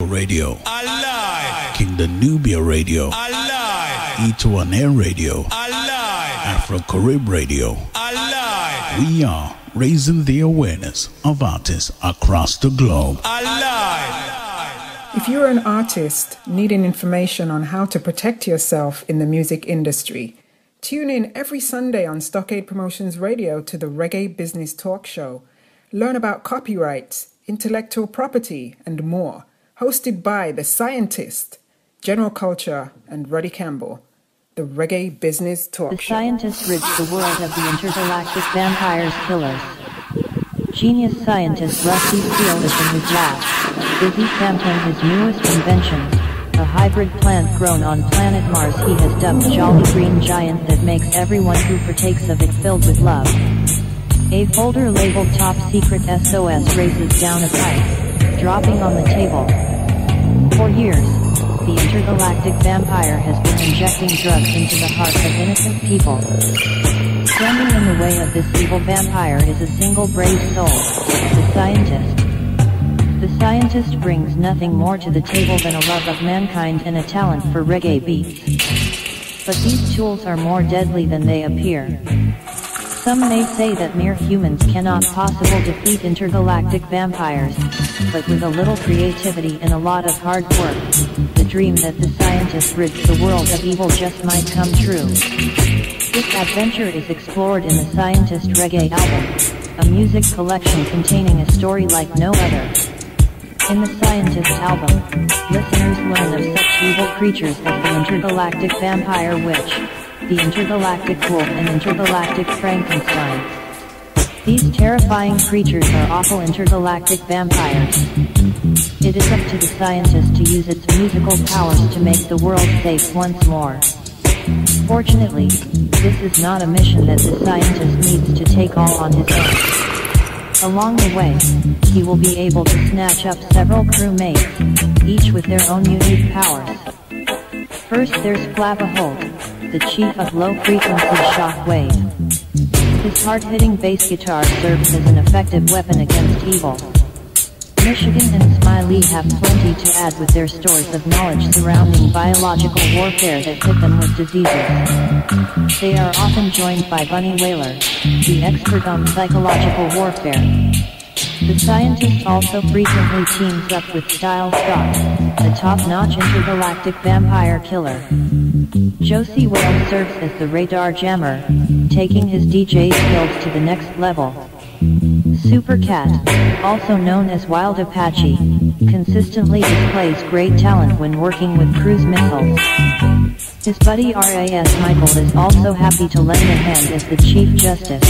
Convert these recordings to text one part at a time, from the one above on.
Radio, Alive. King the Nubia Radio, Alive. E2 Air Radio, Alive. Afro-Carib Radio. Alive. We are raising the awareness of artists across the globe. Alive. If you're an artist needing information on how to protect yourself in the music industry, tune in every Sunday on Stockade Promotions Radio to the Reggae Business Talk Show. Learn about copyrights, intellectual property, and more. Hosted by The Scientist, General Culture, and Ruddy Campbell. The Reggae Business Talk Show. The Scientist rids the world of the intergalactic vampires killers. Genius scientist Rusty Steele is in his lab, busy sampling his newest invention, a hybrid plant grown on planet Mars he has dubbed Jolly Green Giant that makes everyone who partakes of it filled with love. A folder labeled Top Secret SOS races down a pipe, dropping on the table. For years, the intergalactic vampire has been injecting drugs into the hearts of innocent people. Standing in the way of this evil vampire is a single brave soul, the Scientist. The Scientist brings nothing more to the table than a love of mankind and a talent for reggae beats. But these tools are more deadly than they appear. Some may say that mere humans cannot possibly defeat intergalactic vampires, but with a little creativity and a lot of hard work, the dream that the Scientist rids the world of evil just might come true. This adventure is explored in the Scientist Reggae album, a music collection containing a story like no other. In the Scientist album, listeners learn of such evil creatures as the intergalactic vampire witch, the intergalactic wolf and intergalactic Frankenstein. These terrifying creatures are awful intergalactic vampires. It is up to the Scientist to use its musical powers to make the world safe once more. Fortunately, this is not a mission that the Scientist needs to take all on his own. Along the way, he will be able to snatch up several crewmates, each with their own unique powers. First there's Flabba Holt, the chief of low-frequency shockwave. His hard-hitting bass guitar serves as an effective weapon against evil. Michigan and Smiley have plenty to add with their stores of knowledge surrounding biological warfare that hit them with diseases. They are often joined by Bunny Whaler, the expert on psychological warfare. The Scientist also frequently teams up with Style Scott, the top-notch intergalactic vampire killer. Josie Whale serves as the radar jammer, taking his DJ skills to the next level. Super Cat, also known as Wild Apache, consistently displays great talent when working with cruise missiles. His buddy RAS Michael is also happy to lend a hand as the Chief Justice.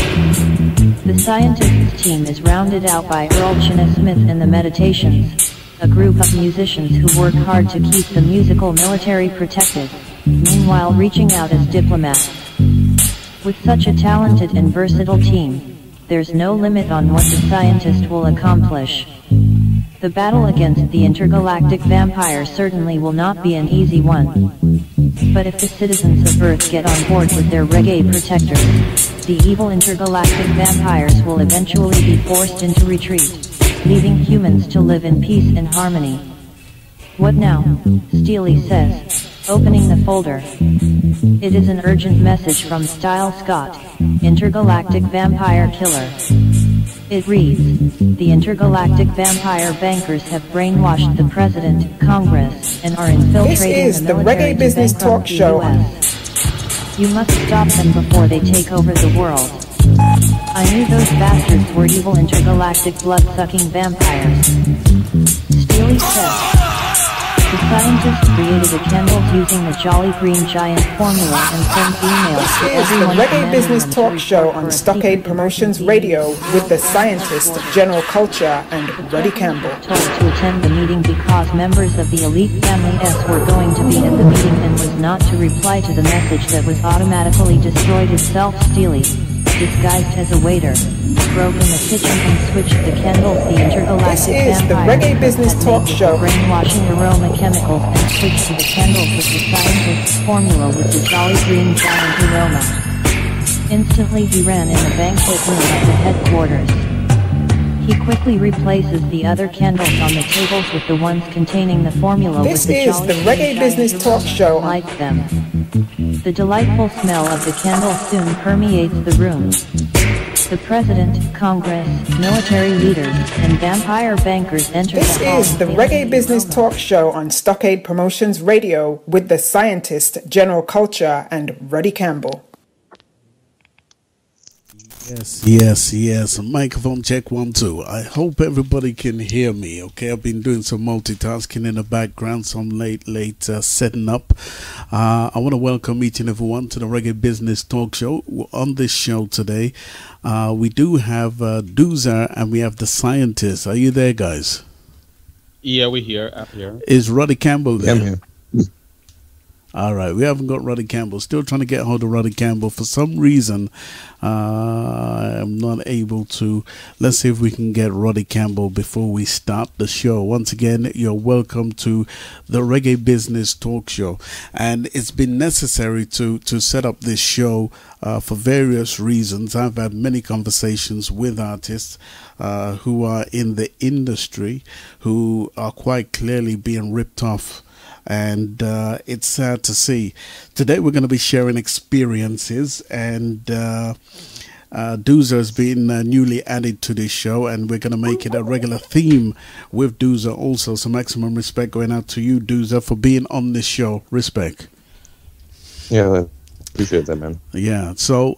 The Scientist's team is rounded out by Earl Chena Smith and the Meditations, a group of musicians who work hard to keep the musical military protected, meanwhile reaching out as diplomats. With such a talented and versatile team, there's no limit on what the Scientist will accomplish. The battle against the intergalactic vampire certainly will not be an easy one. But if the citizens of Earth get on board with their reggae protectors, the evil intergalactic vampires will eventually be forced into retreat, leaving humans to live in peace and harmony. What now? Steely says, opening the folder. It is an urgent message from Style Scott, intergalactic vampire killer. It reads, the intergalactic vampire bankers have brainwashed the President, Congress, and are infiltrating the military Reggae Business Talk Show. You must stop them before they take over the world. I knew those bastards were evil intergalactic blood-sucking vampires. Steely said. The Scientist created a candle using the Jolly Green Giant formula and sent emails to everyone. This is the Reggae Business Talk Show on Stockade Promotions Radio with the Scientist, General Culture, and Ruddy Campbell. Told to attend the meeting because members of the elite family S were going to be at the meeting and was not to reply to the message that was automatically destroyed itself. Steely, disguised as a waiter, broke in the kitchen and switched the candles. The intergalactic This is the Reggae Business Talk Show. Brainwashing aroma chemicals and switched to the candles with the Scientist's formula with the Jolly Green Giant aroma. Instantly he ran in the banquet room at the headquarters. He quickly replaces the other candles on the tables with the ones containing the formula This with the is jolly the Reggae green Business giant Talk aroma Show. and lights them. The delightful smell of the candle soon permeates the room. The president, Congress, military leaders, and vampire bankers enter This the hall. is the Reggae Business Talk Show on Stockade Promotions Radio with the scientist, General Culture, and Ruddy Campbell. Yes. Microphone check 1 2. I hope everybody can hear me. Okay, I've been doing some multitasking in the background, some late setting up. I want to welcome each and every one to the Reggae Business Talk Show. On this show today, we do have Doozer and we have the scientist. Are you there, guys? Yeah, we're here. I'm here. Is Roddy Campbell there? I'm here. All right, we haven't got Roddy Campbell. Still trying to get hold of Roddy Campbell. For some reason, I'm not able to. Let's see if we can get Roddy Campbell before we start the show. Once again, you're welcome to the Reggae Business Talk Show. And it's been necessary to set up this show for various reasons. I've had many conversations with artists who are in the industry who are quite clearly being ripped off. And it's sad to see. Today we're going to be sharing experiences, and Doozer has been newly added to this show, and we're going to make it a regular theme with Doozer also. So maximum respect going out to you, Doozer, for being on this show. Respect. Yeah, appreciate that, man. Yeah, so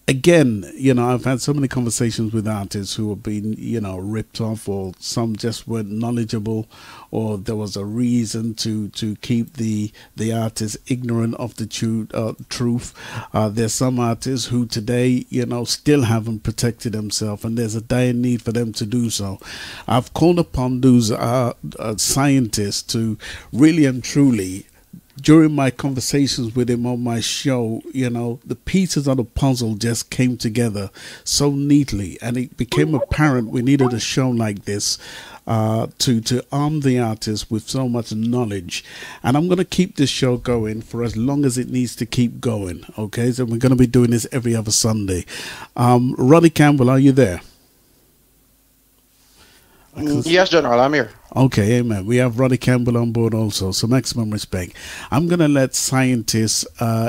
again, I've had so many conversations with artists who have been, ripped off, or some just weren't knowledgeable, or there was a reason to keep the artist ignorant of the truth. There's some artists who today, still haven't protected themselves, and there's a dire need for them to do so. I've called upon those scientists to really and truly, during my conversations with him on my show, the pieces of the puzzle just came together so neatly, and it became apparent we needed a show like this to arm the artists with so much knowledge. And I'm going to keep this show going for as long as it needs to keep going. Okay, so we're going to be doing this every other Sunday. Roddy Campbell, are you there? Yes, General, I'm here. Okay, amen. We have Roddy Campbell on board also, so maximum respect. I'm going to let Scientist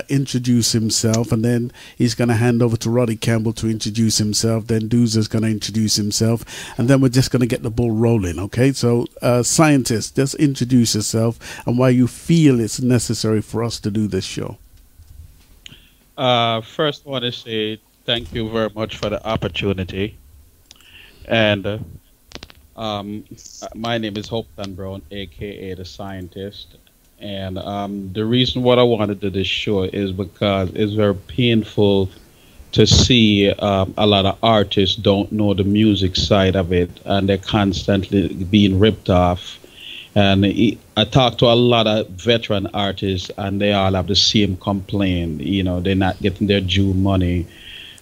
introduce himself, and then he's going to hand over to Roddy Campbell to introduce himself. Then Doozer's going to introduce himself, and then we're just going to get the ball rolling, okay? So, Scientist, just introduce yourself and why you feel it's necessary for us to do this show. First, I want to say thank you very much for the opportunity. And my name is Hopeton Brown, aka the Scientist, and the reason why I wanted to do this show is because it's very painful to see a lot of artists don't know the music side of it, and they're constantly being ripped off. And I talk to a lot of veteran artists, and they all have the same complaint. They're not getting their due money,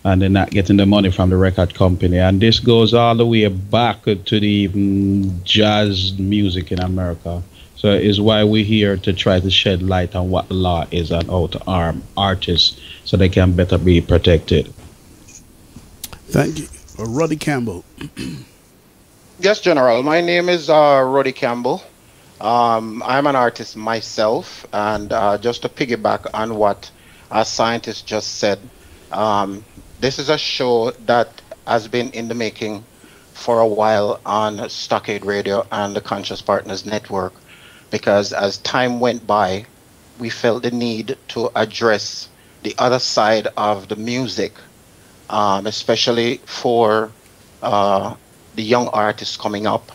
and they're not getting the money from the record company. And this goes all the way back to the even jazz music in America. So it's why we're here to try to shed light on what the law is and how to arm artists so they can better be protected. Thank you. Roddy Campbell. Yes, General. My name is Roddy Campbell. I'm an artist myself, and just to piggyback on what our scientist just said, this is a show that has been in the making for a while on Stockade Radio and the Conscious Partners Network, because as time went by, we felt the need to address the other side of the music, especially for the young artists coming up.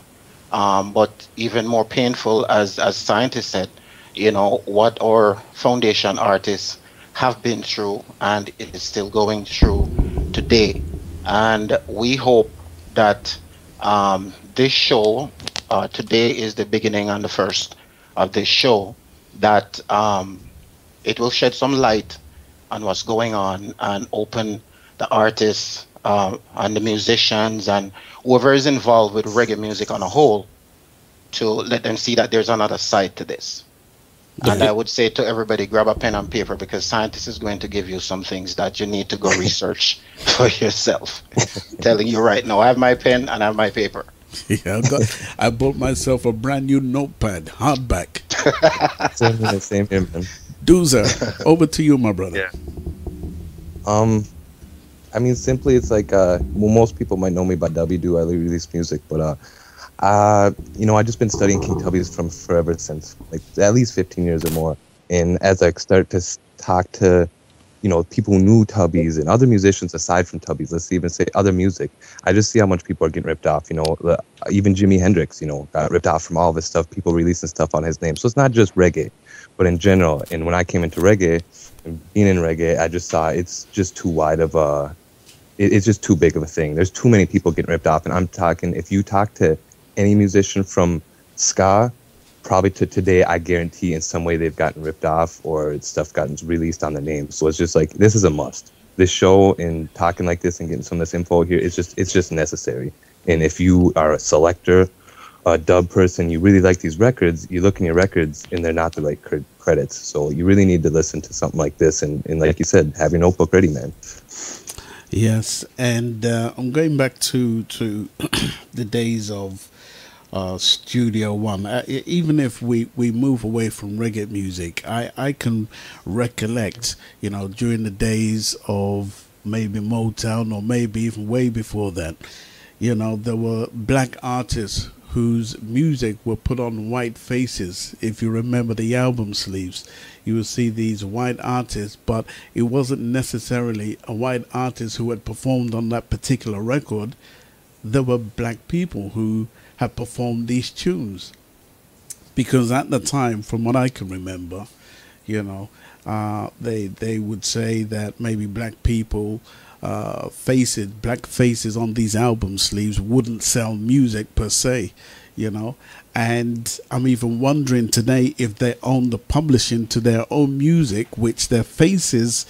But even more painful, as scientists said, what our foundation artists have been through, and it is still going through today. And we hope that this show, today is the beginning and the first of this show, that it will shed some light on what's going on and open the artists and the musicians and whoever is involved with reggae music on a whole to let them see that there's another side to this. And I would say to everybody, grab a pen and paper because scientist is going to give you some things that you need to go research for yourself. Telling you right now, I have my pen and I have my paper. Yeah, I bought myself a brand new notepad, hardback. Same here, man. Doozer, over to you, my brother. Yeah. I mean, simply, it's like, well, most people might know me by W. I release music, but, you know, I've just been studying King Tubby's from forever since, like, at least 15 years or more. And as I start to talk to, you know, people who knew Tubby's and other musicians aside from Tubby's, let's even say other music, I just see how much people are getting ripped off. You know, even Jimi Hendrix, you know, got ripped off from all of his stuff, people releasing stuff on his name. So it's not just reggae, but in general. And when I came into reggae, and being in reggae, I just saw it's just too wide of a, it's just too big of a thing. There's too many people getting ripped off. And I'm talking, if you talk to any musician from ska, probably to today, I guarantee in some way they've gotten ripped off or stuff gotten released on the name. So it's just like, this is a must. This show and talking like this and getting some of this info here, it's just necessary. And if you are a selector, a dub person, you really like these records, you look in your records and they're not the right credits. So you really need to listen to something like this. And like you said, have your notebook ready, man. Yes, and I'm going back to the days of Studio One. Even if we move away from reggae music, I can recollect, you know, during the days of maybe Motown or maybe even way before that, you know, there were black artists whose music were put on white faces. If you remember the album sleeves, you will see these white artists, but it wasn't necessarily a white artist who had performed on that particular record. There were black people who had performed these tunes, because at the time, from what I can remember, you know, they would say that maybe black people black faces on these album sleeves wouldn't sell music per se, you know. And I'm even wondering today if they own the publishing to their own music, which their faces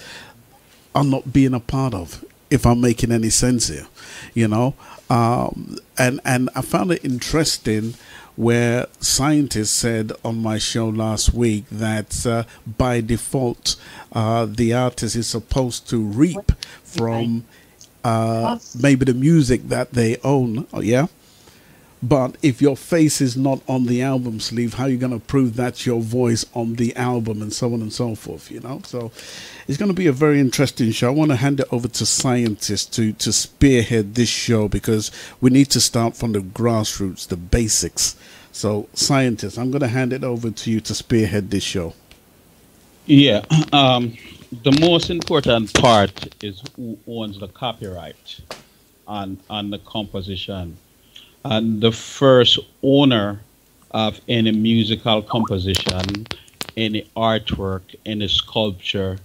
are not being a part of, if I'm making any sense here, you know. And I found it interesting where scientists said on my show last week that by default the artist is supposed to reap from maybe the music that they own. Oh, yeah. But if your face is not on the album sleeve, how are you going to prove that's your voice on the album, and so on and so forth, you know? So it's going to be a very interesting show. I want to hand it over to scientists to spearhead this show, because we need to start from the grassroots, the basics. So scientists, I'm going to hand it over to you to spearhead this show. Yeah. The most important part is who owns the copyright on the composition. And the first owner of any musical composition, any artwork, any sculpture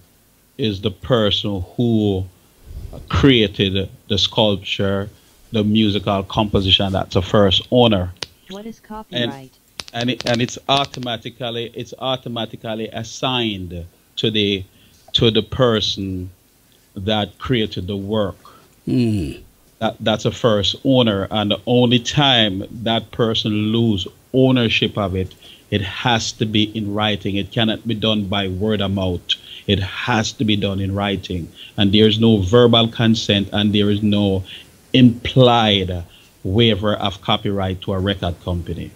is the person who created the sculpture, the musical composition. That's the first owner. What is copyright? And it's automatically assigned to the person that created the work. Mm. That's a first owner, and the only time that person lose ownership of it, it has to be in writing. It cannot be done by word of mouth. It has to be done in writing, and there is no verbal consent, and there is no implied waiver of copyright to a record company.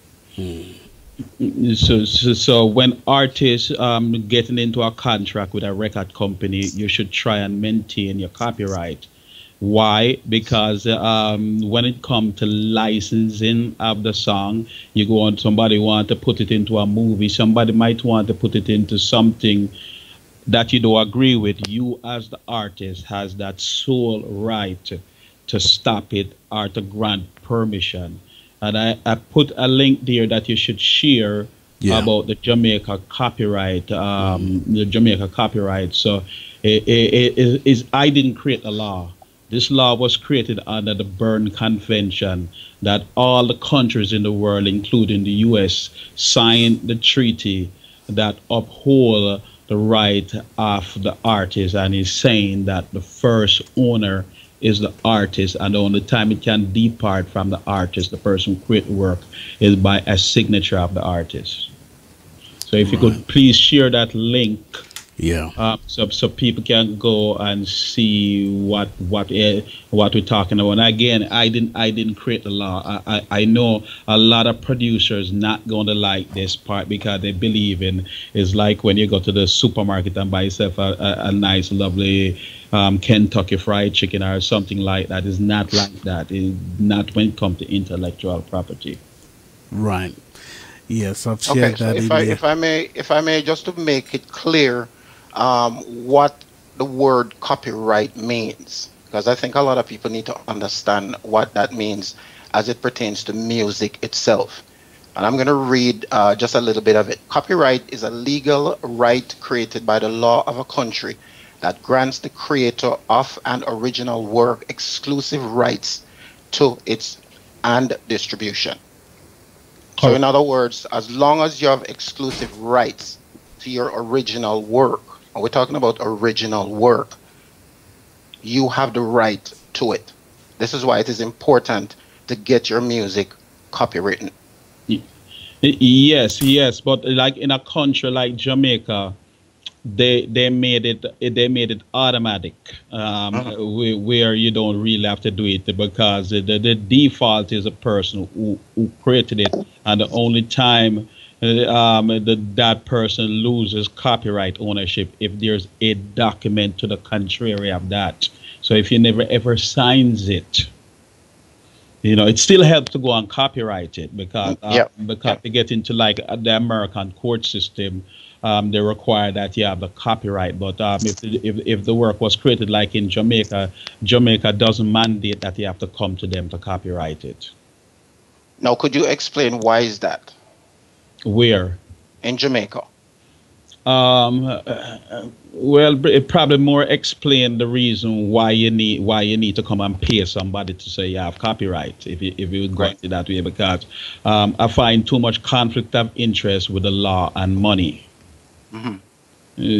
So when artists getting into a contract with a record company, you should try and maintain your copyright. Why? Because when it comes to licensing of the song, you go on, somebody want to put it into a movie, somebody might want to put it into something that you don't agree with. You as the artist has that sole right to stop it or to grant permission. And I put a link there that you should share about the Jamaica copyright. The Jamaica copyright. So I didn't create the law. This law was created under the Berne Convention that all the countries in the world, including the U.S., signed the treaty that uphold the right of the artist, and is saying that the first owner is the artist, and the only time it can depart from the artist, the person who created the work, is by a signature of the artist. So if you could please share that link, Yeah. so people can go and see what we're talking about. And again, I didn't create the law. I know a lot of producers not going to like this part because they believe in it's like when you go to the supermarket and buy yourself a nice, lovely Kentucky Fried Chicken or something like that. It's not like that. It's not when it comes to intellectual property. Right. Yes, I've Okay, shared so that in there. if I may, just to make it clear, what the word copyright means, because I think a lot of people need to understand what that means as it pertains to music itself. And I'm going to read just a little bit of it. Copyright is a legal right created by the law of a country that grants the creator of an original work exclusive rights to its and distribution. So in other words, as long as you have exclusive rights to your original work, and we're talking about original work, you have the right to it. This is why it is important to get your music copywritten. Yes, but like in a country like Jamaica, they made it automatic, where you don't really have to do it because the default is a person who created it, and the only time that person loses copyright ownership if there's a document to the contrary of that. So if you never ever signs it, it still helps to go and copyright it because they get into like the American court system. They require that you have the copyright, but if the work was created like in Jamaica, Jamaica doesn't mandate that you have to come to them to copyright it. Now, could you explain why is that? Where? In Jamaica. Well, it probably more explain the reason why you need to come and pay somebody to say you have copyright if you would go it that way, because I find too much conflict of interest with the law and money.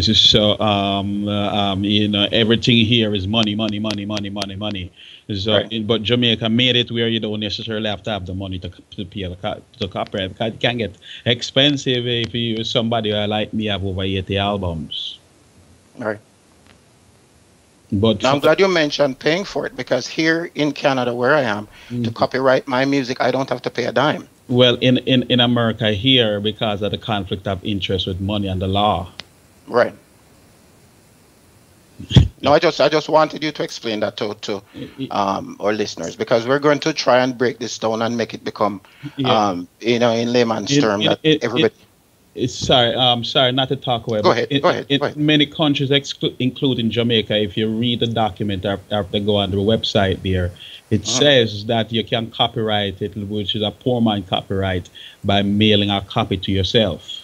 So everything here is money. So, but Jamaica made it where you don't necessarily have to have the money to pay the copyright, because it can get expensive if you somebody like me have over 80 albums. Right. But now, I'm glad you mentioned paying for it, because here in Canada, where I am, to copyright my music, I don't have to pay a dime. Well, in America here, because of the conflict of interest with money and the law. Right. No, I just wanted you to explain that to our listeners, because we're going to try and break this down and make it become, in layman's term that everybody. Sorry, not to talk away. Go ahead. In many countries, including Jamaica, if you read the document after go on the website there, it says that you can copyright it, which is a poor man copyright, by mailing a copy to yourself.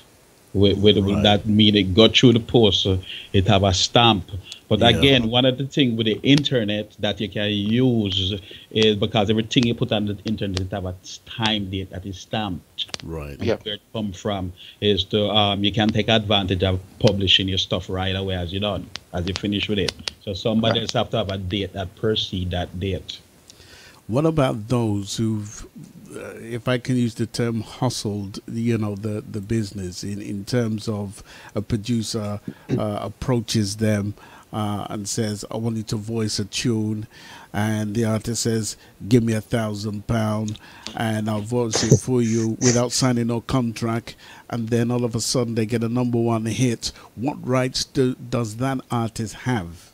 With that mean it go through the post, so it have a stamp. But again, one of the things with the internet that you can use is because everything you put on the internet it have a time date that is stamped. Right. Where it come from is to you can take advantage of publishing your stuff right away as you finish with it. So somebody else have to have a date that precede that date. What about those who've, if I can use the term, hustled, the business in terms of a producer approaches them and says, I want you to voice a tune, and the artist says, give me £1,000 and I'll voice it for you without signing no contract, and then all of a sudden they get a #1 hit. What rights does that artist have?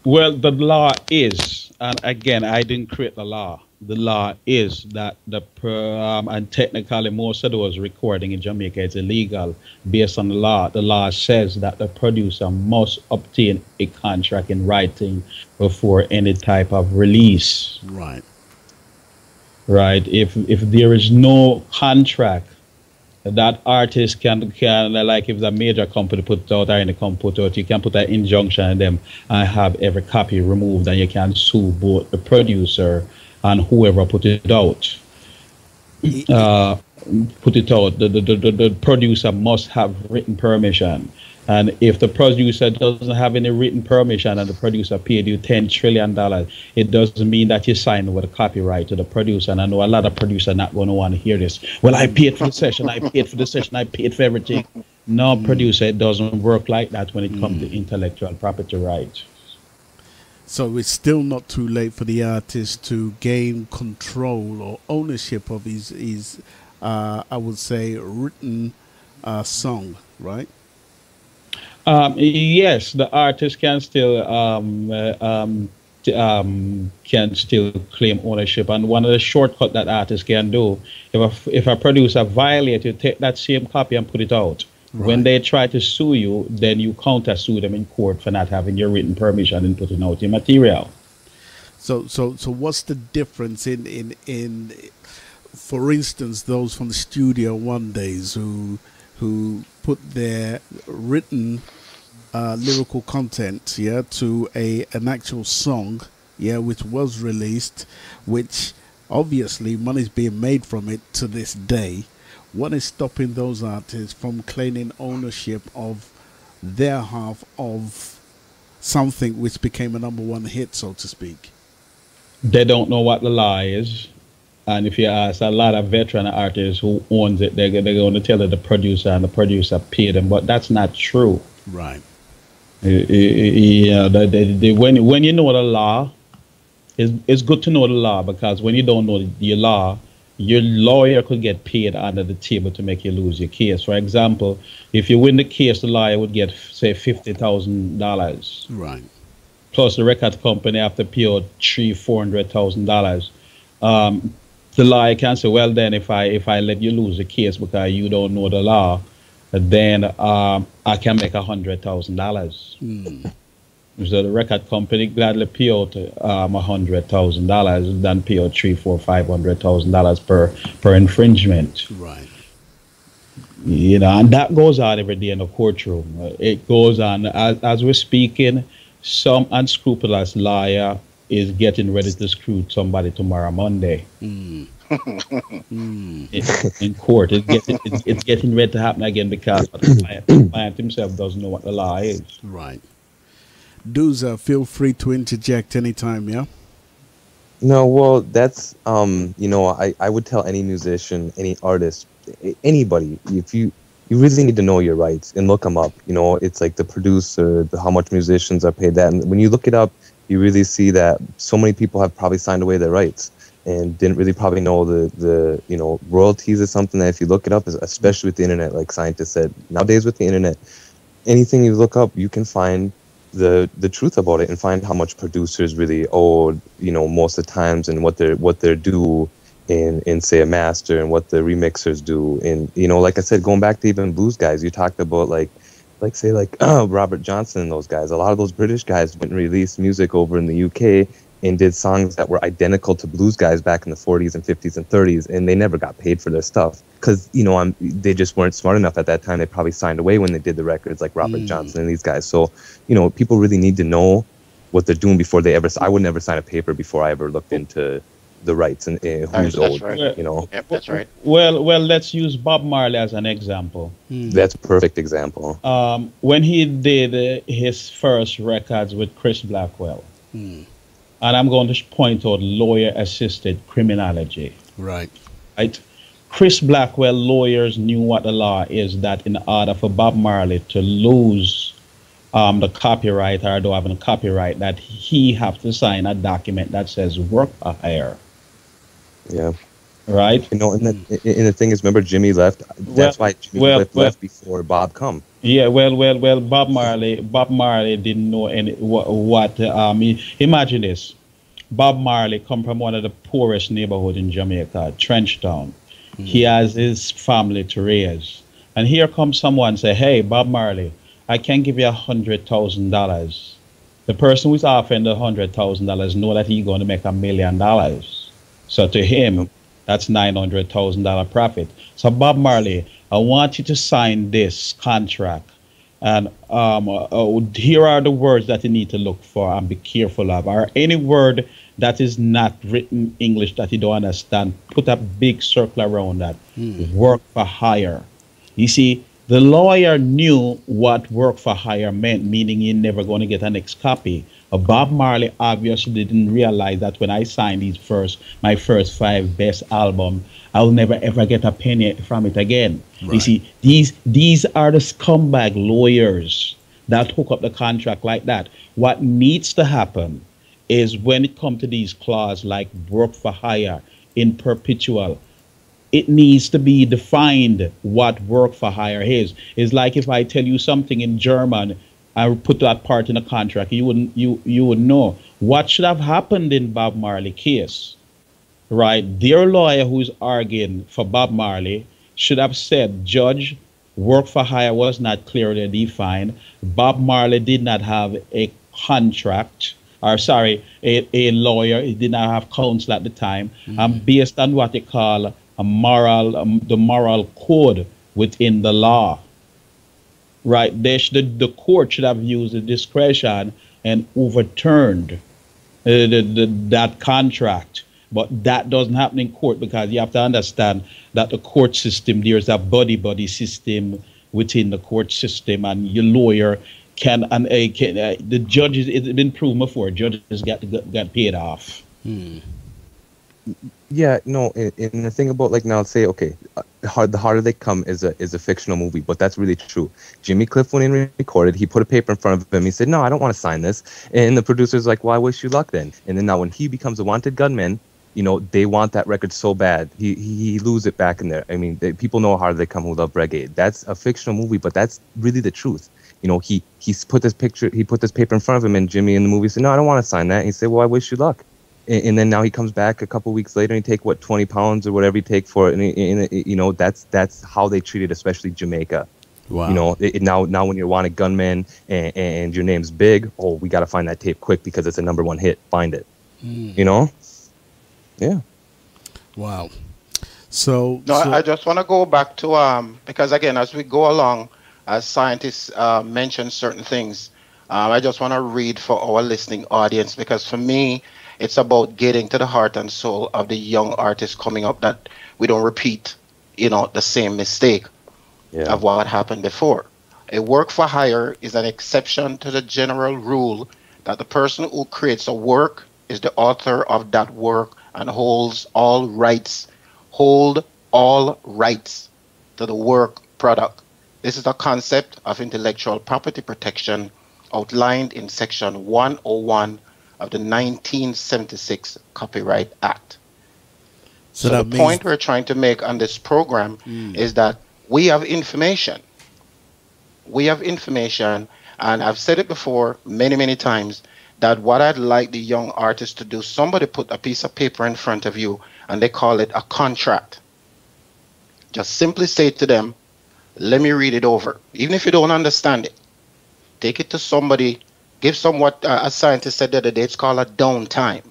Well, the law is, and again, I didn't create the law. The law is that and technically most of those recording in Jamaica is illegal based on the law. The law says that the producer must obtain a contract in writing before any type of release. Right. Right. If there is no contract, that artist can like if the major company put out or any company put out, you can put an injunction on them and have every copy removed, and you can sue both the producer and whoever put it out. The producer must have written permission, And if the producer doesn't have any written permission and the producer paid you $10 trillion, it doesn't mean that you signed with a copyright to the producer. And I know a lot of producers are not going to want to hear this. Well, I paid for the session, I paid for the session, I paid for everything. No, producer, it doesn't work like that when it comes to intellectual property rights. So it's still not too late for the artist to gain control or ownership of his I would say, written song, right? Yes, the artist can still claim ownership, and one of the shortcut that artists can do, if a producer violates, you take that same copy and put it out. Right. When they try to sue you, then you counter sue them in court for not having your written permission and putting out your material. So what's the difference in for instance, those from the Studio One days who put their written lyrical content to an actual song which was released, which obviously money's being made from it to this day. What is stopping those artists from claiming ownership of their half of something which became a #1 hit, so to speak? They don't know what the law is. And if you ask a lot of veteran artists who owns it, they're going to tell the producer, and the producer paid them. But that's not true. Right. Yeah, when you know the law, it's good to know the law, because when you don't know your law, your lawyer could get paid under the table to make you lose your case. For example, if you win the case, the lawyer would get, say, $50,000. Right. Plus the record company have to pay out $300,000-$400,000. The lawyer can say, well, then if I let you lose the case because you don't know the law, then I can make $100,000. So the record company gladly pay out $100,000 than pay out $300,000-$500,000 per infringement. Right. You know, and that goes on every day in the courtroom. It goes on as we're speaking. Some unscrupulous lawyer is getting ready to screw somebody tomorrow, Monday. In court. It's getting ready to happen again because the client himself doesn't know what the law is. Right. Duza, feel free to interject anytime, yeah? No, well, that's, I would tell any musician, any artist, anybody, if you really need to know your rights and look them up. You know, it's like the producer, how much musicians are paid that. And when you look it up, you really see that so many people have probably signed away their rights and didn't really probably know the royalties is something that if you look it up, especially with the internet, like scientists said, nowadays with the internet, anything you look up, you can find the truth about it and find how much producers really owe, most of the times, and what they're due in say a master, and what the remixers do. And like I said, going back to even blues guys, you talked about like Robert Johnson and those guys. A lot of those British guys went and released music over in the UK and did songs that were identical to blues guys back in the 40s and 50s and 30s, and they never got paid for their stuff because they just weren't smart enough at that time. They probably signed away when they did the records, like Robert Johnson and these guys. So people really need to know what they're doing before they ever. I would never sign a paper before I ever looked into the rights and who's owed. Right. Yep, that's right. Well, let's use Bob Marley as an example. That's a perfect example. When he did his first records with Chris Blackwell, and I'm going to point out lawyer-assisted criminology. Right. Chris Blackwell lawyers knew what the law is, that in order for Bob Marley to lose the copyright, or do having a copyright, that he have to sign a document that says work for hire. Yeah. Right. And the thing is, remember Jimmy left. That's why Jimmy left before Bob come. Yeah. Well. Bob Marley didn't know what. Imagine this. Bob Marley come from one of the poorest neighborhoods in Jamaica, Trenchtown. He has his family to raise, and here comes someone say, "Hey, Bob Marley, I can give you $100,000." The person who's offering the $100,000 know that he's going to make $1 million. So to him, that's $900,000 profit. So Bob Marley, I want you to sign this contract, and here are the words that you need to look for and be careful of. Or any word that is not written English that you don't understand, put a big circle around that. Work for hire. You see, The lawyer knew what work for hire meant, meaning you're never going to get an next copy. Bob Marley obviously didn't realize that when I signed my first 5 best album, I'll never ever get a penny from it again. Right. You see, these are the scumbag lawyers that hook up the contract like that. What needs to happen is when it comes to these clauses like work for hire, in perpetual, it needs to be defined what work for hire is. It's like if I tell you something in German, I put that part in a contract, you would know. What should have happened in Bob Marley case, right? Their lawyer who's arguing for Bob Marley should have said, Judge, work for hire was not clearly defined. Bob Marley did not have a contract, or sorry, a lawyer. He did not have counsel at the time. Based on what they call the moral code within the law, right? The court should have used the discretion and overturned that contract. But that doesn't happen in court, because you have to understand that the court system, there's a buddy system within the court system, and your lawyer the judges, it's been proven before, judges got paid off. Yeah, no, and the thing about, like, now say, okay, The Harder They Come is a fictional movie, but that's really true. Jimmy Cliff went in and recorded, he put a paper in front of him, he said, no, I don't want to sign this, and the producer's like, well, I wish you luck then. And then now when he becomes a wanted gunman, you know, they want that record so bad, he lose it back in there. I mean, people know How Harder They Come who love reggae. That's a fictional movie, but that's really the truth. You know, he put this paper in front of him, and Jimmy in the movie said, no, I don't want to sign that. And he said, well, I wish you luck. And then now he comes back a couple weeks later and he take 20 pounds or whatever he take for it. And you know, that's how they treat it, especially Jamaica. Wow. You know, now when you're wanted gunman and your name's big, oh, we got to find that tape quick because it's a #1 hit. Find it. You know? Yeah. Wow. I just want to go back to because again, as we go along, as scientists mention certain things, I just want to read for our listening audience, because for me, it's about getting to the heart and soul of the young artists coming up, that we don't repeat, the same mistake of what happened before. A work for hire is an exception to the general rule that the person who creates a work is the author of that work and hold all rights to the work product. This is the concept of intellectual property protection outlined in Section 101 of the 1976 Copyright Act. So the point we're trying to make on this program is that we have information. We have information, and I've said it before many, many times, that what I'd like the young artists to do, somebody put a piece of paper in front of you and they call it a contract. Just simply say to them, let me read it over. Even if you don't understand it, take it to somebody, give some what a scientist said the other day, it's called a downtime.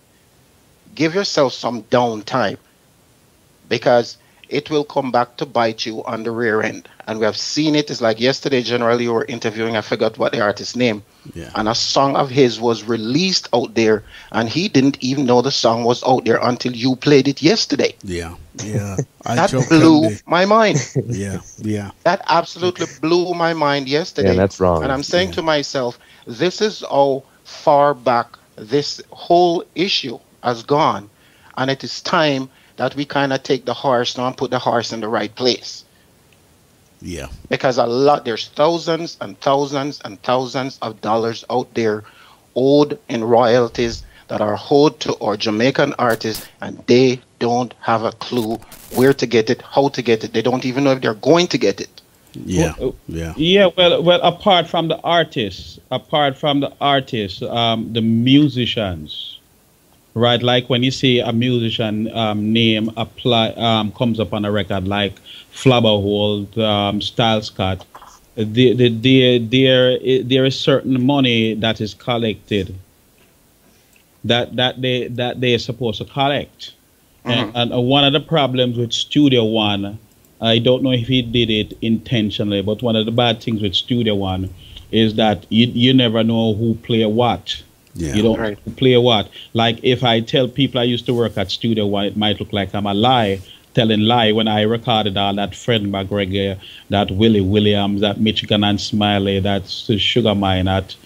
Give yourself some downtime, because it will come back to bite you on the rear end. And we have seen it. It's like yesterday, General, you were interviewing, I forgot what the artist's name, and a song of his was released out there, and he didn't even know the song was out there until you played it yesterday. That blew my mind. That absolutely blew my mind yesterday. Yeah, that's wrong. And I'm saying to myself, this is how far back this whole issue has gone, and it is time that we kind of take the horse now and put the horse in the right place. Because there's thousands and thousands and thousands of dollars out there owed in royalties that are owed to our Jamaican artists, and they don't have a clue where to get it, how to get it. They don't even know if they're going to get it. Well, apart from the artists, the musicians, right? Like when you see a musician name comes up on a record, like Flabberhold, Style Scott, there is certain money that is collected that they are supposed to collect. And one of the problems with Studio One, I don't know if he did it intentionally, but one of the bad things with Studio One is that you never know who play what. You don't know who play what. Like if I tell people I used to work at Studio One, it might look like I'm a lie. telling lie when I recorded all that Fred McGregor, that Willie Williams, that Michigan and Smiley, that's Sugar Mine, that's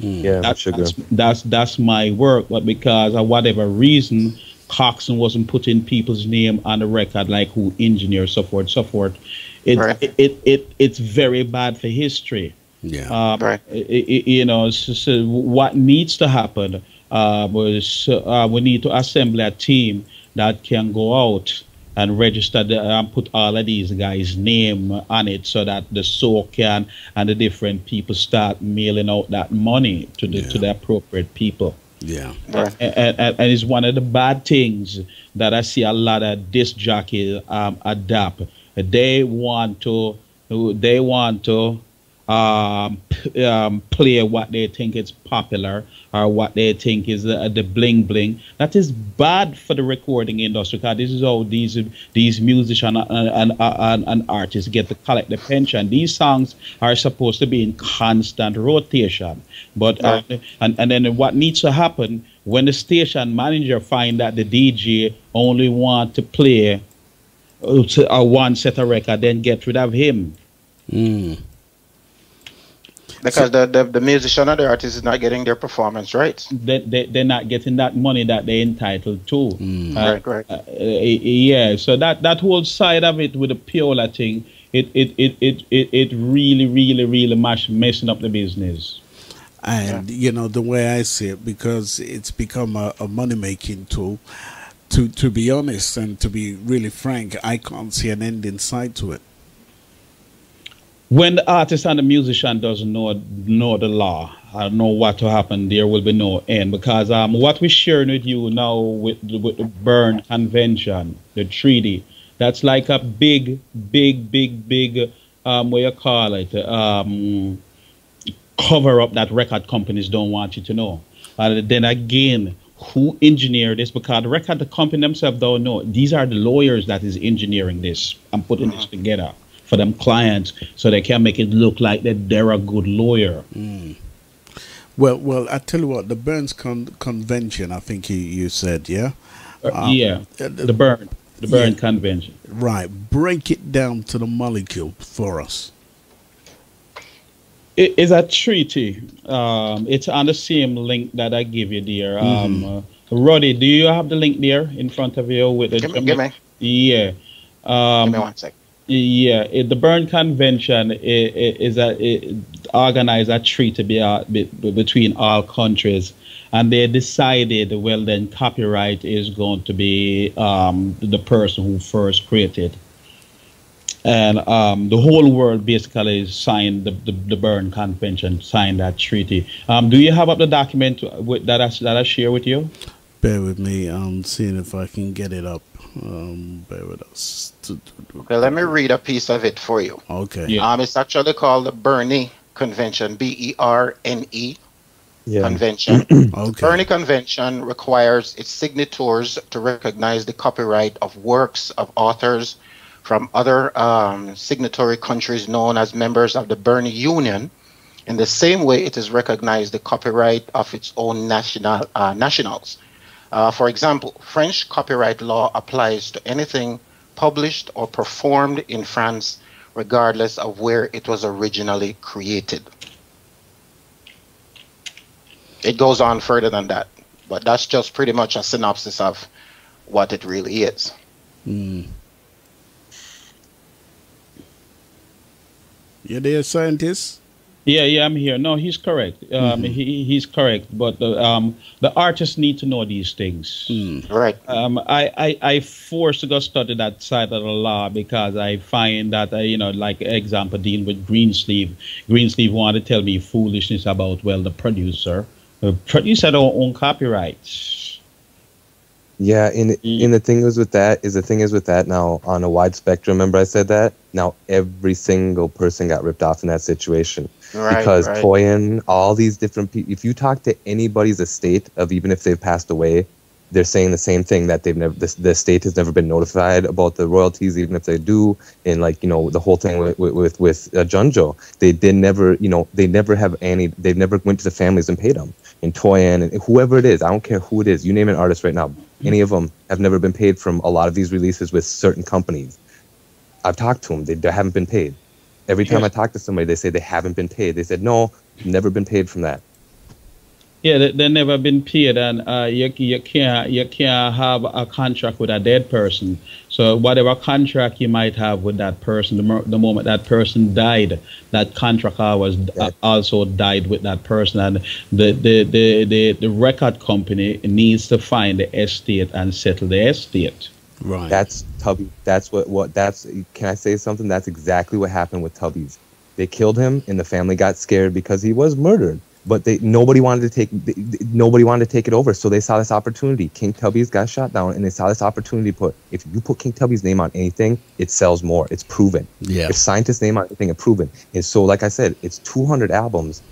my work. But because of whatever reason, Coxon wasn't putting people's name on the record, like who engineer, so forth, so forth. It's very bad for history. Yeah. You know, so what needs to happen was we need to assemble a team that can go out and register and put all of these guys' name on it, so that the SOC and the different people start mailing out that money to the appropriate people. Yeah. And it's one of the bad things that I see a lot of disc jockeys adapt. They want to play what they think is popular, or what they think is the bling bling. That is bad for the recording industry, because this is how these musicians and artists get to collect the pension. These songs are supposed to be in constant rotation, but and then what needs to happen when the station manager find that the DJ only want to play one set of record, then get rid of him. Because the musician or the artist is not getting their performance rights. They're not getting that money that they're entitled to. Right. Yeah, so that whole side of it with the Piola thing, it really messing up the business. And you know, the way I see it, because it's become a money-making tool, to be honest and to be really frank, I can't see an end in sight to it. When the artist and the musician doesn't know the law, I know what to happen, there will be no end. Because what we're sharing with you now with the Berne Convention, the treaty, that's like a big, what you call it, cover up that record companies don't want you to know. And then again, who engineered this? Because the record company themselves don't know. These are the lawyers that is engineering this and putting this together for them clients, so they can make it look like that they're a good lawyer. Well, I tell you what, the Burns Convention, I think you said, yeah? The Berne Convention. Right. Break it down to the molecule for us. It is a treaty. It's on the same link that I give you there. Roddy, do you have the link there in front of you? With the give me. Yeah. Give me 1 second. Yeah, the Berne Convention is organized a treaty between all countries, and they decided, well, then copyright is going to be the person who first created, and the whole world basically signed the Berne Convention, signed that treaty. Do you have up the document that I share with you? Bear with me. I'm seeing if I can get it up. Bear with us. Okay, let me read a piece of it for you. Okay. Yeah. It's actually called the Berne Convention, Berne Convention. The Berne Convention requires its signatories to recognize the copyright of works of authors from other signatory countries known as members of the Berne Union, in the same way it is recognized the copyright of its own nationals. For example, French copyright law applies to anything published or performed in France, regardless of where it was originally created. It goes on further than that, but that's just pretty much a synopsis of what it really is. You there, scientist? Yeah, I'm here. No, he's correct. He's correct. But the artists need to know these things. Right. I forced to go study that side of the law because I find that, like example, dealing with Greensleeve. Greensleeve wanted to tell me foolishness about, well, the producer. The producer don't own copyrights. Yeah, and the thing is with that now on a wide spectrum. Remember I said that? Now every single person got ripped off in that situation. Right, because right. Toyin, all these different people, if you talk to anybody's estate of even if they've passed away, they're saying the same thing, that they've never, the estate has never been notified about the royalties, even if they do. And the whole thing with Junjo, they never went to the families and paid them. And Toyin and whoever it is, I don't care who it is, you name an artist right now, Any of them have never been paid from a lot of these releases with certain companies. I've talked to them. They haven't been paid. Every time I talk to somebody, they say they haven't been paid. They said, no, never been paid from that. Yeah, they never been paid, and you can't have a contract with a dead person. So whatever contract you might have with that person, the moment that person died, that contract also died with that person, and the record company needs to find the estate and settle the estate. Right. That's Tubby. That's that's. Can I say something? That's exactly what happened with Tubby's. They killed him, and the family got scared because he was murdered. But nobody wanted to take it over, so they saw this opportunity. King Tubby's got shot down, and they saw this opportunity. If you put King Tubby's name on anything, it sells more. It's proven. Yeah. If scientists' name on anything, it's proven. And so, like I said, it's 200 albums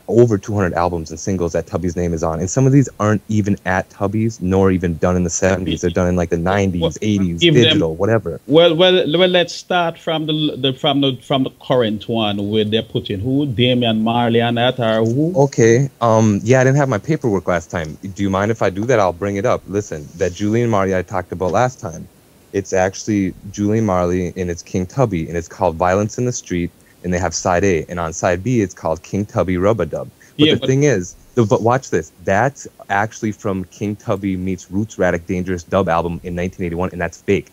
over 200 albums and singles that Tubby's name is on, and some of these aren't even at Tubby's, nor even done in the 70s. They're done in like the 90s, 80s, digital, whatever. Well, let's start from the current one where they're putting who, Damian Marley and that, or who? Okay, yeah, I didn't have my paperwork last time. Do you mind if I do that? I'll bring it up. Listen, that Julian Marley I talked about last time, it's actually Julian Marley and it's King Tubby, and it's called Violence in the Street. And they have side A, and on side B, it's called King Tubby Rub-a-Dub. But the thing is, but watch this. That's actually from King Tubby meets Roots Radic Dangerous Dub album in 1981, and that's fake.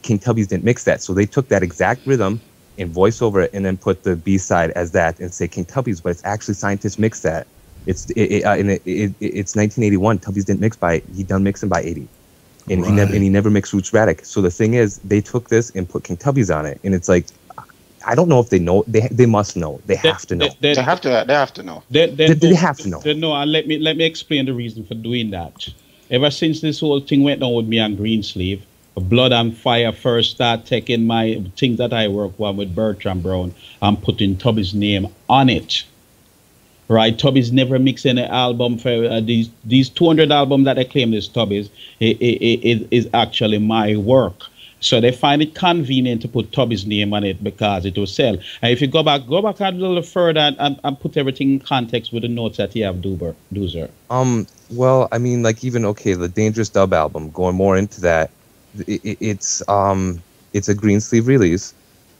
King Tubby's didn't mix that, so they took that exact rhythm and voice over it, and then put the B side as that, and say King Tubby's. But it's actually scientists mixed that. It's 1981. Tubby's didn't mix he done mixing by 80, and he never mixed Roots Radic. So the thing is, they took this and put King Tubby's on it, and it's like, I don't know if they know. They must know. They have to know. They have to know. They have to know. No, and let me explain the reason for doing that. Ever since this whole thing went on with me and Greensleeve, Blood and Fire first start taking my things that I work on with Bertrand Brown and putting Tubby's name on it. Right, Tubby's never mixed any album for these 200 albums that they claim is Tubby's. It is actually my work. So they find it convenient to put Tubby's name on it because it will sell. And if you go back a little further and put everything in context with the notes that you have, Doozer. Well, I mean, like even the Dangerous Dub album. Going more into that, it's a Greensleeve release,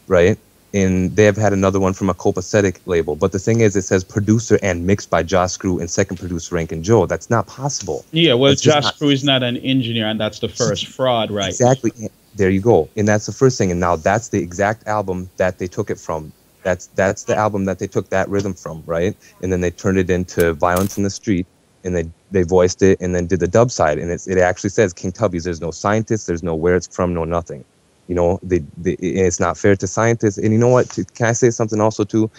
right? And they have had another one from a Copacetic label. But the thing is, it says producer and mixed by Josh Screw and second producer Rankin Joe. That's not possible. Yeah, well, Josh Screw is not an engineer, and that's the first fraud, right? Exactly. There you go. And that's the first thing. And now that's the exact album that they took it from. That's the album that they took that rhythm from, right? And then they turned it into Violence in the Street, and they voiced it and then did the dub side. And it actually says King Tubby's. There's no scientists. There's no where it's from, no nothing. You know, it's not fair to scientists. And you know what? Can I say something also too?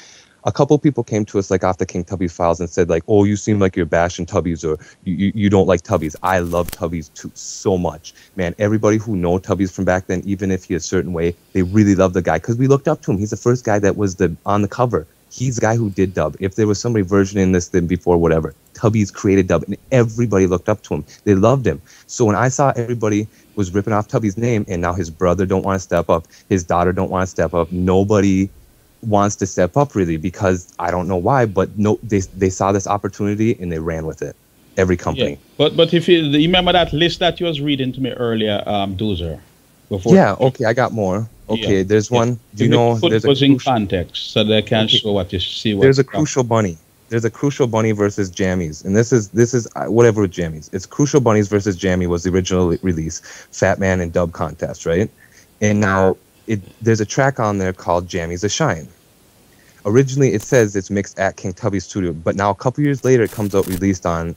A couple people came to us like off the King Tubby's files and said like, oh, you seem like you're bashing Tubby's, or you don't like Tubby's. I love Tubby's too so much. Man, everybody who know Tubby's from back then, even if he a certain way, they really love the guy because we looked up to him. He's the first guy that was on the cover. He's the guy who did dub. If there was somebody versioning this then before, whatever, Tubby's created dub, and everybody looked up to him. They loved him. So when I saw everybody was ripping off Tubby's name, and now his brother don't want to step up, his daughter don't want to step up, nobody wants to step up really, because I don't know why, but no, they saw this opportunity and they ran with it. Every company. Yeah. But if you remember that list that you was reading to me earlier, Doozer. Before. Yeah. Okay, I got more. Okay, yeah. There's one. Do you know? There's was in context, so they can show what you see. There's a Crucial Bunny. There's a Crucial Bunny versus Jammies, and this is whatever with Jammies. It's Crucial Bunnies versus Jammy was the original release, Fat Man and Dub Contest, right? And now there's a track on there called Jammies a Shine. Originally, it says it's mixed at King Tubby's studio, but now a couple years later, it comes out released on,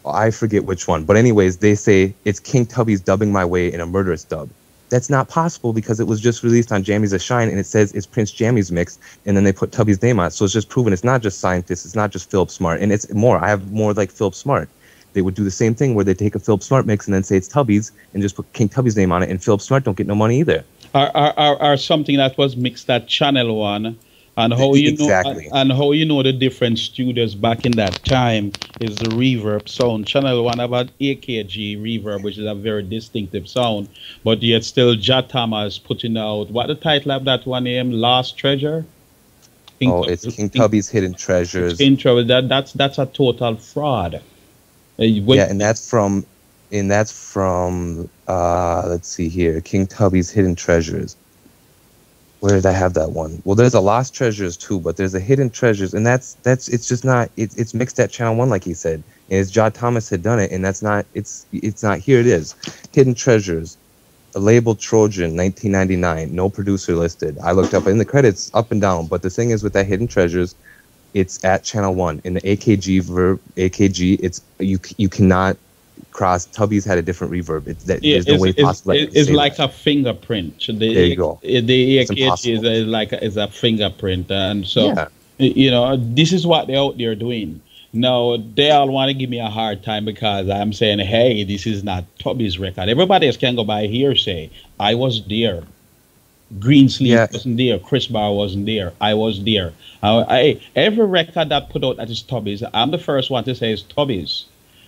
I forget which one. But anyways, they say it's King Tubby's dubbing my way in a murderous dub. That's not possible because it was just released on Jammies a Shine, and it says it's Prince Jammy's mix, and then they put Tubby's name on it. So it's just proven it's not just scientists, it's not just Philip Smart, and it's more. I have more like Philip Smart. They would do the same thing where they take a Philip Smart mix and then say it's Tubby's and just put King Tubby's name on it, and Philip Smart don't get no money either. Are something that was mixed at Channel One, and how you exactly. know and how you know the different studios back in that time is the reverb sound. Channel One about AKG reverb, which is a very distinctive sound, but yet still Jatama is putting out what the title of that one name, Lost Treasure. It's King Tubby's Hidden Treasures. That's a total fraud. Yeah, and that's from let's see here, King Tubby's Hidden Treasures. Where did I have that one? Well, there's a Lost Treasures too, but there's a Hidden Treasures, and that's it's just not it's mixed at Channel 1 like he said, and it's John Thomas had done it, and that's not it's not here. It is Hidden Treasures, a label Trojan, 1999, no producer listed. I looked up in the credits up and down, but the thing is with that Hidden Treasures, it's at Channel 1 in the AKG. It's you cannot cross. Tubby's had a different reverb. There's no way possible. It's like a fingerprint. There you go. The AKG is a fingerprint, and so this is what they're out there doing. Now they all want to give me a hard time because I'm saying, hey, this is not Tubby's record. Everybody else can go by hearsay. I was there. Greensleeve wasn't there. Chris Barr wasn't there. I was there. Every record that put out that is Tubby's, I'm the first one to say it's Tubby's.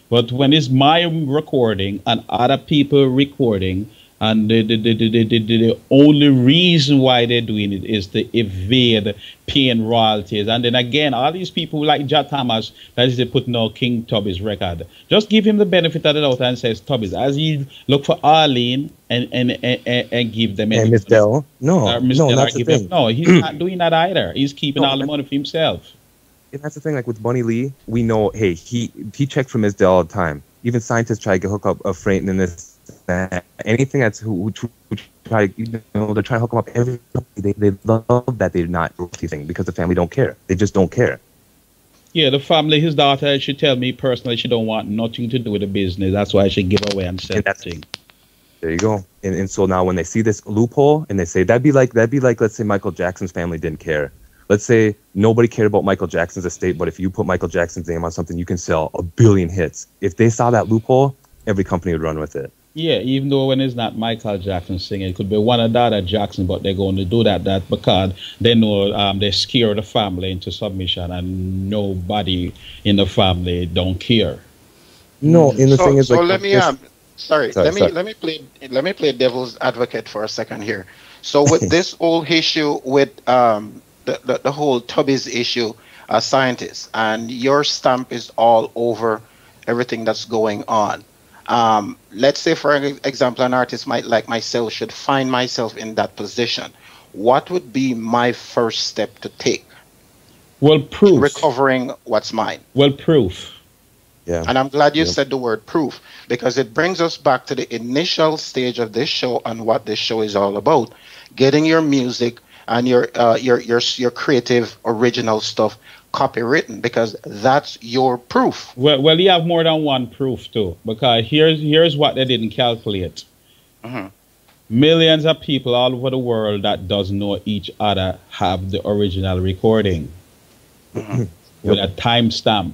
But when it's my recording and other people recording, and the only reason why they're doing it is to evade paying royalties. And then again, all these people like John Thomas, that is, they put no King Tubby's record. Just give him the benefit of the doubt and say Tubby's. As you look for Arlene and give them and Miss Dell. No, that's the thing. No, he's not doing that either. He's keeping all the money for himself. And that's the thing, like with Bunny Lee, we know, hey, he checked for Miss Dell all the time. Even scientists try to hook up a freight and this, that, anything that's who try, they're trying to hook them up. Every they love that they're not royalty thing because the family don't care. They just don't care. Yeah, the family, his daughter, she tell me personally she don't want nothing to do with the business. That's why she give away and sell that thing. There you go. And so now when they see this loophole and they say that'd be like let's say Michael Jackson's family didn't care. Let's say nobody cared about Michael Jackson's estate, but if you put Michael Jackson's name on something, you can sell 1 billion hits. If they saw that loophole, every company would run with it. Yeah, even though when it's not Michael Jackson singing, it could be one of the other Jackson, but they're going to do that because they know they scare the family into submission, and nobody in the family don't care. No, and the thing is, so like, let me play devil's advocate for a second here. So with this whole issue with the whole Tubby's issue, scientists, and your stamp is all over everything that's going on. Let's say, for example, an artist like myself should find myself in that position. What would be my first step to take? Well, proof. Recovering what's mine. Well, proof. Yeah. And I'm glad you said the word proof, because it brings us back to the initial stage of this show and what this show is all about: getting your music and your creative original stuff copywritten, because that's your proof. Well, you have more than one proof too, because here's what they didn't calculate. Millions of people all over the world that doesn't know each other have the original recording with a timestamp.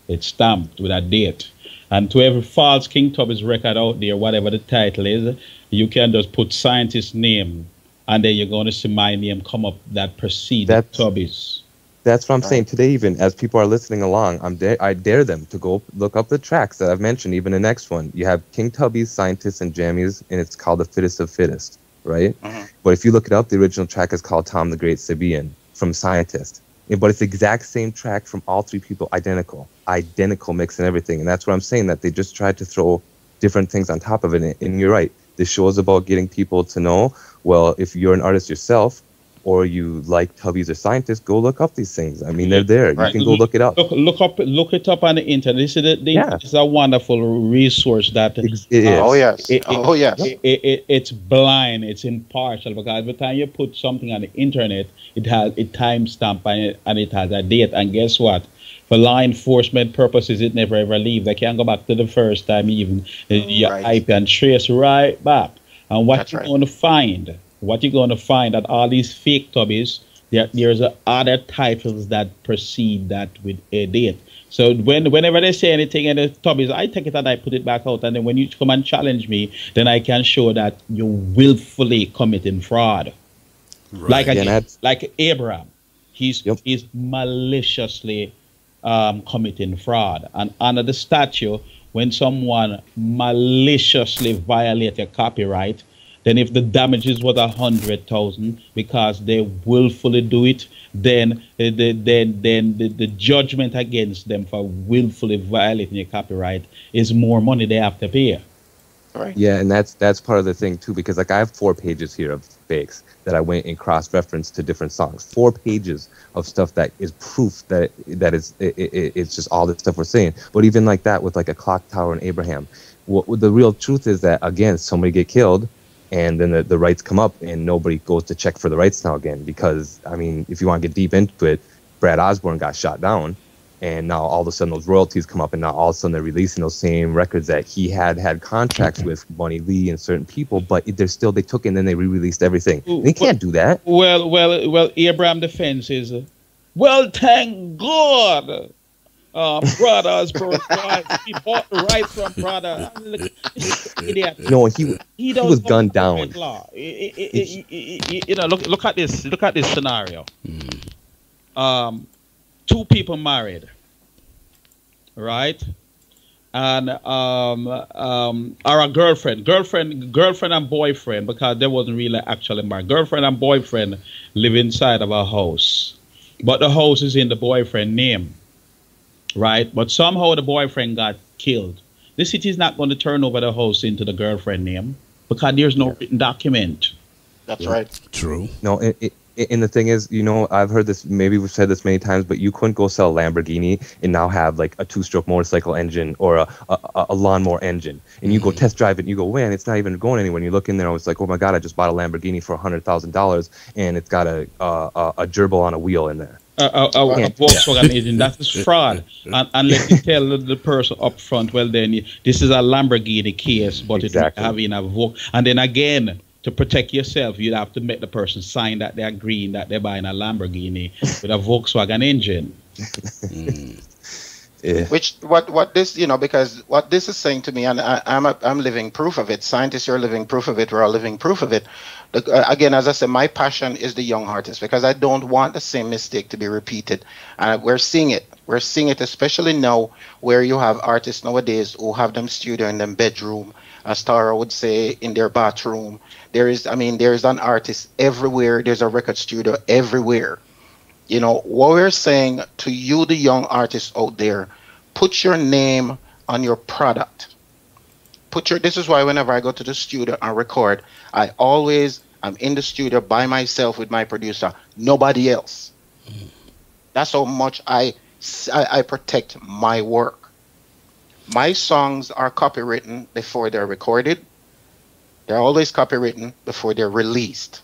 It's stamped with a date. And to every false King Tubby's record out there, whatever the title is, you can just put scientist's name, and then you're going to see my name come up that precedes Tubby's. That's what I'm saying today. Even as people are listening along, I dare them to go look up the tracks that I've mentioned. Even the next one, you have King Tubby's, Scientists, and Jammies, and it's called The Fittest of Fittest, right? But if you look it up, the original track is called Tom the Great Sabian from Scientist. But it's the exact same track from all three people, identical mix and everything. And that's what I'm saying, that they just tried to throw different things on top of it. And you're right. This show is about getting people to know, well, if you're an artist yourself or you like Tubby's or Scientists, go look up these things. I mean, they're there. You can go look it up. Look it up on the internet. This is it's a wonderful resource that it is. It's blind. It's impartial, because every time you put something on the internet, it has a timestamp and it has a date. And guess what? For law enforcement purposes, it never ever leaves. They can't go back to the first time even your IP and trace right back. And what you're going to find? What you're going to find that all these fake Tubbies, there's other titles that precede that with a date. So whenever they say anything in the Tubbies, I take it and I put it back out. And then when you come and challenge me, then I can show that you're willfully committing fraud. Right. Like Abraham, he's maliciously committing fraud. And under the statute, when someone maliciously violates a copyright, Then if the damages was 100,000 because they willfully do it, then the judgment against them for willfully violating your copyright is more money they have to pay. Right. Yeah, and that's part of the thing too, because like I have 4 pages here of fakes that I went and cross-referenced to different songs. 4 pages of stuff that is proof that it's just all the stuff we're saying. But even like that with like a clock tower and Abraham, what the real truth is that again somebody get killed, and then the rights come up and nobody goes to check for the rights now again, because I mean if you want to get deep into it, Brad Osborne got shot down. And now all of a sudden those royalties come up, and now all of a sudden they're releasing those same records that he had contracts with Bunny Lee and certain people, but they took it and then they re-released everything. They can't do that. Well, Abraham defense is, well, thank God, brothers, he bought the rights from brother. Idiot. No, he was gunned down. You know, look at this scenario. 2 people married, right? And or a girlfriend and boyfriend, because they wasn't really actually married. Girlfriend and boyfriend live inside of a house, but the house is in the boyfriend name, right? But somehow the boyfriend got killed. The city is not going to turn over the house into the girlfriend name because there's no written document. That's right. True. No, and the thing is, you know, I've heard this, maybe we've said this many times, but you couldn't go sell a Lamborghini and now have like a 2-stroke motorcycle engine or a lawnmower engine. And you go test drive it and you go, man, it's not even going anywhere. And you look in there and it's like, oh my God, I just bought a Lamborghini for $100,000 and it's got a gerbil on a wheel in there. A Volkswagen engine, that is fraud. And let me tell the person up front, well then, this is a Lamborghini case, but Exactly. it's having a Volkswagen. And then again, to protect yourself, you'd have to make the person sign that they're agreeing that they're buying a Lamborghini with a Volkswagen engine. Yeah. Which what this, you know, because what this is saying to me, and I'm living proof of it. Scientists are living proof of it. We're all living proof of it. Again, as I said, my passion is the young artist, because I don't want the same mistake to be repeated. And we're seeing it. We're seeing it, especially now, where you have artists nowadays who have them studio in them bedroom, as Tara would say, in their bathroom. There is an artist everywhere. There's a record studio everywhere. You know, what we're saying to you, the young artists out there, put your name on your product. This is why whenever I go to the studio and record, I'm in the studio by myself with my producer, nobody else. That's how much I protect my work. My songs are copywritten before they're recorded. They're always copywritten before they're released.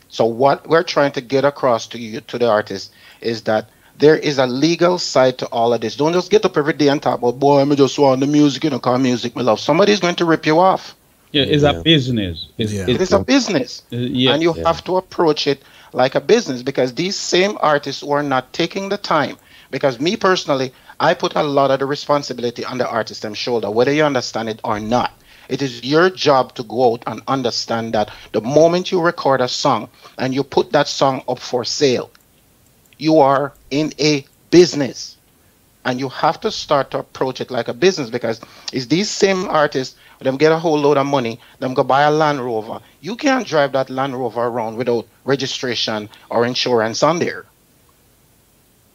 So what we're trying to get across to you, to the artist, is that there is a legal side to all of this. Don't just get up every day and talk about, boy, I just want the music, you know, call music, my love. Somebody's going to rip you off. Yeah, it's a business. It's a business. And you have to approach it like a business, because these same artists who are not taking the time, because me personally, I put a lot of the responsibility on the artist's shoulder, whether you understand it or not. It is your job to go out and understand that the moment you record a song and you put that song up for sale, you are in a business. And you have to start to approach it like a business, because it's these same artists, them get a whole load of money, them go buy a Land Rover. You can't drive that Land Rover around without registration or insurance on there.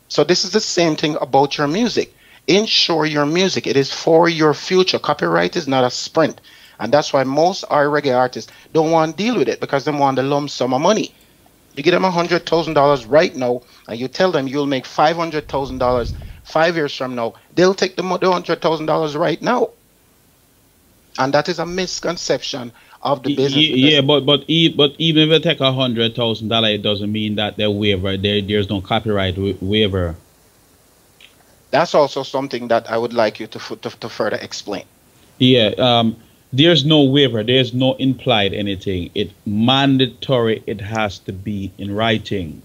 So this is the same thing about your music. Insure your music. It is for your future. Copyright is not a sprint. And that's why most our reggae artists don't want to deal with it, because they want the lump sum of money. You give them $100,000 right now, and you tell them you'll make $500,000 5 years from now. They'll take the $100,000 right now. And that is a misconception of the business. Yeah, but even if they take $100,000, it doesn't mean that they waiver. There's no copyright waiver. That's also something that I would like you to further explain. Yeah, there's no waiver. There's no implied anything. It's mandatory. It has to be in writing.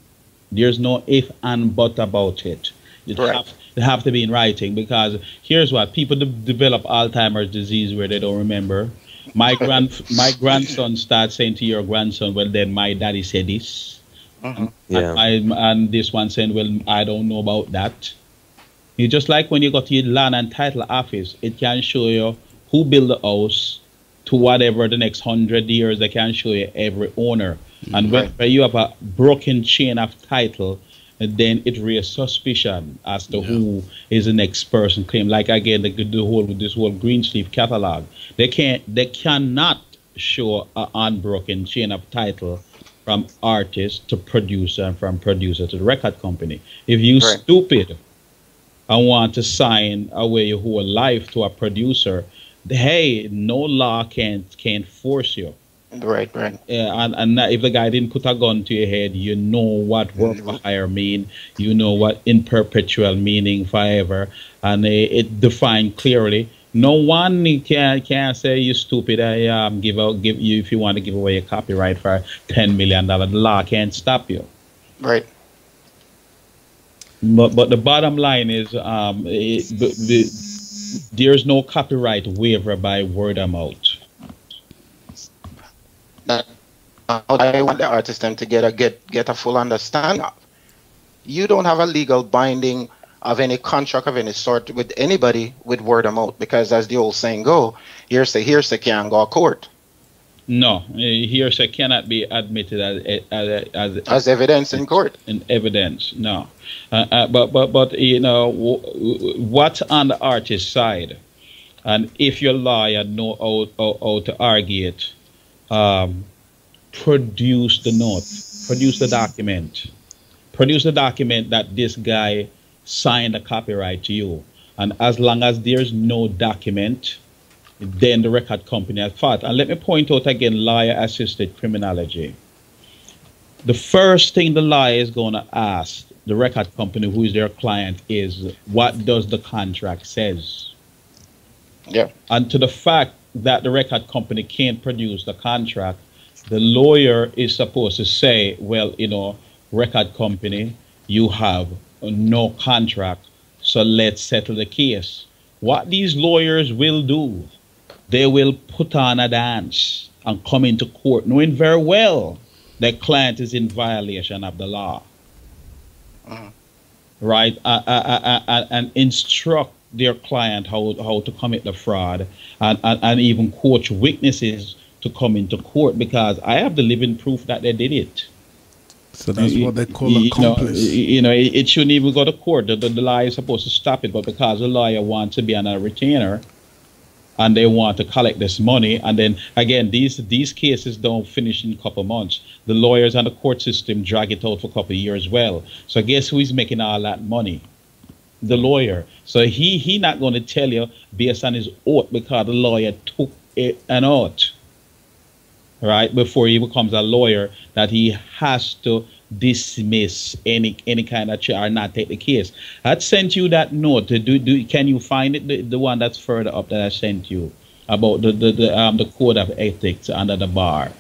There's no if and but about it. It have to be in writing, because here's what people develop Alzheimer's disease where they don't remember. My grandson starts saying to your grandson, well, then my daddy said this. And this one saying, well, I don't know about that. It's just like when you go to your land and title office, it can show you who built the house, to whatever the next 100 years they can show you every owner. And when you have a broken chain of title, then it raises suspicion as to who is the next person claim. Like again, this whole Greensleeve catalog, they cannot show an unbroken chain of title from artist to producer and from producer to the record company. If you stupid and want to sign away your whole life to a producer, hey, no law can't force you. Right. And if the guy didn't put a gun to your head, you know what work for hire mean, you know what in perpetual meaning forever, and it defined clearly. No one can say you stupid. Give you if you want to give away a copyright for $10 million. The law can't stop you. Right. But the bottom line is there's no copyright waiver by word of mouth. I want the artist them to get a full understanding of. You don't have a legal binding of any contract of any sort with anybody with word of mouth, because as the old saying go, hearsay can't go to court. No, hearsay cannot be admitted as evidence in court. In evidence, no. But you know what's on the artist's side, and if your lawyer know how to argue it, produce the note, produce the document that this guy signed a copyright to you. And as long as there's no document, then the record company has fault. And let me point out again, lawyer-assisted criminology. The first thing the lawyer is going to ask the record company, who is their client, is what does the contract says? Yeah. And to the fact that the record company can't produce the contract, the lawyer is supposed to say, well, you know, record company, you have no contract, so let's settle the case. What these lawyers will do, they will put on a dance and come into court knowing very well their client is in violation of the law. Right? And instruct their client how to commit the fraud, and even coach witnesses to come into court, because I have the living proof that they did it. So that's what they call accomplice. It shouldn't even go to court. The lawyer is supposed to stop it, but because the lawyer wants to be on a retainer and they want to collect this money, and then again, these cases don't finish in a couple months. The lawyers and the court system drag it out for a couple of years as well. So guess who is making all that money? The lawyer. So he not going to tell you based on his oath, because the lawyer took an oath, right, before he becomes a lawyer, that he has to dismiss any kind of charge or not take the case. I sent you that note. Can you find it? The one that's further up that I sent you about the code of ethics under the bar.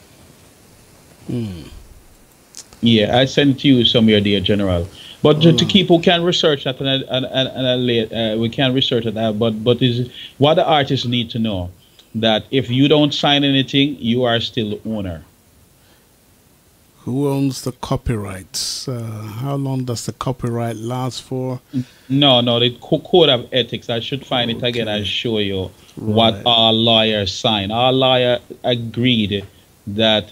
Yeah, I sent you somewhere, dear General. But to keep, who can research that and we can research that. But is what the artists need to know, that if you don't sign anything, you are still the owner. Who owns the copyrights? How long does the copyright last for? No, the code of ethics. I should find it again and show you what our lawyers signed. Our lawyer agreed that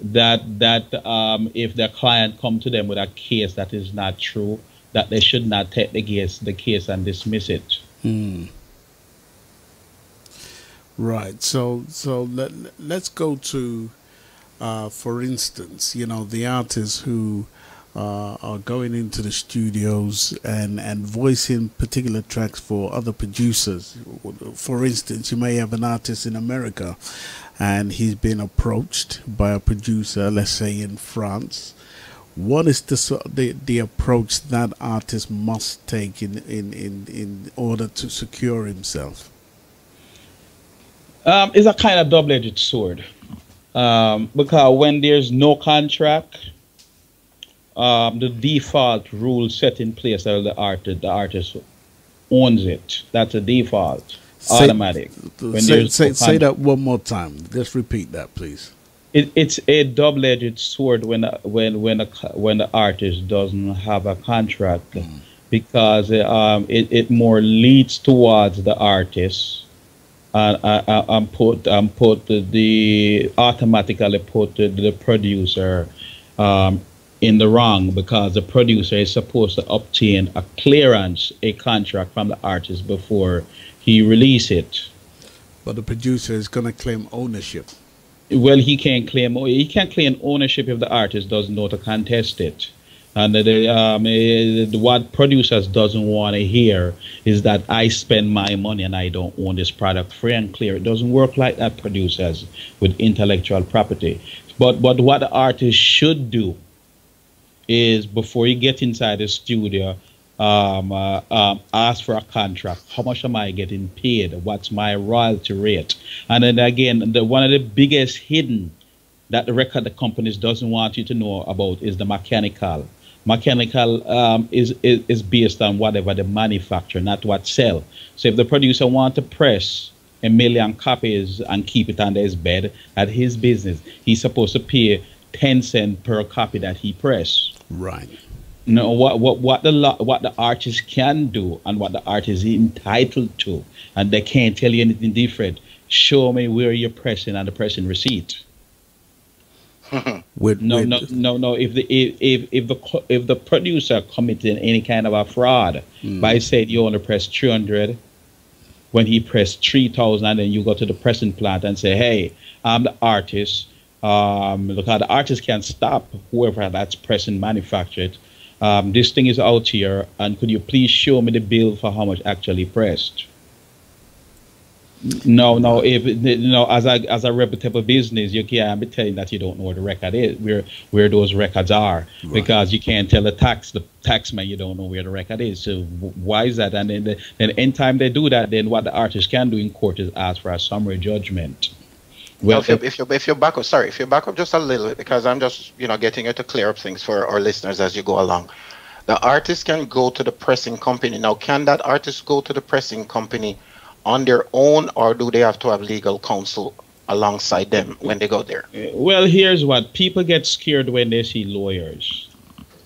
if their client come to them with a case that is not true, that they should not take the case and dismiss it. Right. So let's go to, for instance, the artists who are going into the studios and voicing particular tracks for other producers. For instance, you may have an artist in America and he's been approached by a producer, let's say in France. What is the approach that artist must take in order to secure himself? It's a kind of double-edged sword, because when there's no contract, the default rule set in place that the artist owns it. That's a default, automatic. Say that one more time. Just repeat that, please. It's a double-edged sword when the artist doesn't have a contract, because it more leads towards the artist and put the automatically put the producer in the wrong, because the producer is supposed to obtain a clearance, a contract from the artist before he release it. But the producer is going to claim ownership. Well, he can't claim ownership if the artist doesn't know to contest it. And what producers doesn't want to hear is that I spend my money and I don't own this product free and clear. It doesn't work like that, producers, with intellectual property. But what the artist should do is, before you get inside the studio, ask for a contract. How much am I getting paid? What's my royalty rate? And then again, one of the biggest hidden that the record companies doesn't want you to know about is the mechanical. Mechanical is based on whatever the manufacturer, not what sell. So if the producer want to press 1 million copies and keep it under his bed at his business, he's supposed to pay 10 cents per copy that he press. Right. No, what the artist can do and what the artist is entitled to, and they can't tell you anything different. Show me where you're pressing and the pressing receipt. No. If the producer committed any kind of a fraud by saying you only press 300 when he pressed 3,000, and then you go to the pressing plant and say, hey, I'm the artist. Look how the artist can stop whoever that's pressing manufactured. This thing is out here, and could you please show me the bill for how much actually pressed? No. As a reputable business, you can't be telling that you don't know where the record is, where those records are, right. Because you can't tell the taxman you don't know where the record is. So why is that? And then anytime they do that, then what the artist can do in court is ask for a summary judgment. Well, if you back up just a little bit, because I'm just getting you to clear up things for our listeners as you go along. The artist can go to the pressing company. Now, can that artist go to the pressing company on their own, or do they have to have legal counsel alongside them when they go there? Well, here's what people get scared when they see lawyers.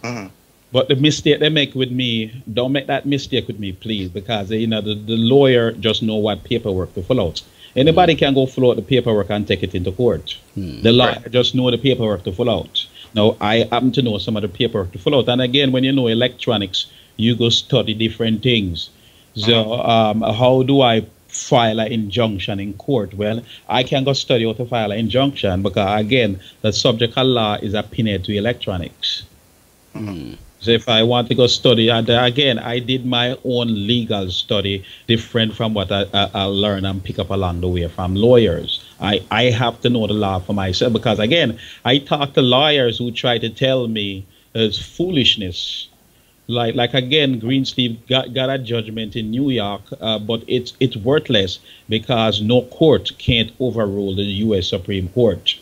Mm-hmm. But the mistake they make with me, don't make that mistake with me, please, because the lawyer just know what paperwork to fill out. Anybody can go fill out the paperwork and take it into court. The lawyer just know the paperwork to fill out. Now, I happen to know some of the paperwork to fill out. And again, when you know electronics, you go study different things. So how do I file an injunction in court? Well, I can go study how to file an injunction, because, again, the subject of law is opinionated to electronics. So if I want to go study, and again, I did my own legal study, different from what I learn and pick up along the way from lawyers. I have to know the law for myself, because, again, I talk to lawyers who try to tell me it's foolishness. Like again, Green Steve got a judgment in New York, but it's worthless, because no court can't overrule the U.S. Supreme Court.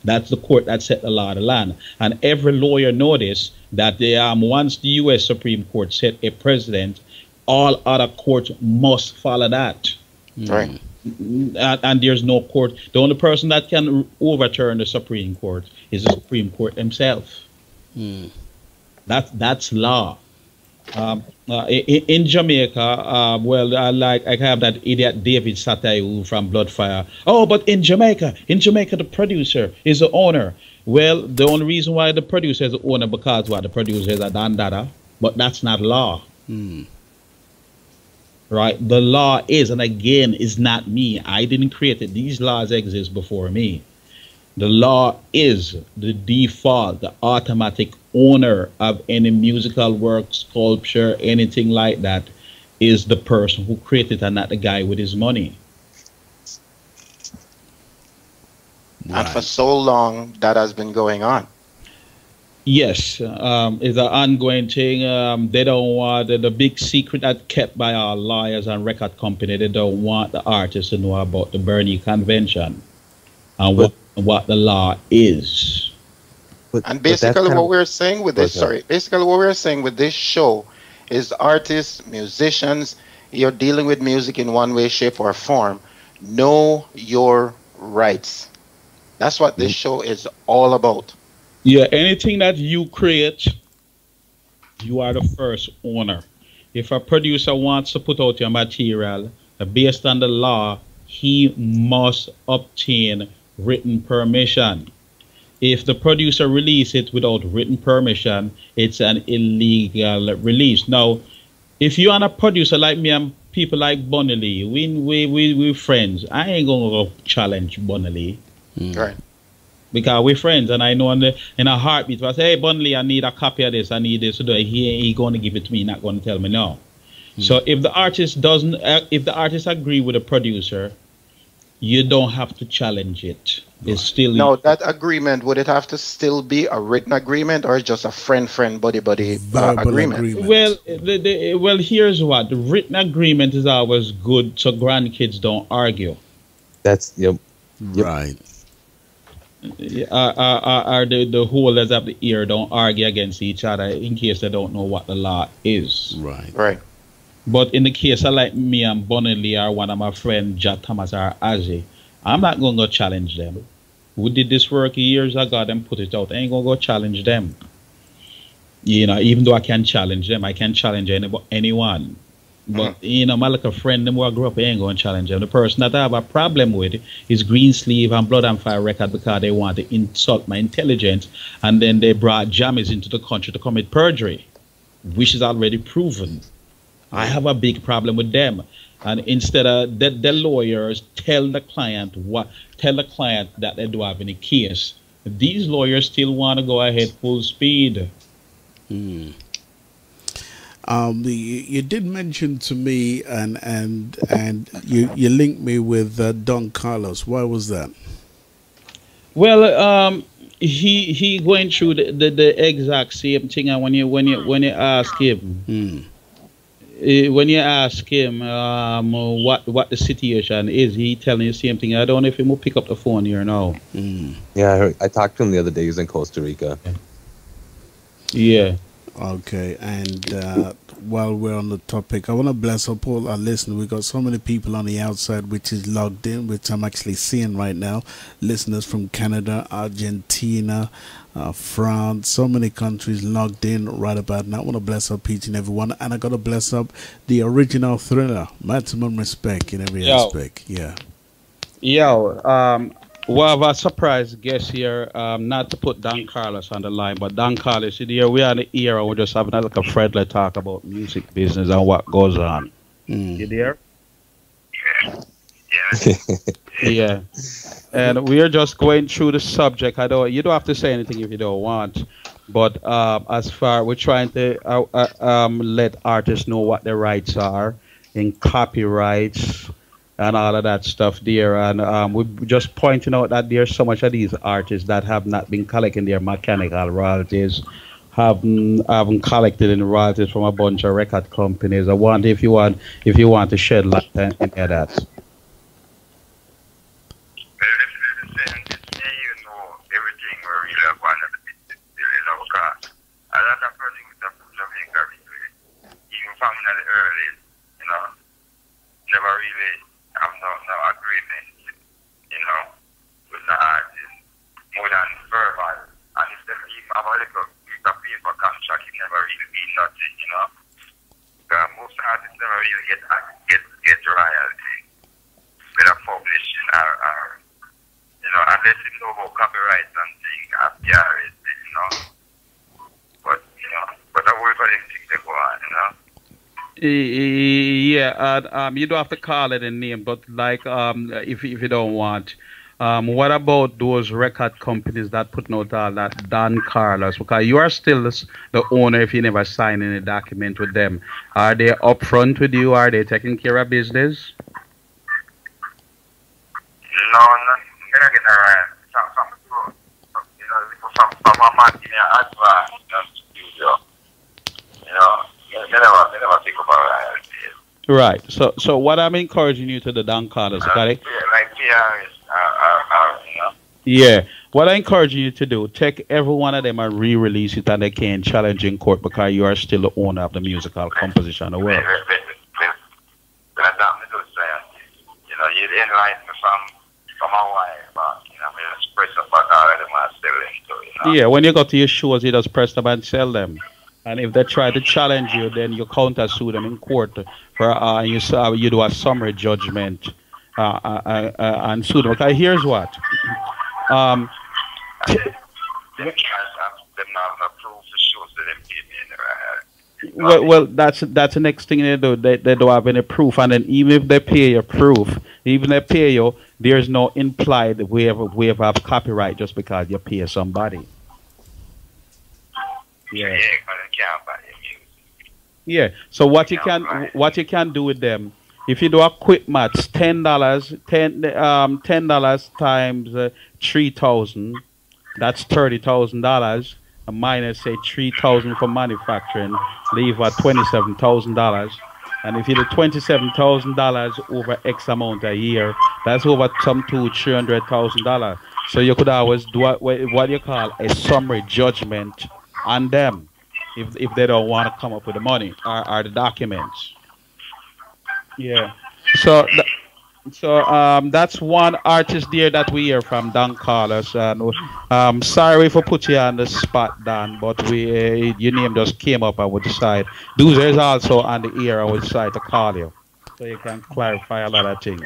That's the court that set the law of the land. And every lawyer noticed that once the U.S. Supreme Court set a precedent, all other courts must follow that. Right. And there's no court. The only person that can overturn the Supreme Court is the Supreme Court himself. That's law. In Jamaica, well, I have that idiot David Satayu from Bloodfire. Oh, but in Jamaica, the producer is the owner. Well, the only reason why the producer is the owner, because the producer is a dandada, but that's not law. Right? The law is, and again, is not me. I didn't create it. These laws exist before me. The law is the default, the automatic owner of any musical work, sculpture, anything like that, is the person who created it and not the guy with his money. Right. And for so long, that has been going on. Yes, it's an ongoing thing. They don't want the big secret that's kept by our lawyers and record company. They don't want the artists to know about the Bernie Convention and what the law is. And basically what we're saying with this, basically what we're saying with this show is artists, musicians, you're dealing with music in one way, shape, or form. Know your rights. That's what this show is all about. Yeah, anything that you create, you are the first owner. If a producer wants to put out your material, based on the law, he must obtain written permission. If the producer release it without written permission, it's an illegal release. Now, if you're a producer like me and people like Bunny Lee, we friends, I ain't gonna go challenge Bunny Lee. Right. Because we're friends, and I know in a heartbeat, if I say, hey, Bunny Lee, I need a copy of this, I need this, he going to give it to me, not going to tell me no. So if the artist doesn't, if the artist agree with the producer, you don't have to challenge it. It's still Now, that agreement, would it have to still be a written agreement or just a friend, buddy Verbal agreement? Well, well, here's what the written agreement is always good, so grandkids don't argue. That's Right. Are the holders of the ear don't argue against each other in case they don't know what the law is. Right. Right. But in the case of like me and Bunny Lee or one of my friends, Jack Thomas or Azzy, I'm not going to go challenge them. We did this work years ago, them put it out. I ain't going to go challenge them. You know, even though I can challenge them, I can challenge anyone. But, you know, my like a friend, them who I grew up, I ain't going to challenge them. The person that I have a problem with is Greensleeve and Blood and Fire Record because they want to insult my intelligence. And then they brought jammies into the country to commit perjury, which is already proven. I have a big problem with them. And instead of the lawyers tell the client that they do have any case, these lawyers still want to go ahead full speed. You did mention to me and you linked me with Don Carlos. Why was that? Well, he going through the exact same thing. And when you ask him. When you ask him what the situation is, he telling you the same thing. I don't know if he will pick up the phone here now. Yeah, I talked to him the other day. He's in Costa Rica. Yeah. Okay, and while we're on the topic, I want to bless up all our listeners. We've got so many people on the outside which is logged in, which I'm actually seeing right now. Listeners from Canada, Argentina, France, so many countries logged in right about now. I want to bless up each and every one, and I got to bless up the original Thriller. Maximum respect in every aspect. Yeah. We have a surprise guest here, not to put Don Carlos on the line, but Don Carlos, we are in the era, we're just having like a friendly talk about music business and what goes on. You there? Yeah. And we are just going through the subject. You don't have to say anything if you don't want, but as far we're trying to let artists know what their rights are in copyrights and all of that stuff there. And we're just pointing out that there's so much of these artists that have not been collecting their mechanical royalties, haven't collected any royalties from a bunch of record companies. I wonder if you want to shed light on any of that. Never really have no agreement, with the artist, more than verbal. And if they even have a little paper contract, it never really mean nothing, Because most artists never really get royalty, whether publishing or unless you know about copyrights and things, but I work for them things they go on, Yeah, and you don't have to call it a name, but like if you don't want, what about those record companies that put out all that Don Carlos? Because you are still the owner if you never sign any document with them. Are they upfront with you? Are they taking care of business? No, never get around. Some my man give me an advance in the studio. They never think about royalties. Right. So what I'm encouraging you to the Don Carlos, okay? Like PRS, Yeah. What I encourage you to do, take every one of them and re-release it, and they can challenge in court because you are still the owner of the musical composition of the world. You enlighten me from a while, but just press up on all of them and sell them. Yeah, when you go to your shows, you just press them and sell them. And if they try to challenge you, then you counter sue them in court for you do a summary judgment, and sue them. Okay, here's what. Um, Them guys have them not have no proof to show so them paid me in the well, that's the next thing they do. They don't have any proof, and then even if they pay you proof, even if they pay you, there's no implied waiver of copyright just because you pay somebody. Yeah, because they can't buy your music. Yeah. So what you can do with them, if you do a quick maths, $10, $10 times 3,000, that's $30,000. Minus say 3,000 for manufacturing, leave at $27,000. And if you do $27,000 over X amount a year, that's over some $300,000. So you could always do what you call a summary judgment on them if they don't want to come up with the money or the documents. Yeah. So that's one artist there that we hear from, Don Carlos. And sorry for put you on the spot, Don, but your name just came up. I would decide. Doozer is also on the ear. I would decide to call you, so you can clarify a lot of things.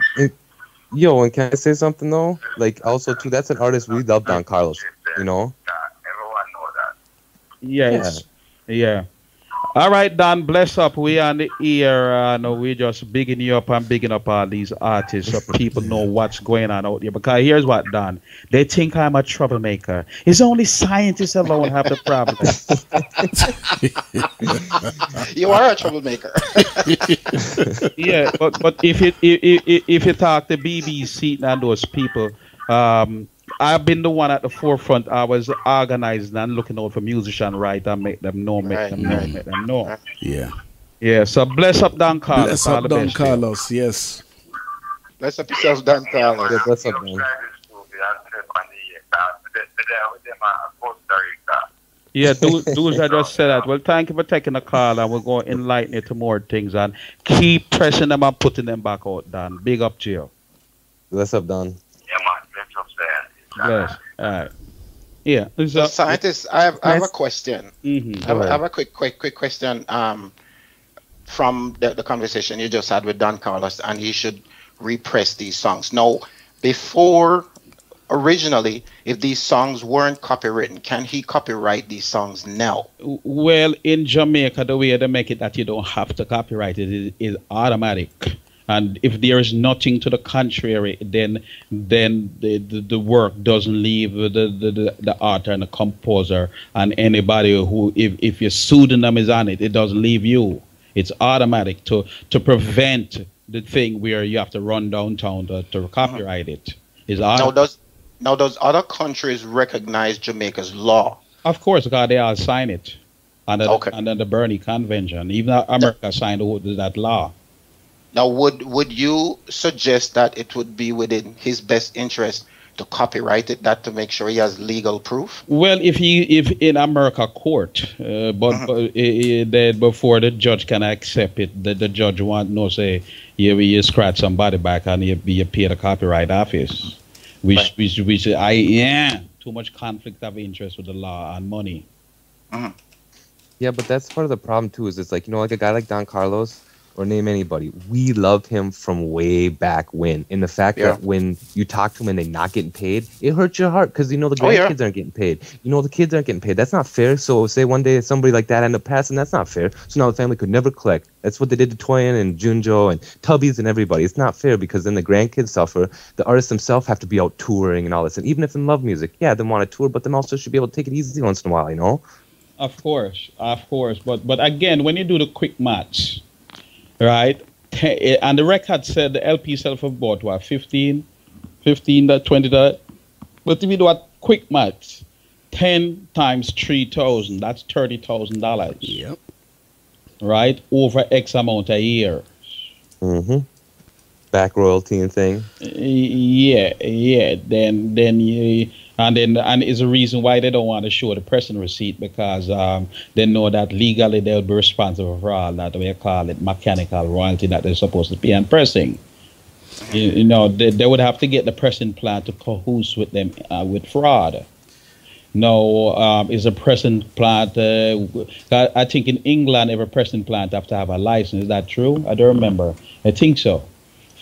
Yo, and can I say something though? Like also too, that's an artist we love, Don Carlos. You know? Everyone know that. Yes. Yeah. All right, Don, bless up. We on the ear. We just bigging you up and bigging up all these artists so people know what's going on out there. Because here's what, Don. They think I'm a troublemaker. It's only scientists alone have the problem. You are a troublemaker. Yeah, but if you talk to BBC and those people, I've been the one at the forefront. I was organizing and looking out for musicians, right, and make them know. Yeah. Yeah, so bless up Don Carlos. Bless up Don Carlos, yes. Bless up yourself, Don Carlos. Yeah, bless up, man. Yeah, those I just said that. Well, thank you for taking the call, and we're going to enlighten you to more things and keep pressing them and putting them back out, Don. Big up to you. Bless up, Don. Yeah, man. Bless up, sir. Bless. All right. Yeah. So, scientists, I have a question. Mm-hmm. I have a quick question from the conversation you just had with Don Carlos, and he should repress these songs. Now, before, originally, if these songs weren't copywritten, can he copyright these songs now? Well, in Jamaica, the way they make it that you don't have to copyright it is automatic. And if there is nothing to the contrary, then the work doesn't leave the author and the composer and anybody who, if your pseudonym is on it, it doesn't leave you. It's automatic to prevent the thing where you have to run downtown to copyright it. Now does other countries recognize Jamaica's law? Of course, because they all sign it under the Berne Convention. Even America signed that law. Now, would you suggest that it would be within his best interest to copyright it, that to make sure he has legal proof? Well, if in America court, but before the judge can accept it, the judge want no say you scratch somebody back and you pay the copyright office, which too much conflict of interest with the law and money. Mm-hmm. Yeah, but that's part of the problem too. Is it's like, like a guy like Don Carlos. Or name anybody. We loved him from way back when. And the fact that when you talk to him and they're not getting paid, it hurts your heart because the grandkids aren't getting paid. The kids aren't getting paid. That's not fair. So say one day somebody like that ended up passing, that's not fair. So now the family could never collect. That's what they did to Toyin and Junjo and Tubbies and everybody. It's not fair because then the grandkids suffer. The artists themselves have to be out touring and all this. And even if they love music, they want to tour, but them also should be able to take it easy once in a while, Of course. But again, when you do the quick match, right? And the record said the LP sell for about what, 15, that 20 that. But if you do a quick math, 10 times 3,000, that's $30,000. Yep. Right? Over X amount a year. Mm-hmm. Back royalty and thing. Yeah. And it's a reason why they don't want to show the pressing receipt because they know that legally they'll be responsible for all that we call it mechanical royalty that they're supposed to pay on pressing. They would have to get the pressing plant to cahoots with them with fraud. No, is a pressing plant. I think in England every pressing plant have to have a license. Is that true? I don't remember. I think so.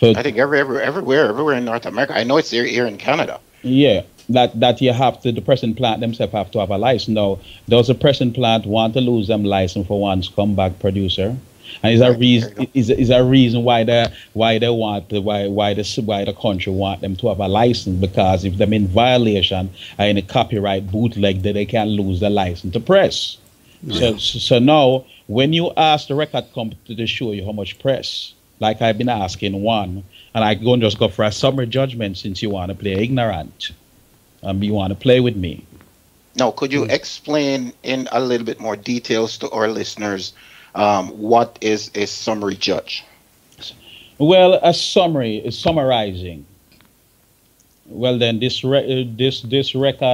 So I think everywhere in North America. I know it's here in Canada. yeah, that you have to, the pressing plant themselves have to have a license. Now, does the pressing plant want to lose them license for one comeback producer? And is a reason is a reason why they want why the country want them to have a license, because if them in violation or in a copyright bootleg, that they can lose the license to press. So now when you ask the record company to show you how much press, like I've been asking one, and I go and just go for a summary judgment since you want to play ignorant, and you want to play with me. Now, could you explain in a little bit more details to our listeners what is a summary judge? Well, a summary is summarizing. Well, then this record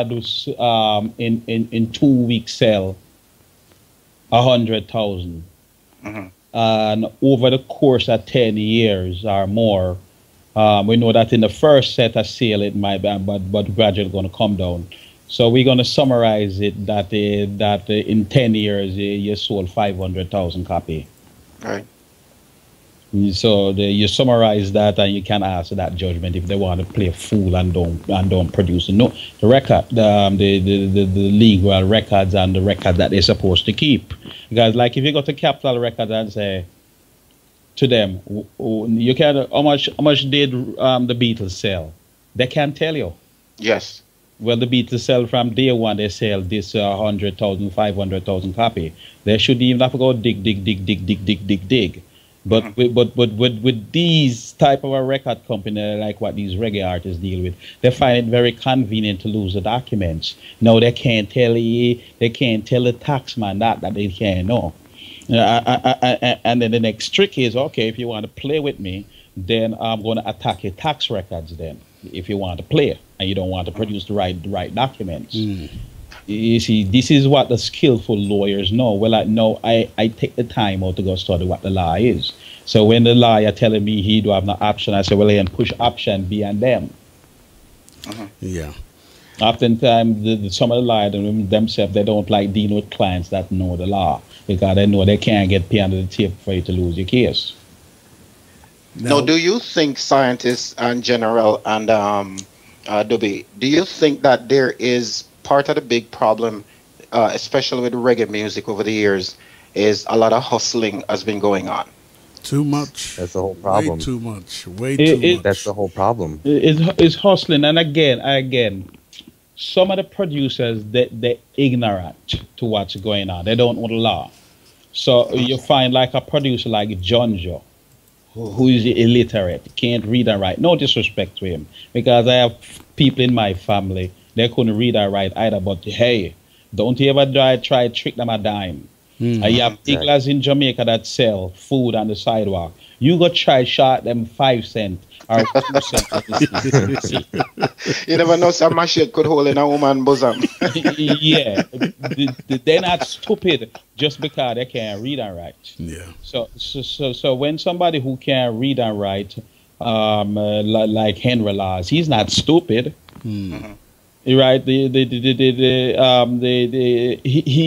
was in 2 weeks sell 100,000, and over the course of 10 years or more, we know that in the first set of sale it might be, but gradually going to come down. So we're going to summarize it that in 10 years you sold 500,000 copy. Right. So you summarize that, and you can ask that judgment if they want to play a fool and don't produce. No, the record, the legal records and the records that they're supposed to keep. Because like if you go to Capitol Records and say to them, you can how much did the Beatles sell? They can't tell you. Yes. Well, the Beatles sell from day one. They sell this 100,000, 500,000 copy. They shouldn't even have to go dig. But with these type of a record company, like what these reggae artists deal with, they find it very convenient to lose the documents. No, they can't tell the taxman that they can't know. And then the next trick is, okay, if you want to play with me, then I'm going to attack your tax records then, if you want to play and you don't want to produce the right documents. You see, this is what the skillful lawyers know. Well, I take the time out to go study what the law is. So when the lawyer telling me he do have no option, I say, well, then push option B and them. Yeah. Oftentimes, some of the lawyers themselves, they don't like dealing with clients that know the law, because they know they can't get paid under the table for you to lose your case. Now, do you think scientists and General and Dubby, do you think that there is part of the big problem, especially with reggae music over the years, is a lot of hustling has been going on? Too much. That's the whole problem. Way too much. Way too much. That's the whole problem. It's hustling, and again, some of the producers they're ignorant to what's going on. They don't know the law. So you find like a producer like Jonjo, who is illiterate, can't read and write. No disrespect to him, because I have people in my family, they couldn't read or write either, but hey, don't you ever try trick them a dime. You have dealers in Jamaica that sell food on the sidewalk. You go try shot them 5 cents or 2 cents. You never know, some machine could hold in a woman's bosom. Yeah, they're not stupid just because they can't read and write. Yeah. So when somebody who can read and write, like Henry Laws, he's not stupid. Right? He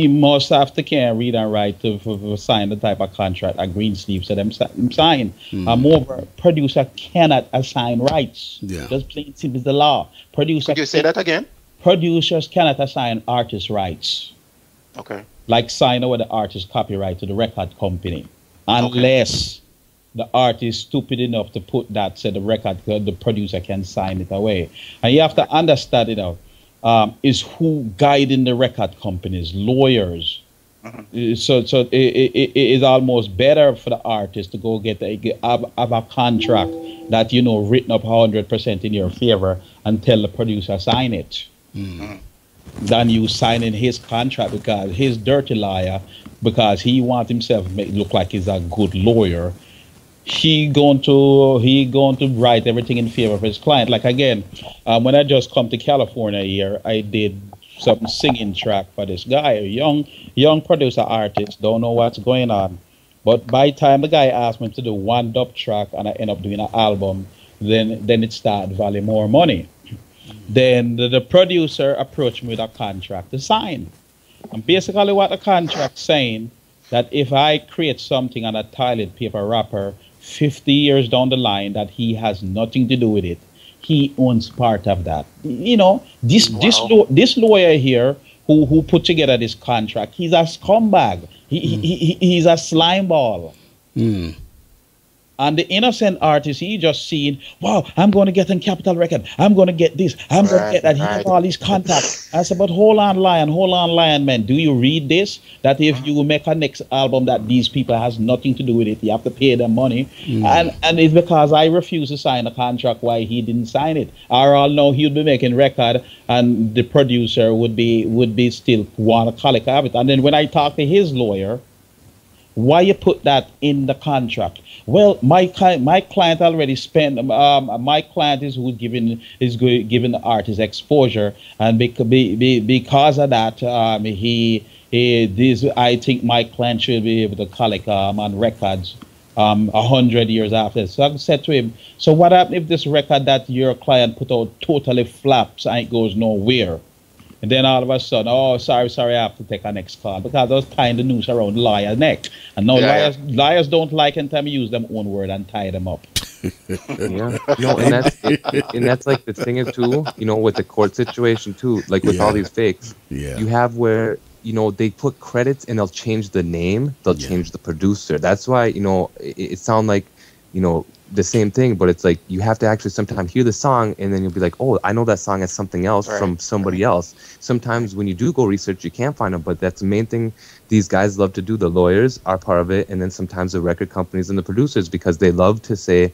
must have to can read and write to sign the type of contract a green sleeve so them sign. Moreover, producer cannot assign rights. Yeah. Just plain simple is the law. Producer. Could you say that again? Producers cannot assign artist rights. Okay. Like sign over the artist copyright to the record company, unless the artist is stupid enough to put that so the producer can sign it away. And you have to understand, is who guiding the record companies, lawyers. So it is almost better for the artist to go have a contract that written up 100% in your favor and tell the producer sign it, than you signing his contract because his dirty liar, because he wants himself to look like he's a good lawyer. He going to write everything in favor of his client. Like again, when I just come to California here, I did some singing track for this guy, a young producer artist, don't know what's going on. But by the time the guy asked me to do one dub track and I end up doing an album, then it started valuing more money. Then the producer approached me with a contract to sign. And basically what the contract saying, that if I create something on a toilet paper wrapper 50 years down the line that he has nothing to do with it, he owns part of that. You know, this lawyer here who put together this contract, he's a scumbag. He's a slime ball. Mm. And the innocent artist, he just seen, wow, I'm going to get in Capitol Record. I'm going to get this. I'm going to get that. He have all these contacts. I said, but hold on, lion, man. Do you read this? That if you make a next album that these people has nothing to do with it, you have to pay them money. And it's because I refused to sign a contract why he didn't sign it. Or all know he would be making record and the producer would be still want to collect of it. And then when I talked to his lawyer, why you put that in the contract? Well, my client already spent. My client is giving the artist exposure, and because of that, I think my client should be able to collect on records 100 years after. So I said to him, so what happens if this record that your client put out totally flops and it goes nowhere? And then all of a sudden, oh, sorry, I have to take our next call because I was tying the noose around liar neck. And now liars don't like anytime you use them own word and tie them up. Yeah, and that's like the thing is too, with the court situation too, like with all these fakes, you have where, they put credits and they'll change the name, they'll change the producer. That's why, it sounds like, the same thing, but it's like you have to actually sometimes hear the song and then you'll be like, oh, I know that song as something else from somebody else. Sometimes when you do go research, you can't find them, but that's the main thing these guys love to do. The lawyers are part of it, and then sometimes the record companies and the producers, because they love to say,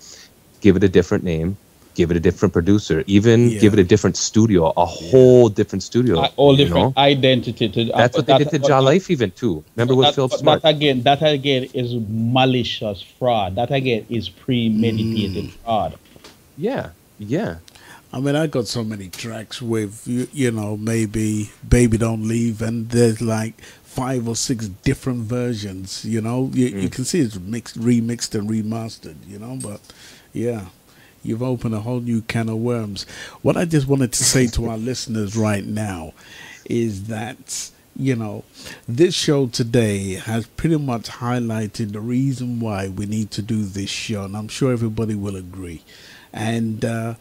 give it a different name, give it a different producer, even give it a different studio, a whole different studio. All different identity. That's what they did to Ja Life even too. Remember with Phil Smart? That again is malicious fraud. That again is premeditated fraud. Yeah. I mean, I got so many tracks with, maybe Baby Don't Leave, and there's like 5 or 6 different versions, you can see it's remixed and remastered, but yeah. You've opened a whole new can of worms. What I just wanted to say to our listeners right now is that, this show today has pretty much highlighted the reason why we need to do this show, and I'm sure everybody will agree. And the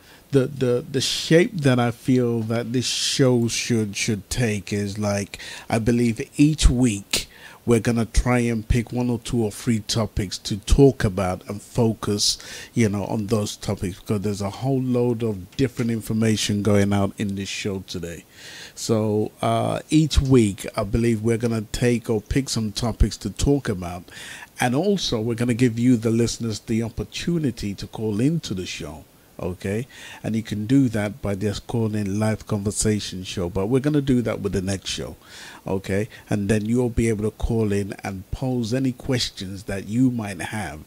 shape that I feel that this show should take is like, I believe each week we're going to try and pick 1 or 2 or 3 topics to talk about and focus, on those topics, because there's a whole load of different information going out in this show today. So each week, I believe we're going to take or pick some topics to talk about. And also, we're going to give you, the listeners, the opportunity to call into the show. Okay, and you can do that by just calling live conversation show, but we're going to do that with the next show. Okay, and then you'll be able to call in and pose any questions that you might have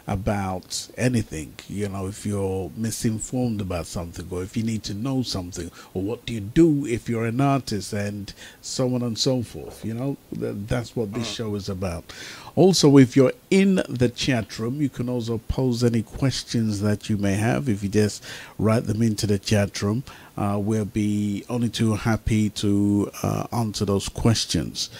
about anything, if you're misinformed about something, or if you need to know something, or what do you do if you're an artist, and so on and so forth. That's what this show is about. Also, if you're in the chat room, you can also pose any questions that you may have. If you just write them into the chat room, we'll be only too happy to answer those questions.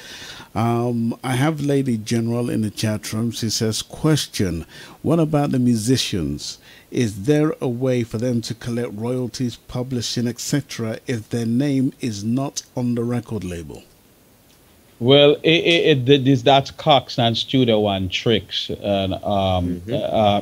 I have Lady General in the chat room. She says, question, what about the musicians? Is there a way for them to collect royalties, publishing, etc. if their name is not on the record label? Well, that's Cox and Studio One tricks, and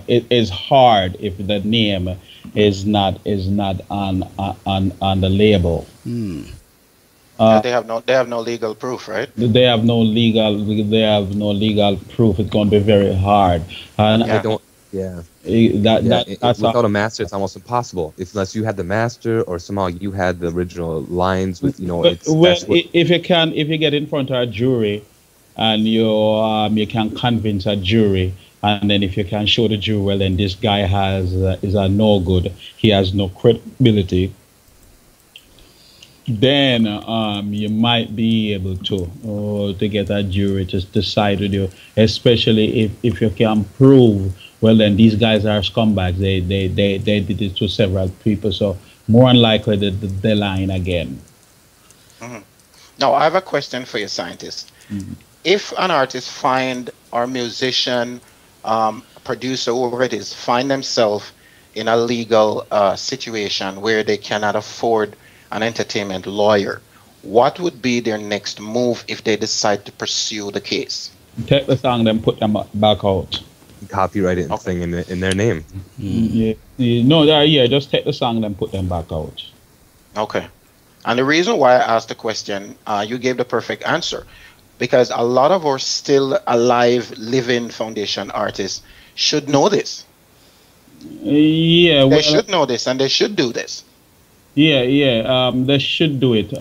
it is hard if the name is not on the label. They have no legal proof, right? They have no legal proof. It's going to be very hard, and I don't. Yeah. Without a master, it's almost impossible. Unless you had the master, or somehow you had the original lines with, if you get in front of a jury, and you can convince a jury, and then if you can show the jury, well, then this guy is a no good. He has no credibility. Then you might be able to get a jury to side with you, especially if you can prove, well, then these guys are scumbags. They did it to several people, so more unlikely they're lying again. Now, I have a question for you, scientist. If an artist find or musician producer, whoever it is, find themselves in a legal situation where they cannot afford an entertainment lawyer, what would be their next move if they decide to pursue the case? Take the song, then put them back out. Copyright it and thing in their name. No, just take the song, then put them back out. Okay. And the reason why I asked the question, you gave the perfect answer, because a lot of our still alive, living foundation artists should know this. Yeah, they should know this, and they should do this. They should do it.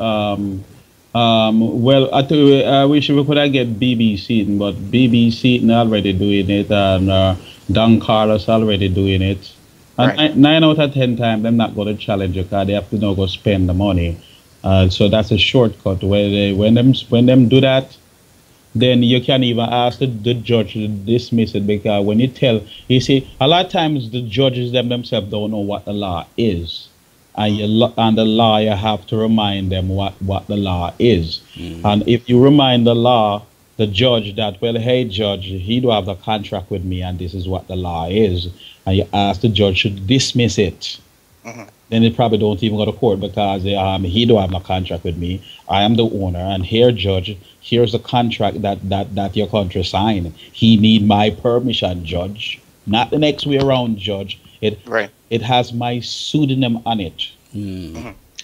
Well, I wish we could have get BBC, but BBC already doing it, and Don Carlos already doing it. And Right. 9 out of 10 times, they're not going to challenge you because they have to now go spend the money. So that's a shortcut. When them do that, then you can even ask the judge to dismiss it, because when you see, a lot of times the judges themselves don't know what the law is. And the lawyer have to remind them what the law is. And if you remind the judge that, well, hey, judge, he do have the contract with me and this is what the law is, and you ask the judge to dismiss it, then it probably don't even go to court, because he do have no contract with me. I am the owner, and here, judge, here's the contract that your country signed. He need my permission, judge. Not the next way around, judge. It has my pseudonym on it.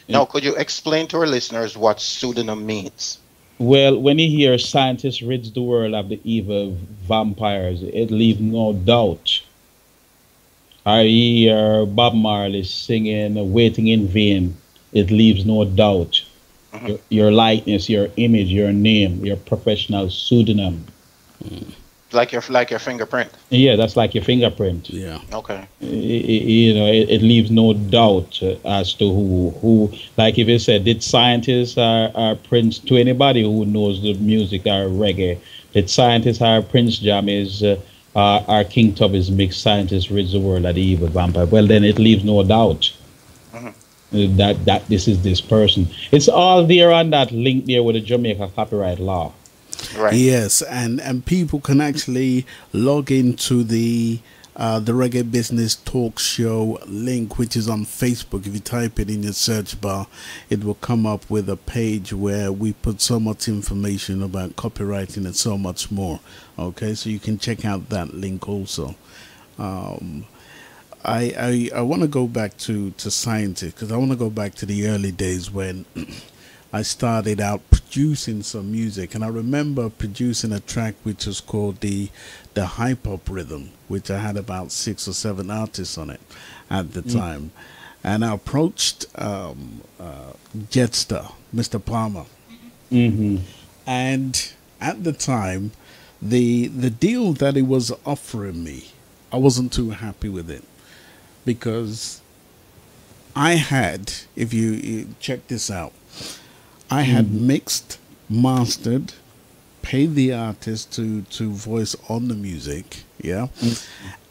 Now, could you explain to our listeners what pseudonym means? Well, when you hear scientists rid the world of the evil vampires, it leaves no doubt. I hear Bob Marley singing "Waiting in Vain." It leaves no doubt. Your likeness, your image, your name, your professional pseudonym. Like your fingerprint. Yeah, that's like your fingerprint. Yeah. Okay. It leaves no doubt as to who. Like if you said, did scientists are Prince, to anybody who knows the music or reggae, did scientists are Prince Jam is our King Tub is mixed scientists rid the world of the evil vampire. Well, then it leaves no doubt that this is this person. It's all there on that link there with the Jamaica copyright law. Right. Yes, and people can actually log into the Reggae Business Talk Show link, which is on Facebook. If you type it in your search bar, it will come up with a page where we put so much information about copywriting and so much more. Okay, so you can check out that link also. I want to go back to scientists, because I want to go back to the early days when I started out producing some music, and I remember producing a track which was called the Hype Hop Rhythm, which I had about 6 or 7 artists on it at the time. And I approached Jetstar, Mr. Palmer, and at the time, the deal that he was offering me, I wasn't too happy with it, because I had, if you check this out, I had mixed, mastered, paid the artist to voice on the music,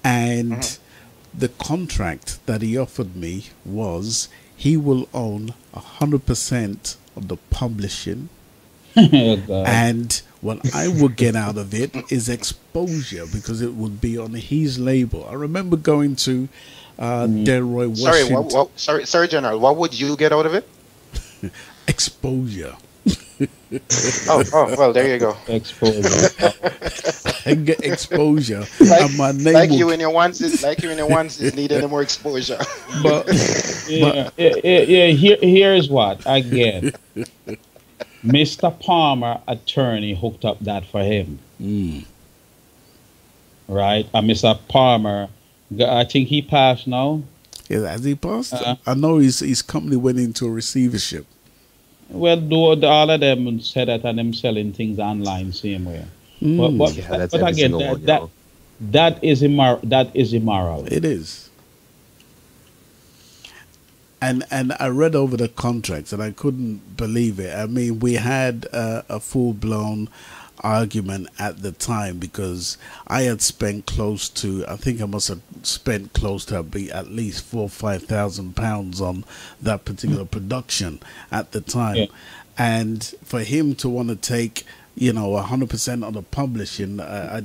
and the contract that he offered me was he will own 100% of the publishing, and what I would get out of it is exposure, because it would be on his label. I remember going to Delroy, Washington. Sorry, General. What would you get out of it? Exposure. Well, there you go. Exposure. I get exposure. Like, my name like you in your onces need any more exposure. But here's what, again, Mr. Palmer attorney hooked up that for him. Right? And Mr. Palmer, I think he passed now. Yeah, has he passed? I know his company went into a receivership. Well, all of them said that, and them selling things online same way. But again, that is immoral. That is immoral. It is. And I read over the contracts, and I couldn't believe it. I mean, we had a full-blown argument at the time, because I had spent close to, I think I must have spent close to at least £4,000 or £5,000 on that particular production at the time. And for him to want to take 100% of the publishing. It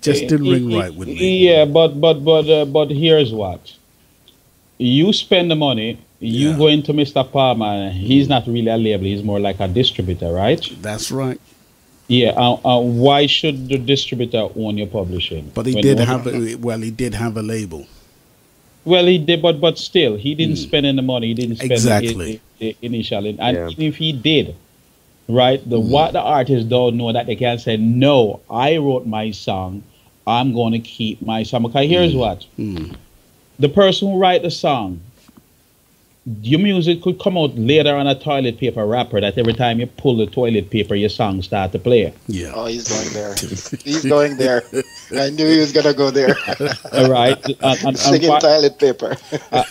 just didn't ring right with me. Yeah, but here's what. You spend the money, you go into Mr. Palmer, he's not really a label, he's more like a distributor, right? That's right. Yeah, why should the distributor own your publishing? But he did have a label. Well, he did, but still, he didn't spend any money. He didn't spend exactly the initial. And even if he did, right, what the artists don't know that they can say, no, I wrote my song, I'm going to keep my song. Because here's what. The person who write the song, your music could come out later on a toilet paper wrapper that every time you pull the toilet paper, your song start to play. Yeah. Oh, he's going there. He's going there. I knew he was going to go there. All right. Singing toilet paper.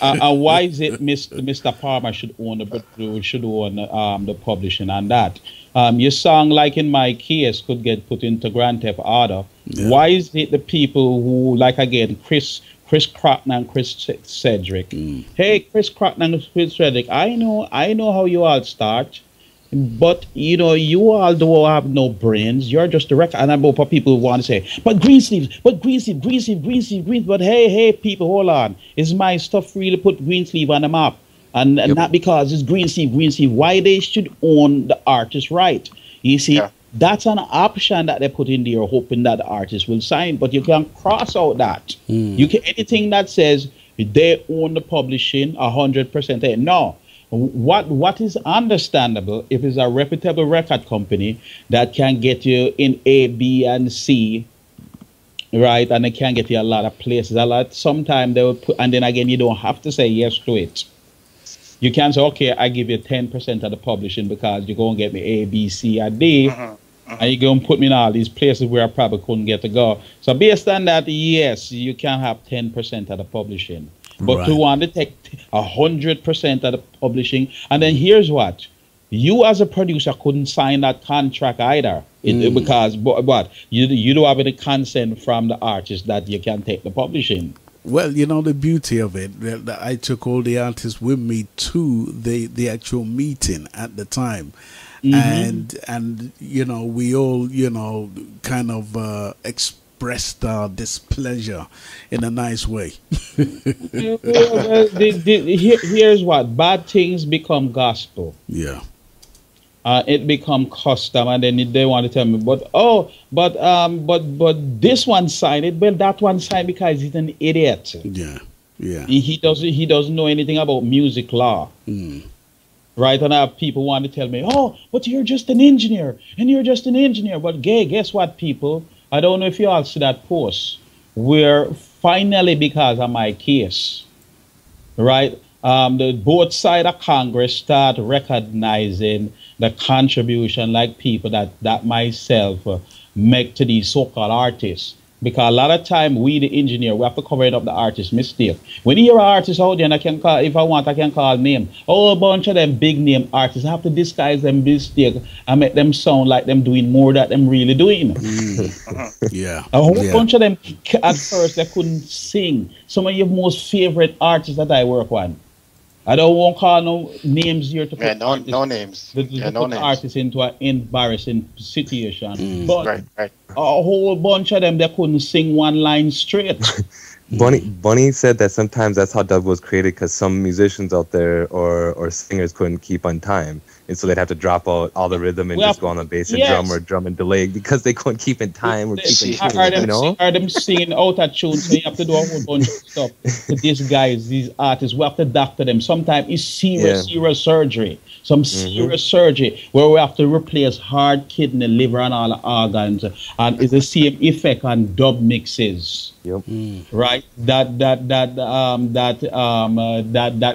And why is it Mr. Palmer should own the publishing and that? Your song, like in my case, could get put into Grand Theft Auto. Yeah. Why is it the people who, like again, Chris Crockton and Chris Cedric? Hey, Chris Crockton and Chris Cedric, I know how you all start, but you all don't have no brains. You're just the record. And I'm for people who want to say, but Greensleeves, but hey, people, hold on. Is my stuff really put Greensleeve on the map? And not because it's Greensleeve. Why they should own the artist right? You see, that's an option that they put in there, hoping that the artist will sign. But you can cross out that. You can anything that says they own the publishing 100%. No. What is understandable if it's a reputable record company that can get you in A, B, and C, right? And they can get you a lot of places. Sometimes they will put, and then again, you don't have to say yes to it. You can say, okay, I give you 10% of the publishing because you're going to get me A, B, C, and D, and you're going to put me in all these places where I probably couldn't get to go. So based on that, yes, you can have 10% of the publishing. But to want to take 100% of the publishing, and then here's what. You as a producer couldn't sign that contract either because you don't have any consent from the artist that you can take the publishing. Well, the beauty of it, I took all the artists with me to the actual meeting at the time. And we all, kind of expressed our displeasure in a nice way. Here's what, bad things become gospel. Yeah. It become custom, and then they want to tell me, but this one signed it. Well, that one signed because he's an idiot. Yeah. He doesn't know anything about music law. Right? And I have people want to tell me, oh, but you're just an engineer, and you're just an engineer. But guess what, people? I don't know if you all see that post where finally, because of my case, right? Both sides of Congress start recognizing the contribution like people that myself make to these so-called artists. Because a lot of time we, the engineer, we have to cover it up the artist mistake. When you hear an artist out there, and I can call, if I want, I can call name. A bunch of them big name artists, I have to disguise them mistake and make them sound like them doing more than them really doing. Yeah. A whole bunch of them, at first, they couldn't sing. Some of your most favorite artists that I work on. I don't want to call no names here to put no names. Put artists into an embarrassing situation. But a whole bunch of them, they couldn't sing one line straight. Bunny said that sometimes that's how dub was created because some musicians out there or singers couldn't keep on time. And so they'd have to drop out all the rhythm and just go on the bass and drum or drum and delay because they couldn't keep in time or keep in tune, Are them singing out of tune, so you have to do a whole bunch of stuff to these guys, these artists. We have to doctor them. Sometimes it's serious surgery. Some serious surgery where we have to replace heart, kidney, liver, and all the organs. And it's the same effect on dub mixes. Yep. Right? That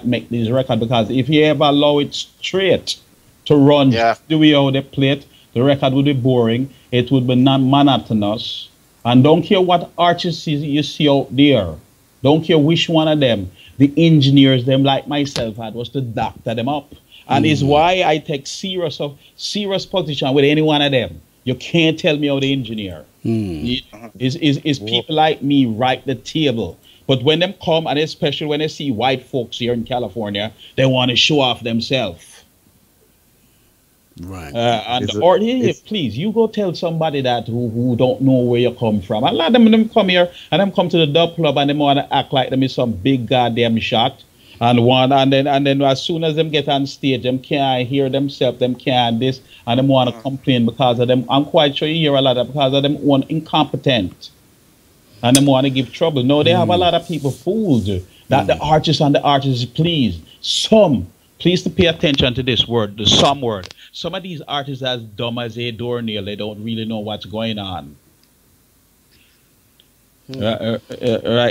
make this record, because if you ever allow it straight to run the way how they play it, the record would be boring. It would be non-monotonous. And don't care what artists you see out there. Don't care which one of them. The engineers, them like myself, had was to doctor them up. And it's why I take serious position with any one of them. You can't tell me how the engineer. It's people like me right the table. But when them come, and especially when they see white folks here in California, they want to show off themselves. Right. And It's a- or hey, it's- please, you go tell somebody that who don't know where you come from. A lot of them come here and them come to the dub club and they want to act like them is some big goddamn shot. And then as soon as them get on stage, them can't hear themselves, them can't this, and them want to complain because of them. I'm quite sure you hear a lot of because of them one incompetent, and them want to give trouble. No, they have a lot of people fooled that the artists and the artists, please to pay attention to this word, the some word. Some of these artists as dumb as a doornail, they don't really know what's going on. Right,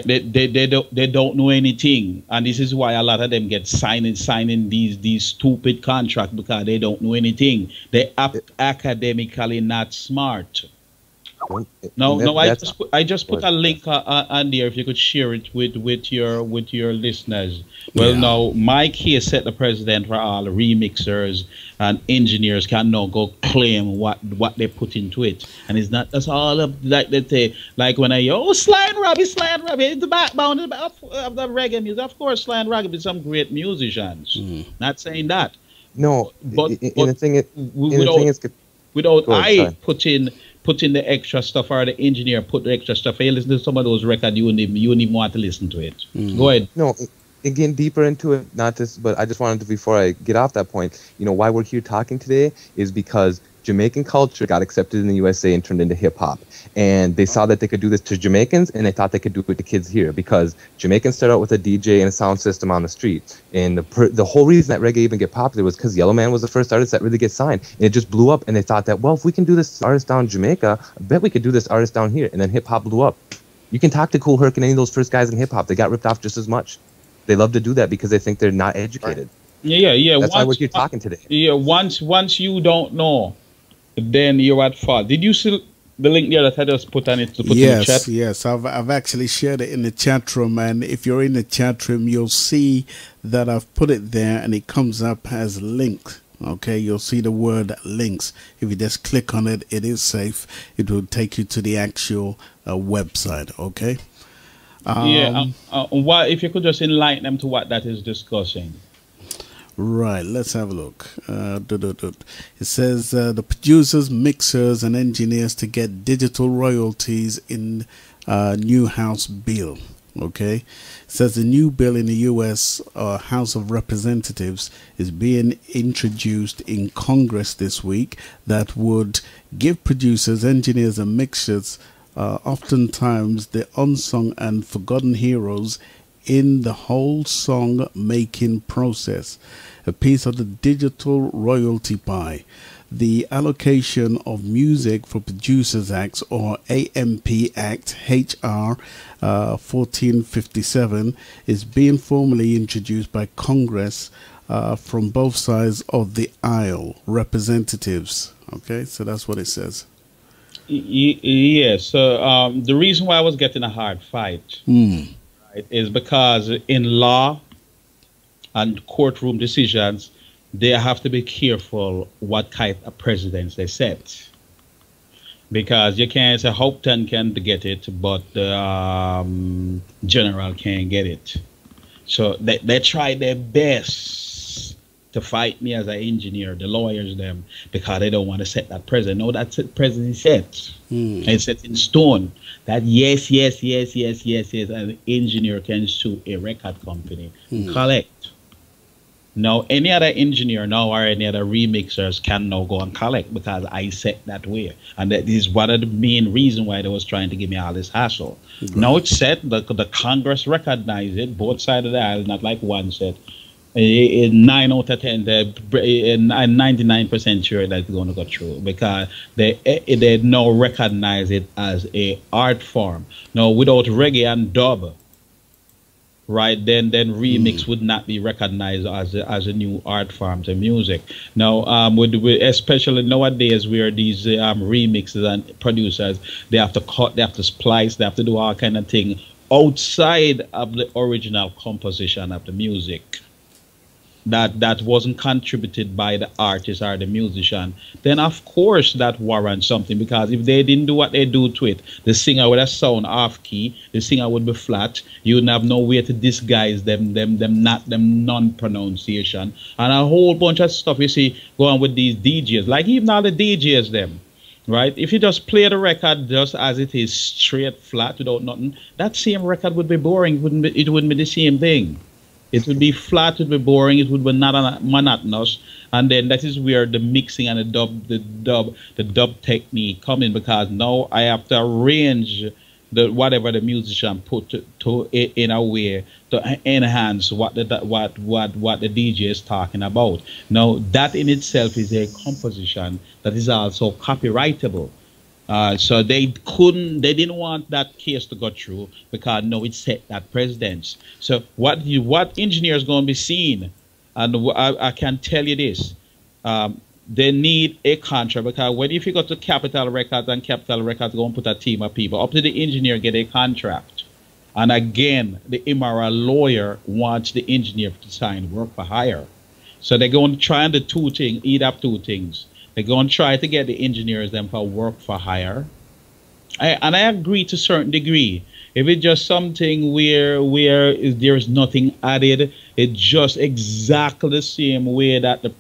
they don't know anything, and this is why a lot of them get signing these stupid contracts because they don't know anything. They academically not smart. No. I just put a link on there. If you could share it with your listeners. Well, now Mike here set the president for all remixers and engineers can now go claim what they put into it, and it's not. That's all of like they say. Like when I hear Sly and Robbie, it's the backbone of the reggae music. Of course, Sly and Robbie be some great musicians. Not saying that. No, but the thing is, without ahead, put in the extra stuff, or the engineer put the extra stuff. Hey, listen to some of those records, you wouldn't even want to listen to it. Go ahead. No, again, deeper into it, not this, but I just wanted to, before I get off that point, why we're here talking today is because Jamaican culture got accepted in the USA and turned into hip hop. And they saw that they could do this to Jamaicans, and they thought they could do it to kids here, because Jamaicans started out with a DJ and a sound system on the street. And the whole reason that reggae even get popular was because Yellow Man was the first artist that really gets signed. And it just blew up, and they thought that, well, if we can do this artist down in Jamaica, I bet we could do this artist down here. And then hip hop blew up. You can talk to Kool Herc and any of those first guys in hip hop. They got ripped off just as much. They love to do that because they think they're not educated. Yeah. That's why we're here talking today. Yeah, once you don't know, then you're at fault. Did you see the link there that I just put on it to put in the chat? Yes, I've actually shared it in the chat room, and if you're in the chat room, you'll see that I've put it there, and it comes up as links. Okay, you'll see the word links. If you just click on it, it is safe. It will take you to the actual website. Okay. What if you could just enlighten them to what that is discussing? Right, let's have a look. It says the producers, mixers, and engineers to get digital royalties in new House bill. Okay, it says the new bill in the U.S. House of Representatives is being introduced in Congress this week that would give producers, engineers, and mixers, oftentimes the unsung and forgotten heroes in the whole song making process, a piece of the digital royalty pie. The Allocation of Music for Producers Act, or AMP Act HR 1457, is being formally introduced by Congress from both sides of the aisle, representatives. Okay, so that's what it says. Yes. So the reason why I was getting a hard fight is because in law and courtroom decisions, they have to be careful what type of precedents they set. Because you can't say Houghton can get it, but the general can't get it. So they try their best to fight me as an engineer, the lawyers them, because they don't want to set that precedent. No, that's it, precedent set. It's set in stone. That yes, an engineer can sue a record company. Collect. Now, any other engineer now or any other remixers can now go and collect because I set that way. And that is one of the main reasons why they was trying to give me all this hassle. Now it's set, the Congress recognized it, both sides of the aisle, not like one set. 9 out of 10, I'm 99% sure that's going to go through because they now recognize it as a art form. Now, without reggae and dub, right, then remix would not be recognized as a new art form to music. Now, especially nowadays where these remixes and producers, they have to cut, they have to splice, they have to do all kind of thing outside of the original composition of the music. that wasn't contributed by the artist or the musician, then of course that warrants something, because if they didn't do what they do to it, the singer would have sound off key, the singer would be flat, you would have no way to disguise them non-pronunciation, and a whole bunch of stuff you see going with these DJs, like even all the DJs them. Right? If you just play the record just as it is, straight flat without nothing, that same record would be boring. It wouldn't be the same thing. It would be flat, it would be boring, it would be not monotonous, and then that is where the mixing and the dub technique come in, because now I have to arrange whatever the musician put to in a way to enhance what the DJ is talking about. Now that in itself is a composition that is also copyrightable. So they didn't want that case to go through, because no, it set that precedence. So what engineers going to be seeing, and I can tell you this, they need a contract, because if you go to Capital Records, and Capital Records going to put a team of people up to the engineer get a contract, and again the immoral lawyer wants the engineer to sign work for hire. So they're going to try and do two things, either of two things. They're going to try to get the engineers them for work for hire. And I agree to a certain degree. If it's just something where there's nothing added, it's just exactly the same way that the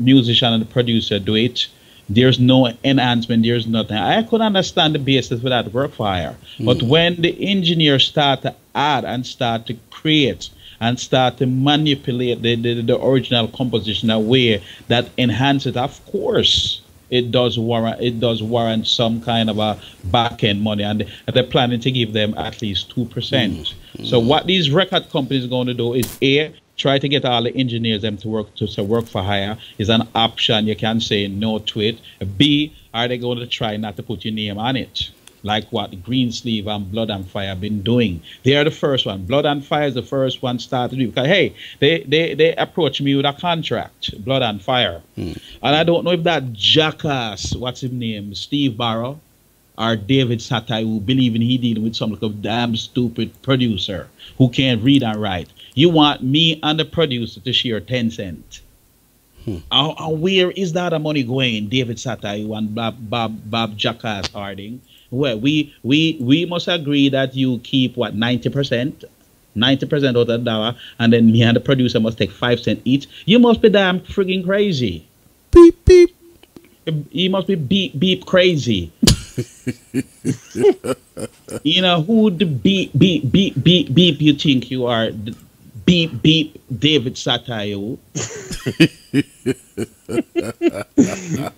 musician and the producer do it. There's no enhancement. There's nothing. I could understand the basis for that work for hire. But when the engineers start to add and start to create and start to manipulate the original composition in a way that enhances it, of course, it does warrant some kind of a back end money, and they're planning to give them at least 2%. So what these record companies are going to do is A, try to get all the engineers them to work for hire is an option. You can say no to it. B, are they going to try not to put your name on it, like what Greensleeve and Blood and Fire have been doing? They are the first one. Blood and Fire is the first one started to do, because hey, they approached me with a contract, Blood and Fire, and I don't know if that jackass, what's his name, Steve Barrow or David Satai, who believe in he dealing with some like a damn stupid producer who can't read and write. You want me and the producer to share 10 cents? And where is that money going, David Satai and Bob Jackass Harding? Well, we must agree that you keep what, 90%? 90% out of the dollar, and then me and the producer must take 5 cents each. You must be damn frigging crazy. Beep beep. You must be beep crazy. You know who the beep you think you are? Beep David Satayo.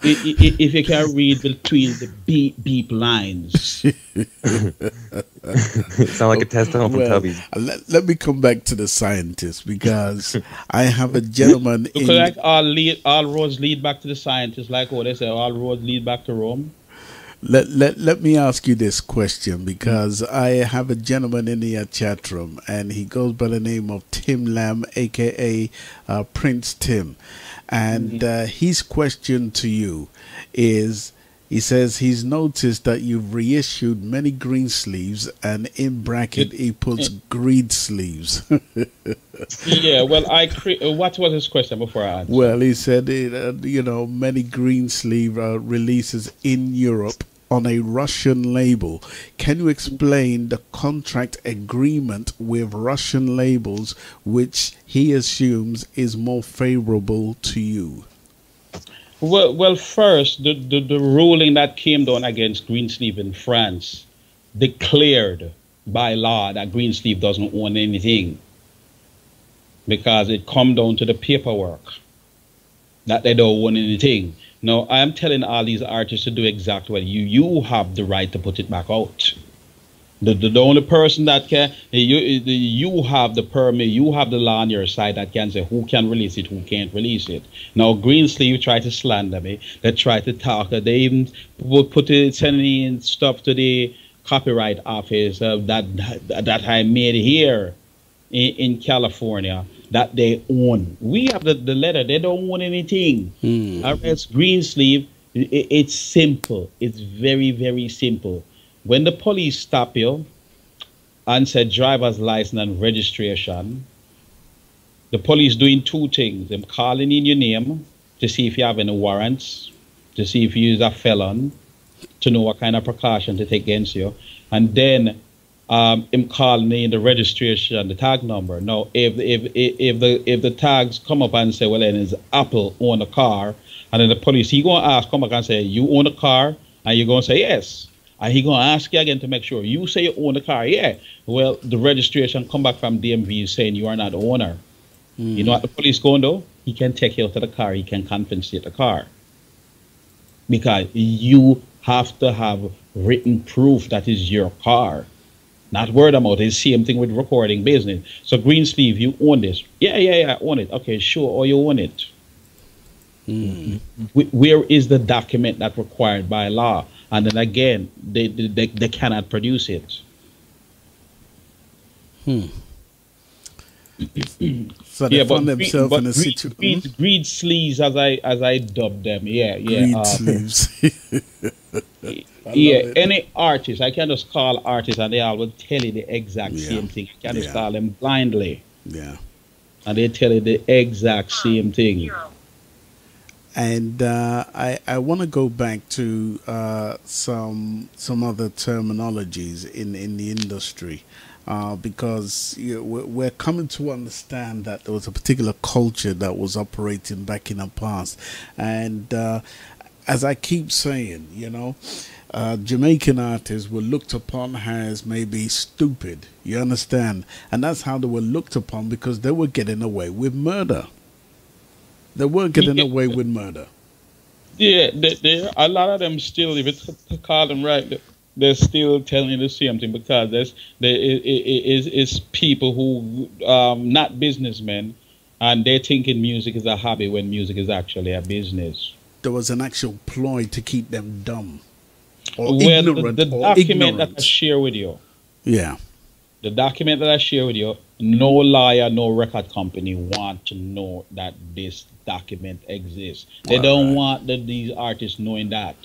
If you can read between the beep lines. Sound like a testimony from Tubby. Let me come back to the scientist, because I have a gentleman in... Like all roads lead back to the scientist, like what they say, all roads lead back to Rome. Let me ask you this question, because I have a gentleman in the chat room, and he goes by the name of Tim Lamb, aka Prince Tim, and his question to you is, he says he's noticed that you've reissued many green sleeves, and in bracket he puts green sleeves. Yeah, well, what was his question before I answer? Well, he said, many green sleeve releases in Europe on a Russian label. Can you explain the contract agreement with Russian labels, which he assumes is more favorable to you? Well, first, the ruling that came down against Greensleeve in France declared by law that Greensleeve doesn't own anything, because it come down to the paperwork that they don't own anything. Now, I am telling all these artists to do exactly what you have the right to put it back out. The only person that can, you have the permit, you have the law on your side that can say who can release it, who can't release it. Now, Greensleeve try to slander me. They try to talk. They even sending in stuff to the copyright office that I made here in California that they own. We have the letter. They don't own anything. Whereas Greensleeve, it's simple. It's very, very simple. When the police stop you and say driver's license and registration, the police doing two things. Them calling in your name to see if you have any warrants, to see if you is a felon, to know what kind of precaution to take against you. And then him calling in the registration, the tag number. Now, if the tags come up and say, well, then it's Apple own a car, and then the police, he going to ask, come back and say, you own a car? And you're going to say, yes. And he going to ask you again to make sure. You say you own the car, yeah. Well, the registration come back from DMV saying you are not the owner. You know what the police going to do? He can take you out of the car. He can confiscate the car. Because you have to have written proof that is your car. Not word of mouth. It's the same thing with recording business. So Green Sleeve, you own this. Yeah, I own it. Okay, sure. Or you own it. Where is the document that's required by law? And then again, they cannot produce it. So they found themselves in a situation. Greed sleeves, as I dub them. Yeah. Greed sleeves. Yeah, any artist, I can just call artists and they all will tell you the exact same thing. I can just call them blindly. Yeah. And they tell you the exact same thing. And I want to go back to some other terminologies in the industry. Because we're coming to understand that there was a particular culture that was operating back in the past. And as I keep saying, Jamaican artists were looked upon as maybe stupid, you understand? And that's how they were looked upon, because they were getting away with murder. They were getting away with murder. Yeah, a lot of them still, if it's to call them right, they're still telling you the same thing, because it's people who not businessmen, and they're thinking music is a hobby when music is actually a business. There was an actual ploy to keep them dumb or ignorant. The document ignorant. that I share with you. Yeah. The document that I share with you, no lawyer, no record company want to know that this document exists. They don't want these artists knowing that.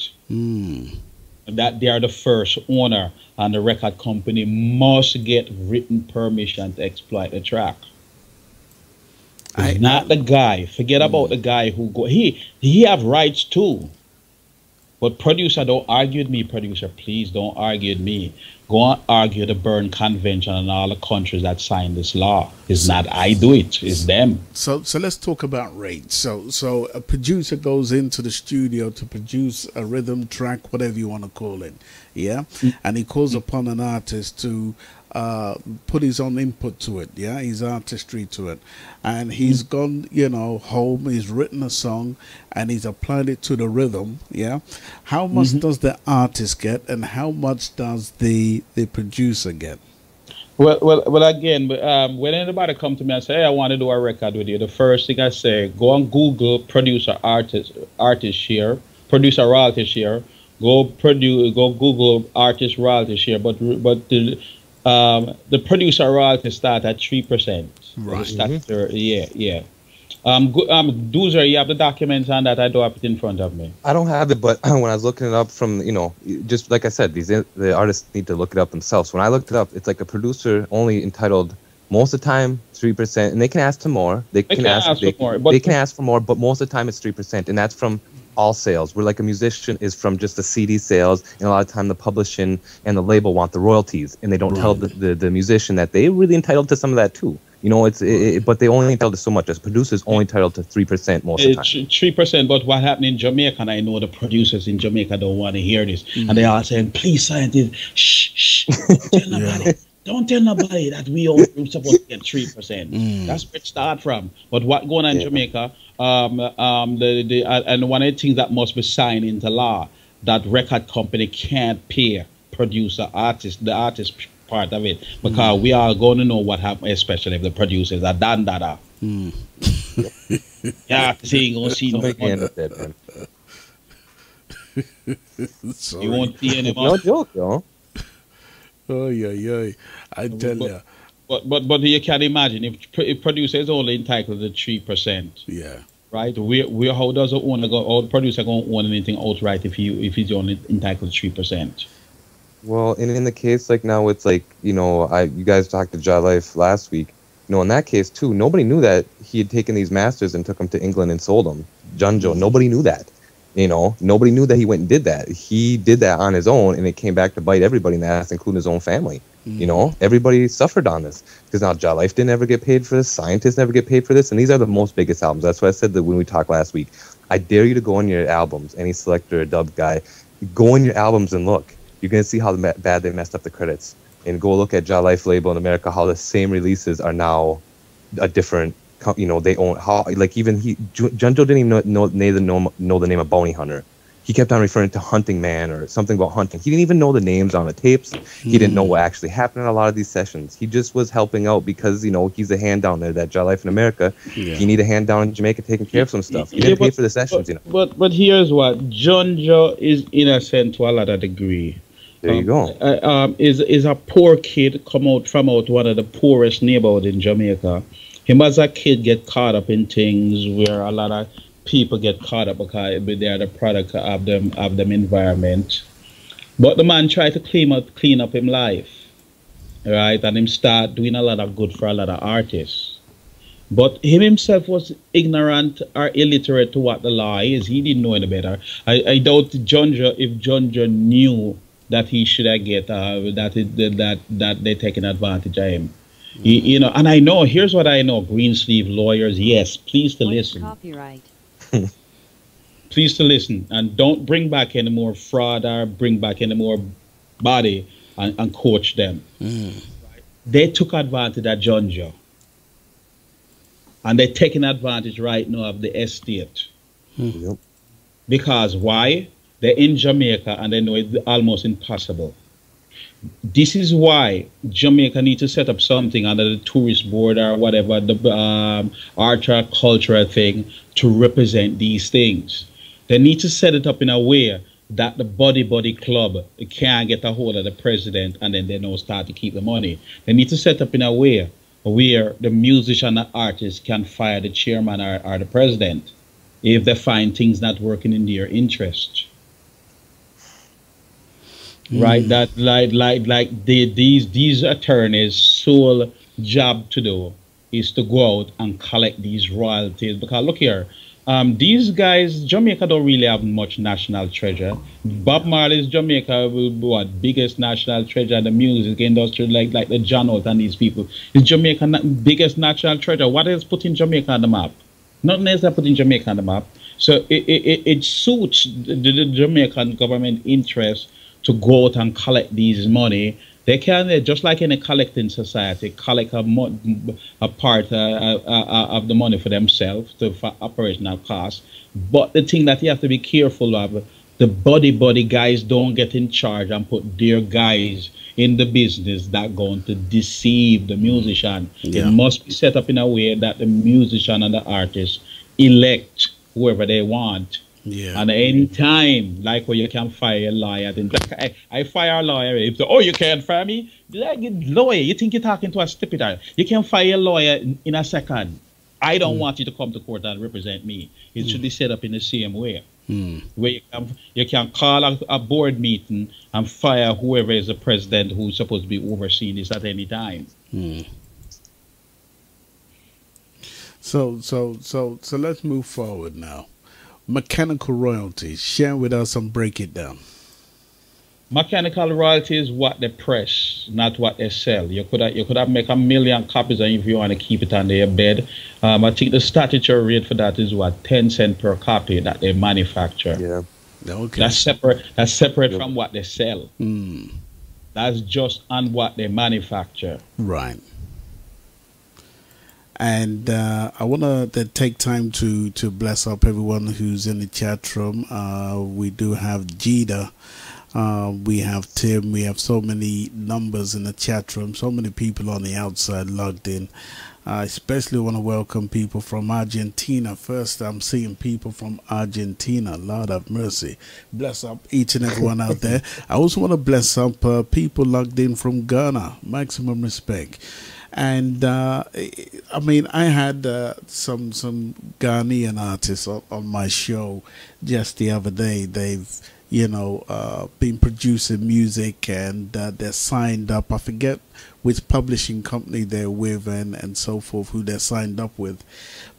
That they are the first owner, and the record company must get written permission to exploit the track. It's not the guy. Forget about the guy who go. He have rights too. But producer, don't argue with me, producer. Please don't argue with me. Go and argue the Berne Convention and all the countries that signed this law. It's not I do it, it's them. So let's talk about rates. So a producer goes into the studio to produce a rhythm track, whatever you want to call it, yeah? And he calls upon an artist to put his own input to it, yeah, his artistry to it, and he's gone, home, he's written a song and he's applied it to the rhythm, yeah. How much does the artist get, and how much does the producer get? Well, again, when anybody come to me and say, hey, I want to do a record with you, the first thing I say, go on Google producer share, producer royalty share, go Google artist royalty share, but the producer royalty start at 3%. Right. Yeah. Doozer, you have the documents on that? I don't have it in front of me. I don't have it, but when I was looking it up from, just like I said, the artists need to look it up themselves. When I looked it up, it's like a producer only entitled most of the time 3%, and they can ask for more. They can ask for more, but most of the time it's 3%, and that's from all sales. Where like a musician is from just the CD sales, and a lot of time the publishing and the label want the royalties, and they don't tell the musician that they're really entitled to some of that too. But they only entitled to so much. As producers, only entitled to 3% most of the time. 3%, but what happened in Jamaica, and I know the producers in Jamaica don't want to hear this, and they are saying, please, scientists, shh, don't tell nobody. Don't tell nobody that we are supposed to get 3%. That's where it starts from. But what going on in Jamaica, and one of the things that must be signed into law, that record company can't pay producer, the artist part of it, because we are going to know what happened, especially if the producers are done that. Yeah, see, going to see no man. You won't see anyone. No joke, yo. Oh yeah, I tell you. But you can imagine if producer is only entitled to 3%. Yeah. Right. How does the owner go? Or the producer going to own anything outright if he's only entitled to 3%? Well, in the case like now, it's like you guys talked to Ja Life last week, In that case too, nobody knew that he had taken these masters and took them to England and sold them. Junjo, nobody knew that. Nobody knew that he went and did that. He did that on his own, and it came back to bite everybody in the ass, including his own family. Everybody suffered on this because now Ja Life didn't ever get paid for this. Scientists never get paid for this, and these are the most biggest albums. That's why I said that when we talked last week. I dare you to go on your albums, any selector or dub guy, go on your albums and look. You're gonna see how bad they messed up the credits, and go look at Ja Life label in America. How the same releases are now a different. They own how even Junjo didn't even know the name of Bounty Hunter. He kept on referring to Hunting Man or something about hunting. He didn't even know the names on the tapes. He didn't know what actually happened in a lot of these sessions. He just was helping out because he's a hand down there. That Ja Life in America, he need a hand down in Jamaica taking care of some stuff. He didn't pay for the sessions. But here's what Junjo is innocent to a lot of degree. There you go. Is a poor kid come out from one of the poorest neighborhoods in Jamaica. Him as a kid get caught up in things where a lot of people get caught up because they are the product of them environment. But the man tried to clean up his life, right? And him start doing a lot of good for a lot of artists. But him himself was ignorant or illiterate to what the law is. He didn't know any better. I doubt if Junjo knew that he should have get that they're taking advantage of him. And I know, here's what I know, green sleeve lawyers, yes, please to listen. Copyright. Please to listen, and don't bring back any more fraud or bring back any more body and coach them. They took advantage of Junjo. And they're taking advantage right now of the estate. Yep. Because why? They're in Jamaica and they know it's almost impossible. This is why Jamaica needs to set up something under the tourist board or whatever, the art or cultural thing to represent these things. They need to set it up in a way that the Body Club can't get a hold of the president and then they know start to keep the money. They need to set up in a way where the musician and artist can fire the chairman or the president if they find things not working in their interest. Right, that these attorneys' sole job to do is to go out and collect these royalties. Because look here, these guys, Jamaica don't really have much national treasure. Bob Marley's Jamaica will be what biggest national treasure in the music industry, like the John Oates and these people. Is Jamaica biggest national treasure? What else put in Jamaica on the map? Nothing else that put in Jamaica on the map. So it suits the Jamaican government interest to go out and collect these money. They can, just like in a collecting society, collect a part of the money for themselves for operational costs. But the thing that you have to be careful of, the body guys don't get in charge and put their guys in the business that going to deceive the musician. It must be set up in a way that the musician and the artist elect whoever they want. And any time, like where you can fire a lawyer, then I fire a lawyer. If you can't fire me, lawyer, you think you're talking to a stupid? You can fire a lawyer in a second. I don't want you to come to court and represent me. It should be set up in the same way, where you can call a board meeting and fire whoever is the president who's supposed to be overseeing this at any time. So let's move forward now. Mechanical royalties. Share with us and break it down. Mechanical royalty is what they press, not what they sell. You could have make 1 million copies, and if you want to keep it under your bed, I think the statutory rate for that is what 10 cents per copy that they manufacture. Yeah, okay. That's separate from what they sell. That's just on what they manufacture. Right. And I want to take time to bless up everyone who's in the chat room. We do have Jida, we have Tim, we have so many numbers in the chat room, so many people on the outside logged in. I especially want to welcome people from Argentina. First, I'm seeing people from Argentina. Lord have mercy. Bless up each and everyone out there. I also want to bless up people logged in from Ghana. Maximum respect. And I mean, I had some Ghanaian artists on my show just the other day. They've been producing music, and they're signed up. I forget which publishing company they're with and so forth, who they're signed up with,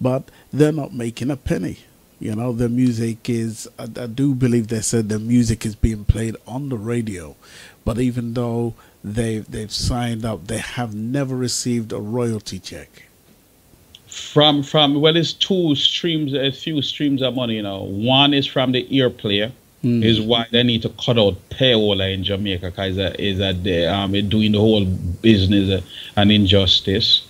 but they're not making a penny. The music is, I do believe they said the music is being played on the radio, but even though they've signed up, they have never received a royalty check. From well, it's two streams, a few streams of money. One is from the airplay. Is why they need to cut out payola in Jamaica, because they're doing the whole business an injustice.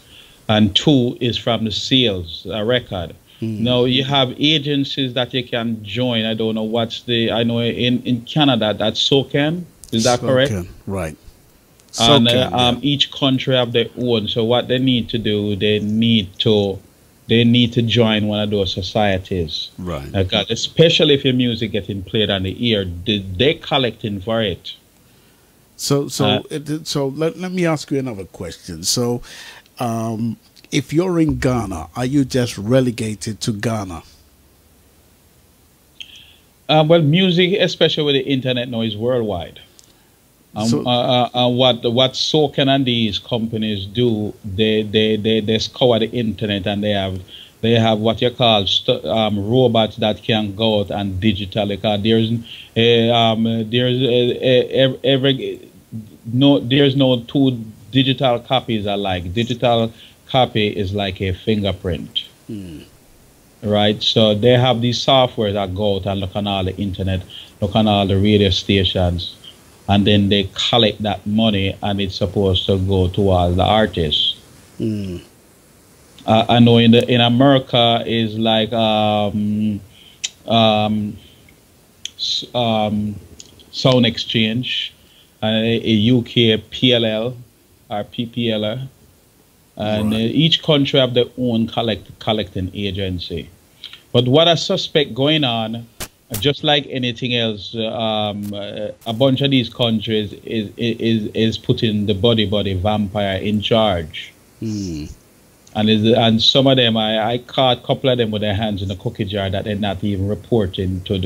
And two is from the sales record. Now you have agencies that you can join. I don't know I know in Canada that's SOCAN. Is that correct? Right. And each country have their own. So what they need to do, they need to join one of those societies. Right. Because especially if your music getting played on the ear, they're collecting for it. So let me ask you another question. So, if you're in Ghana, are you just relegated to Ghana? Well, music, especially with the internet now, is worldwide. What SOCAN and these companies do, they scour the internet, and they have what you call robots that can go out and digitally. There's no two digital copies alike. Digital copy is like a fingerprint. Right? So they have these software that go out and look on all the internet, look on all the radio stations, and then they collect that money, and it's supposed to go towards the artists. I know in America is like Sound Exchange, a UK PLL or PPL, and each country have their own collecting agency. But what I suspect going on, just like anything else, a bunch of these countries is putting the body vampire in charge. And some of them, I caught a couple of them with their hands in the cookie jar that they're not even reporting to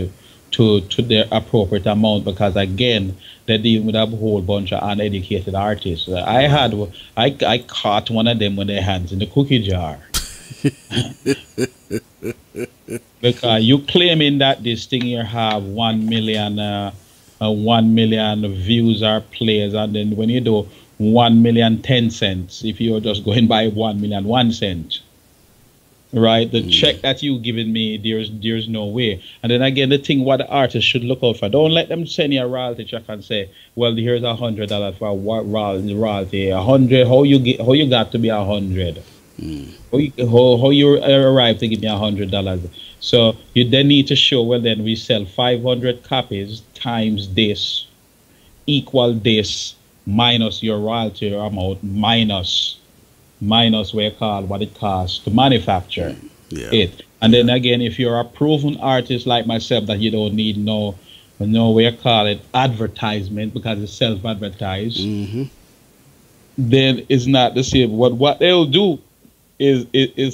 their appropriate amount, because again they're dealing with a whole bunch of uneducated artists. I caught one of them with their hands in the cookie jar. Because you claiming that this thing here have 1 million views or plays, and then when you do 1 million 10 cents, if you're just going by 1 million 1 cent, right? The check that you giving me, there's no way. And then again, the thing what the artist should look out for, don't let them send you a royalty check and say, well, here's $100 for royalty. 100, how you got to be 100? How you arrived to give me $100? So you then need to show, well, then we sell 500 copies times this equal this minus your royalty amount minus what it costs to manufacture it. And then again, if you're a proven artist like myself, that you don't need no we call it advertisement, because it's self-advertised, then it's not the same. What they'll do is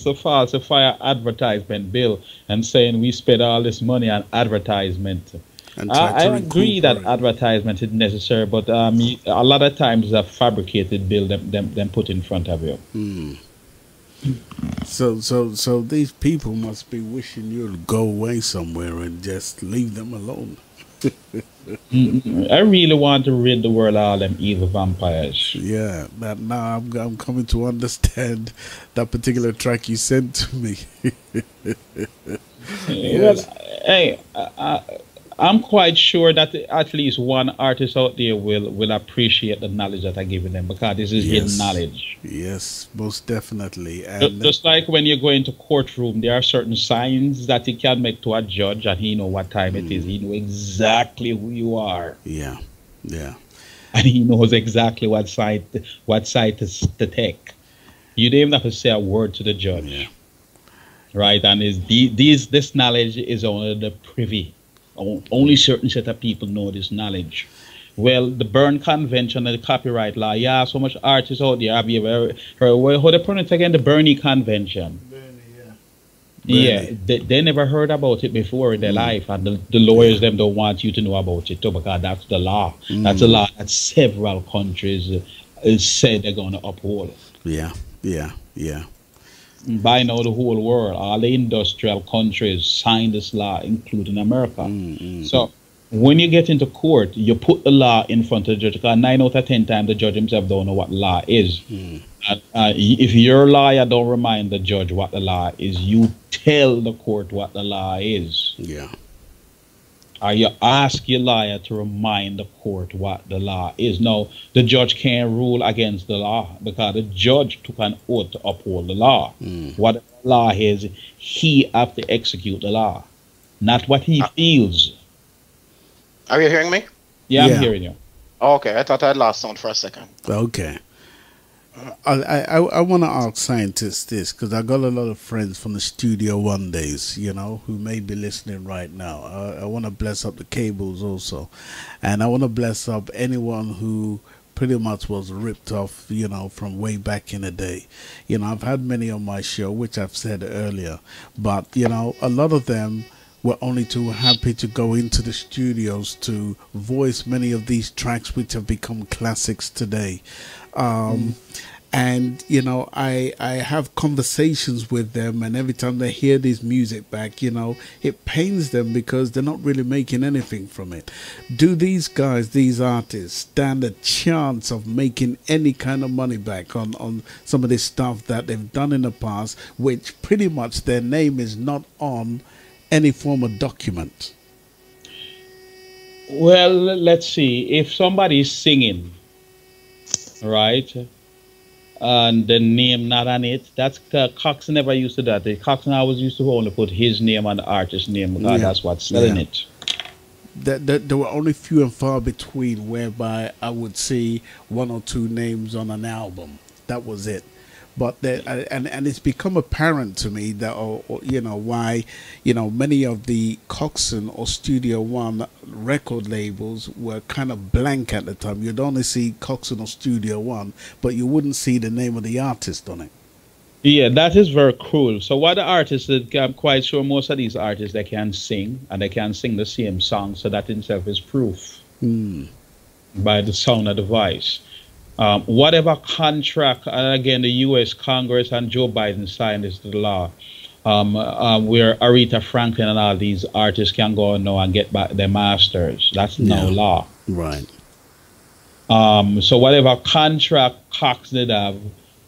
to falsify advertisement bill and saying we spent all this money on advertisement. I agree that advertisement is necessary, but a lot of times it's a fabricated bill them put in front of you. So these people must be wishing you to go away somewhere and just leave them alone. I really want to rid the world of all them evil vampires. Yeah, now I'm coming to understand that particular track you sent to me. Yes. Well, hey, I'm quite sure that at least one artist out there will appreciate the knowledge that I'm giving them, because this is his knowledge. Yes, most definitely. And just like when you go into courtroom, there are certain signs that he can make to a judge, and he know what time it is. He know exactly who you are. Yeah. And he knows exactly what side to take. You don't even have to say a word to the judge. Yeah. Right? And this knowledge is only the privy. Only certain set of people know this knowledge. Well, the Berne Convention and the copyright law, so much artists out there. Have you ever heard how they pronounce it again? The Berne Convention. Yeah, Really? they never heard about it before in their life, and the lawyers them don't want you to know about it too, because that's the law. That's a law that several countries said they're going to uphold. Yeah, yeah, yeah. By now, the whole world, all the industrial countries signed this law, including America. So when you get into court, you put the law in front of the judge, because 9 out of 10 times the judge himself don't know what law is. If your lawyer don't remind the judge what the law is, you tell the court what the law is. Yeah. Or you ask your lawyer to remind the court what the law is. Now, the judge can't rule against the law, because the judge took an oath to uphold the law. What the law is, he have to execute the law, not what he feels. Are you hearing me? Yeah, Yeah. I'm hearing you. Oh, okay, I thought I had lost sound for a second. Okay. I want to ask scientists this, because I got a lot of friends from the Studio One days, you know, who may be listening right now. I want to bless up the cables also, and I want to bless up anyone who pretty much was ripped off, you know, from way back in the day. You know, I've had many on my show, which I've said earlier, but you know, a lot of them were only too happy to go into the studios to voice many of these tracks which have become classics today. And you know, I have conversations with them, and every time they hear this music back, you know, it pains them, because they're not really making anything from it. Do these guys, these artists, stand a chance of making any kind of money back on some of this stuff that they've done in the past, which pretty much their name is not on any form of document? Well, let's see. If somebody's singing, right, and the name not on it, that's Cox never used to do that. Cox always used to only put his name and the artist's name, because that's what's selling it. There were only few and far between whereby I would see one or two names on an album. That was it. But and it's become apparent to me that, you know, why, you know, many of the Coxsone or Studio One record labels were kind of blank at the time. You'd only see Coxsone or Studio One, but you wouldn't see the name of the artist on it. Yeah, that is very cruel. So what the artists, I'm quite sure most of these artists, they can sing, and they can sing the same song, so that in itself is proof by the sound of the voice. Whatever contract, and again, the U.S. Congress and Joe Biden signed this law, where Aretha Franklin and all these artists can go now and get back their masters. That's no law. Right. So whatever contract Cox did have,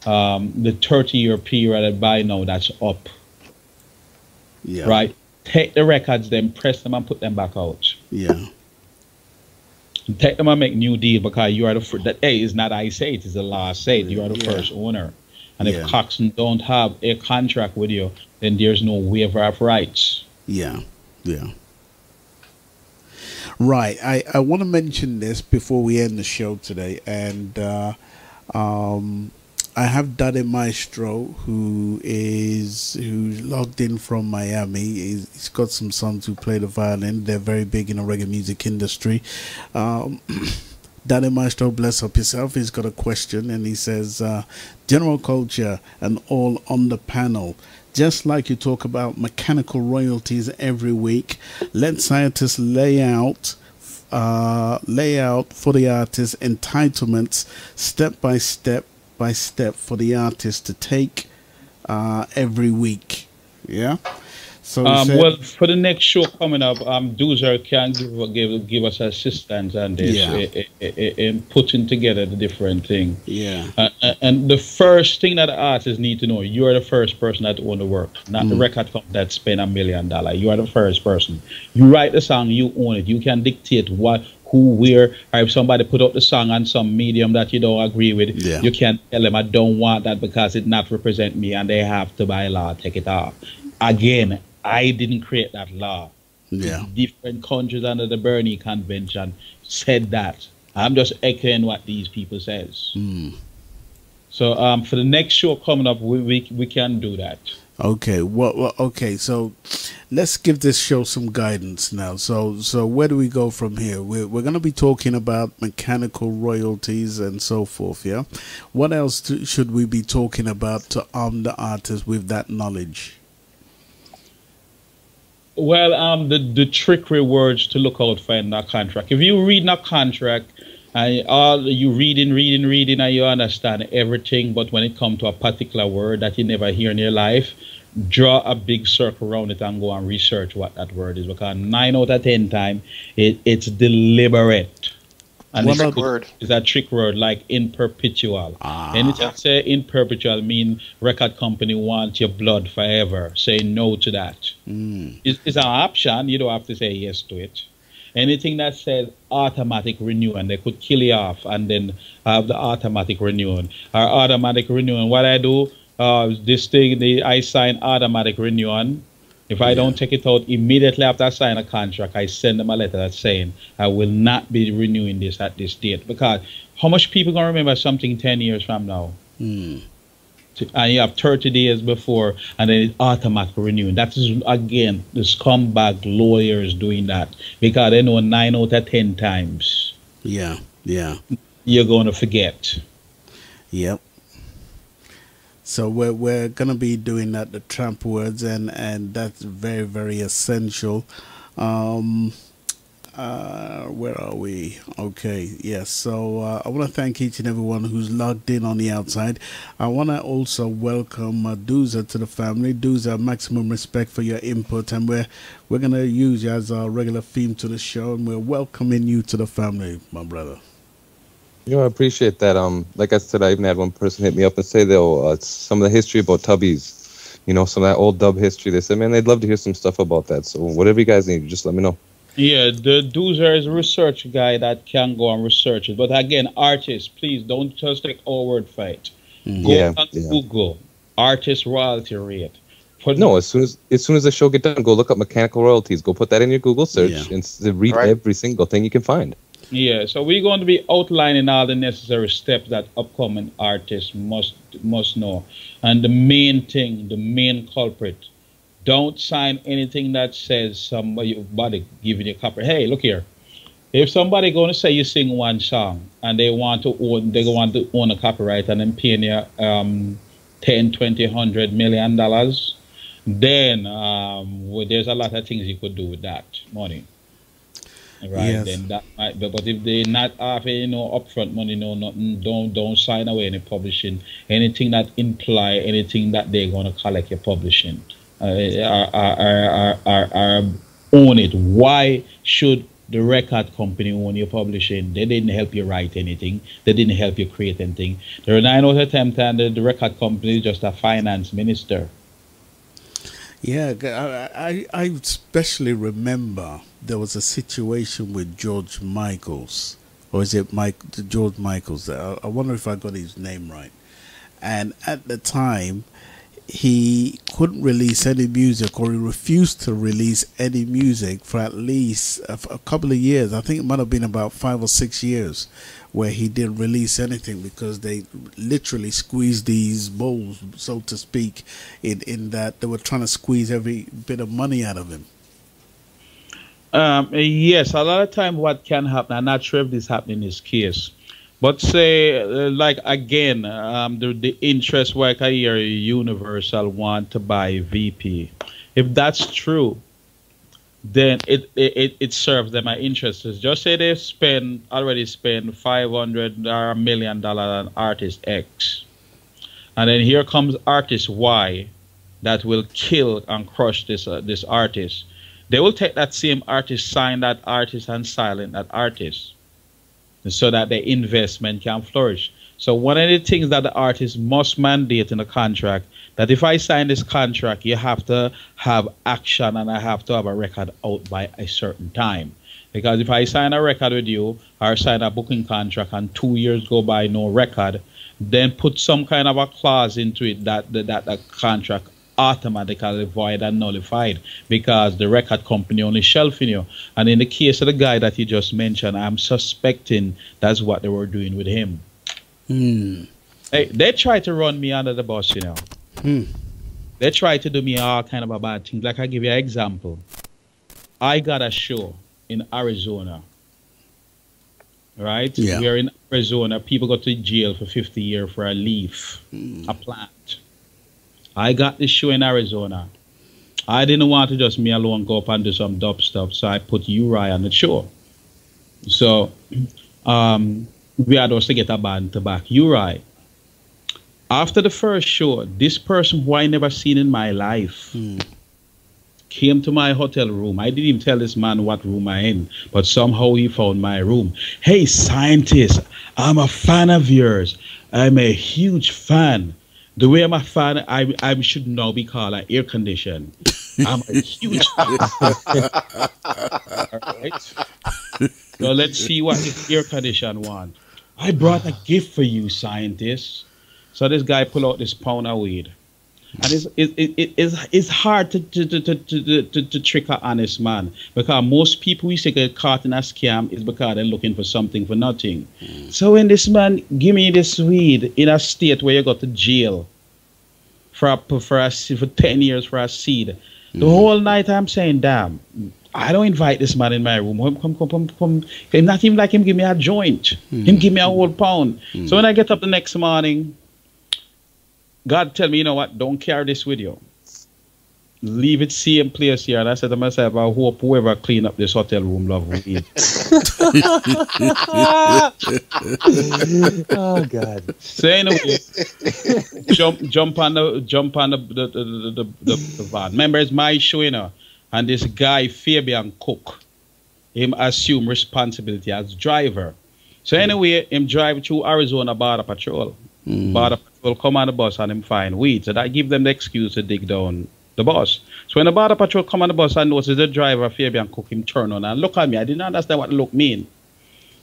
the 30-year period by now, that's up. Yeah. Right? Take the records, then press them and put them back out. Yeah. Take them and make new deal, because you are the first. That is not I say it, is the law say it. You are the first owner, and if Coxsone don't have a contract with you, then there's no waiver of rights. Yeah, yeah. Right. I want to mention this before we end the show today, and I have Daddy Maestro, who's logged in from Miami. He's got some sons who play the violin. They're very big in the reggae music industry. Daddy Maestro, bless up yourself. He's got a question, and he says, General Culture and all on the panel, just like you talk about mechanical royalties every week, let scientists lay out for the artists entitlements step by step for the artist to take every week. Yeah. So well, for the next show coming up, Doozer can give us assistance on this in putting together the different thing. Yeah. And the first thing that the artists need to know, you are the first person that own the work, not the record company that spend $1 million. You are the first person. You write the song, you own it. You can dictate what, who, where, or if somebody put up the song on some medium that you don't agree with, you can't tell them, I don't want that because it not represent me, and they have to, by law, take it off. Again, I didn't create that law. Yeah. Different countries under the Berne Convention said that. I'm just echoing what these people says. So for the next show coming up, we can do that. Okay. Well, okay. So let's give this show some guidance now. So where do we go from here? We're going to be talking about mechanical royalties and so forth. Yeah. What else should we be talking about to arm the artists with that knowledge? Well, the trickery words to look out for in that contract. If you read that contract, and all you reading, and you understand everything, but when it comes to a particular word that you never hear in your life, draw a big circle around it and go and research what that word is, because 9 out of 10 times it's deliberate. And What about word? It's a trick word like in perpetual. Anything say in perpetual mean record company wants your blood forever. Say no to that. It's an option. You don't have to say yes to it. Anything that says automatic renewing, they could kill you off and then have the automatic renewing. Or automatic renewing. What I do, this thing, I sign automatic renewing. If I don't take it out immediately after I sign a contract, I send them a letter that's saying I will not be renewing this at this date. Because how much people gonna remember something 10 years from now? And you have 30 days before, and then it's automatic renewing. That is again the scumbag lawyers doing that, because they know 9 out of 10 times. Yeah. You're gonna forget. Yep. So we're gonna be doing that, the trump words, and that's very, very essential. Where are we? Okay, yes. So I want to thank each and everyone who's logged in on the outside. I want to also welcome Duza to the family. Duza, maximum respect for your input, and we're gonna use you as our regular theme to the show, and we're welcoming you to the family, my brother. You know, I appreciate that. Like I said, I even had one person hit me up and say they'll some of the history about Tubbies, you know, some of that old dub history. They said, man, they'd love to hear some stuff about that. So whatever you guys need, just let me know. Yeah, the Doozer is a research guy that can go and research it. But again, artists, please don't just take our word for it. Go on Google artist royalty rate. No, as soon as the show get done, go look up mechanical royalties. Go put that in your Google search and read every single thing you can find. Yeah, so we're going to be outlining all the necessary steps that upcoming artists must know. And the main thing, the main culprit, don't sign anything that says somebody giving you copyright. Hey, look here. If somebody going to say you sing one song and they want to own a copyright and then paying you $10, $20, $100 million, then there's a lot of things you could do with that money. Right, yes. Then that might be, but if they not having upfront money, nothing, don't sign away any publishing. Anything that imply anything that they're gonna collect your publishing, own it. Why should the record company own your publishing? They didn't help you write anything. They didn't help you create anything. There are 9 out of 10 times the record company is just a finance minister. Yeah, I especially remember there was a situation with George Michaels, or is it George Michaels? I wonder if I got his name right. And at the time, he couldn't release any music, or he refused to release any music for at least a couple of years. I think it might have been about 5 or 6 years where he didn't release anything, because they literally squeezed these bowls, so to speak, in that they were trying to squeeze every bit of money out of him. Yes, a lot of time what can happen, I'm not sure if this happened in this case, but say, like again, the interest work I hear Universal want to buy VP. If that's true, then it serves them an interest. Just say they already spent $500 or $1 million on artist X, and then here comes artist Y that will kill and crush this artist. They will take that same artist, sign that artist, and silent that artist, so that the investment can flourish. So one of the things that the artist must mandate in the contract, that if I sign this contract, you have to have action and I have to have a record out by a certain time. Because if I sign a record with you or sign a booking contract and 2 years go by, no record, then put some kind of a clause into it that the contract automatically void and nullified, because the record company only shelving you. And in the case of the guy that you just mentioned, I'm suspecting that's what they were doing with him. Hey, they try to run me under the bus, They try to do me all kind of a bad things. Like I give you an example. I got a show in Arizona. Right? Yeah. We're in Arizona. People go to jail for 50 years for a leaf, a plant. I got this show in Arizona. I didn't want to just me alone go up and do some dub stuff, so I put Uri on the show. So we had also get a band to back Uri. After the first show, this person who I never seen in my life came to my hotel room. I didn't even tell this man what room I'm in, but somehow he found my room. Hey, scientist, I'm a fan of yours. I'm a huge fan. The way I'm a fan, I should now be called an air condition. I'm a huge fan. All right. So let's see what this air condition wants. I brought a gift for you, scientist. So this guy pull out this pound of weed. And it's hard to trick an honest man, because most people we say get caught in a scam is because they're looking for something for nothing. So when this man give me this weed in a state where you go to jail for 10 years for a seed, the whole night I'm saying, damn, I don't invite this man in my room. Come. It's not even like him give me a joint. Him give me a whole pound. So when I get up the next morning, God tell me, you know what, don't carry this with you. Leave it same place here. And I said to myself, I hope whoever clean up this hotel room love weed. Oh God. So anyway, jump on the van. Remember, it's my show, you know. And this guy, Fabian Cook, him assume responsibility as driver. So anyway, him drive through Arizona Border Patrol. Border Patrol come on the bus and him find weed. So that give them the excuse to dig down the bus. So when the Border Patrol come on the bus and notice the driver, Fabian Cook, him turn on and look at me. I didn't understand what look mean.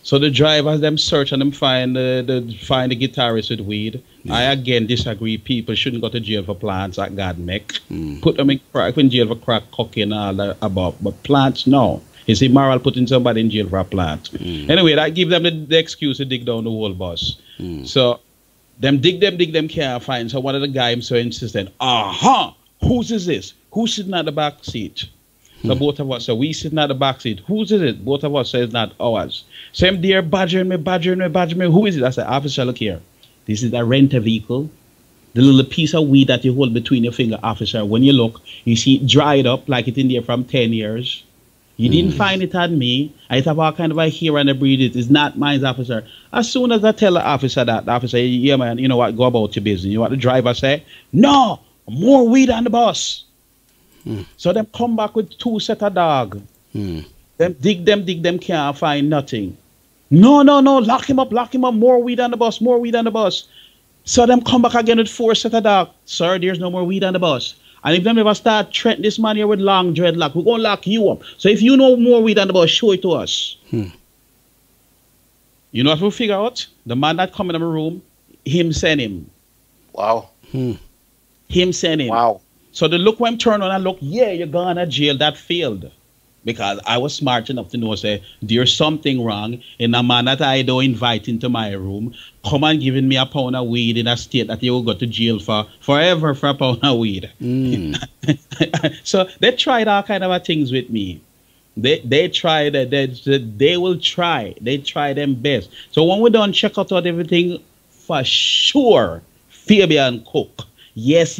So the drivers, them search and them find the guitarist with weed. I again disagree. People shouldn't go to jail for plants that God make. Put them in jail for crack, cocaine, and all that above. But plants, no. It's immoral putting somebody in jail for a plant. Anyway, that give them the excuse to dig down the whole bus. So them dig them, can't find. So one of the guys so insistent, whose is this? Who's sitting at the back seat? So both of us, so we sitting at the back seat. Whose is it? Both of us say it's not ours. Same dear badgering me. Who is it? I said, officer, look here. This is a rental vehicle. The little piece of weed that you hold between your finger, officer, when you look, you see it dried up like it in there from 10 years. You didn't find it on me. I have all kind of a here and a breed. It is not mine, officer. As soon as I tell the officer that, the officer, yeah, man, you know what, go about your business. You know what the driver say? No, more weed on the bus. So them come back with 2 set of dog. Them dig them, can't find nothing. No, lock him up, more weed on the bus. So them come back again with 4 set of dog. Sir, there's no more weed on the bus. And if them ever start threatening this man here with long dreadlock, we're going to lock you up. So if you know more weed on the bus, show it to us. You know what we'll figure out? The man that come in my room, him send him. Wow. Him send him. Wow. So the look when turn on and look, yeah, you're gone to jail. That failed. Because I was smart enough to know, say, there's something wrong in a man that I don't invite into my room, come and giving me a pound of weed in a state that you will go to jail for forever for a pound of weed. So they tried all kind of things with me. They tried, they will try. They try them best. So when we done check out everything, for sure, Fabian Cook. Yes.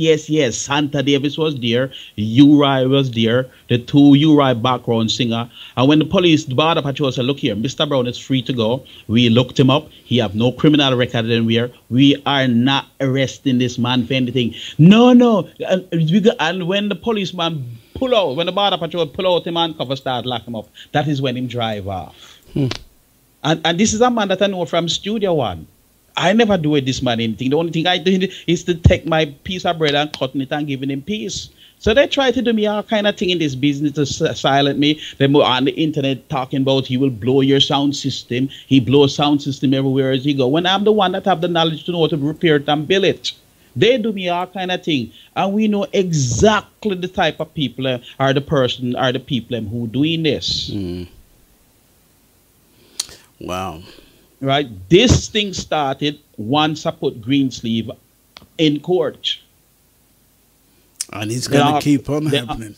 Santa Davis was there. Uri was there. The 2 Uri background singer. And when the border patrol said, look here, Mr. Brown is free to go. We looked him up. He have no criminal record anywhere. We are not arresting this man for anything. No. And when the policeman pull out, when the border patrol pull out him and cover start lock him up, that is when him drive off. And this is a man that I know from Studio One. I never do it this man anything. The only thing I do is to take my piece of bread and cutting it and giving him peace. So they try to do me all kind of thing in this business to silence me. They are on the internet talking about he will blow your sound system. He blows sound system everywhere as he go. When I'm the one that have the knowledge to know how to repair it and build it. They do me all kind of thing. And we know exactly the type of people are the people who doing this. Wow. Right, this thing started once I put Greensleeve in court. And it's going to keep on happening.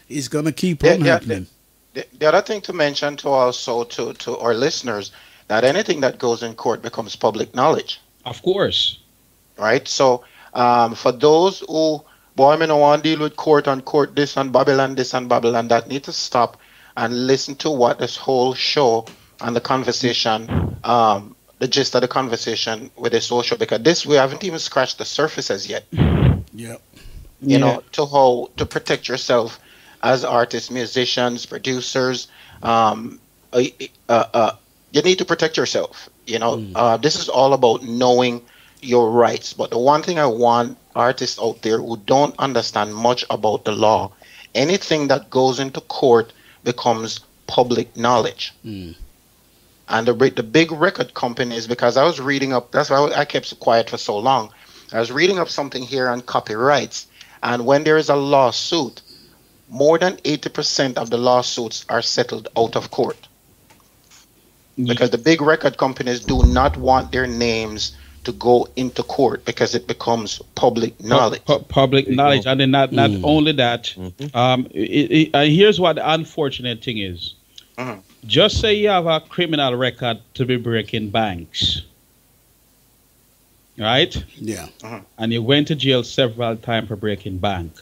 It's going to keep on happening. The other thing to mention to also to our listeners, that anything that goes in court becomes public knowledge. Of course. Right? So for those who boy, I don't want to deal with court and court this and Babylon this and Babylon that. Need to stop and listen to what this whole show and the conversation, the gist of the conversation with this whole show, because this we haven't even scratched the surface as yet. Yep. You know, to how to protect yourself as artists, musicians, producers. You need to protect yourself. You know, this is all about knowing your rights. But the one thing I want artists out there who don't understand much about the law, anything that goes into court becomes public knowledge. And the big record companies, because I was reading up, that's why I kept quiet for so long. I was reading up something here on copyrights. And when there is a lawsuit, more than 80% of the lawsuits are settled out of court. Because the big record companies do not want their names to go into court because it becomes public knowledge. Public knowledge. And then not only that, here's what the unfortunate thing is. Just say you have a criminal record to be breaking banks. Right? Yeah. And you went to jail several times for breaking bank.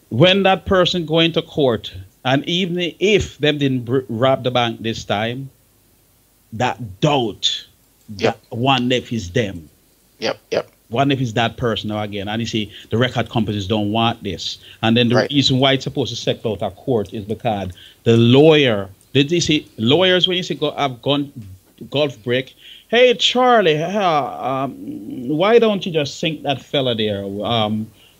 When that person go into court, and even if them didn't rob the bank this time, that doubt, that one if is them. One if is that person now again. And you see, the record companies don't want this. And then the reason why it's supposed to settle out of court is because the lawyer, did you see, lawyers, when you say have gone golf break, hey, Charlie, why don't you just sink that fella there?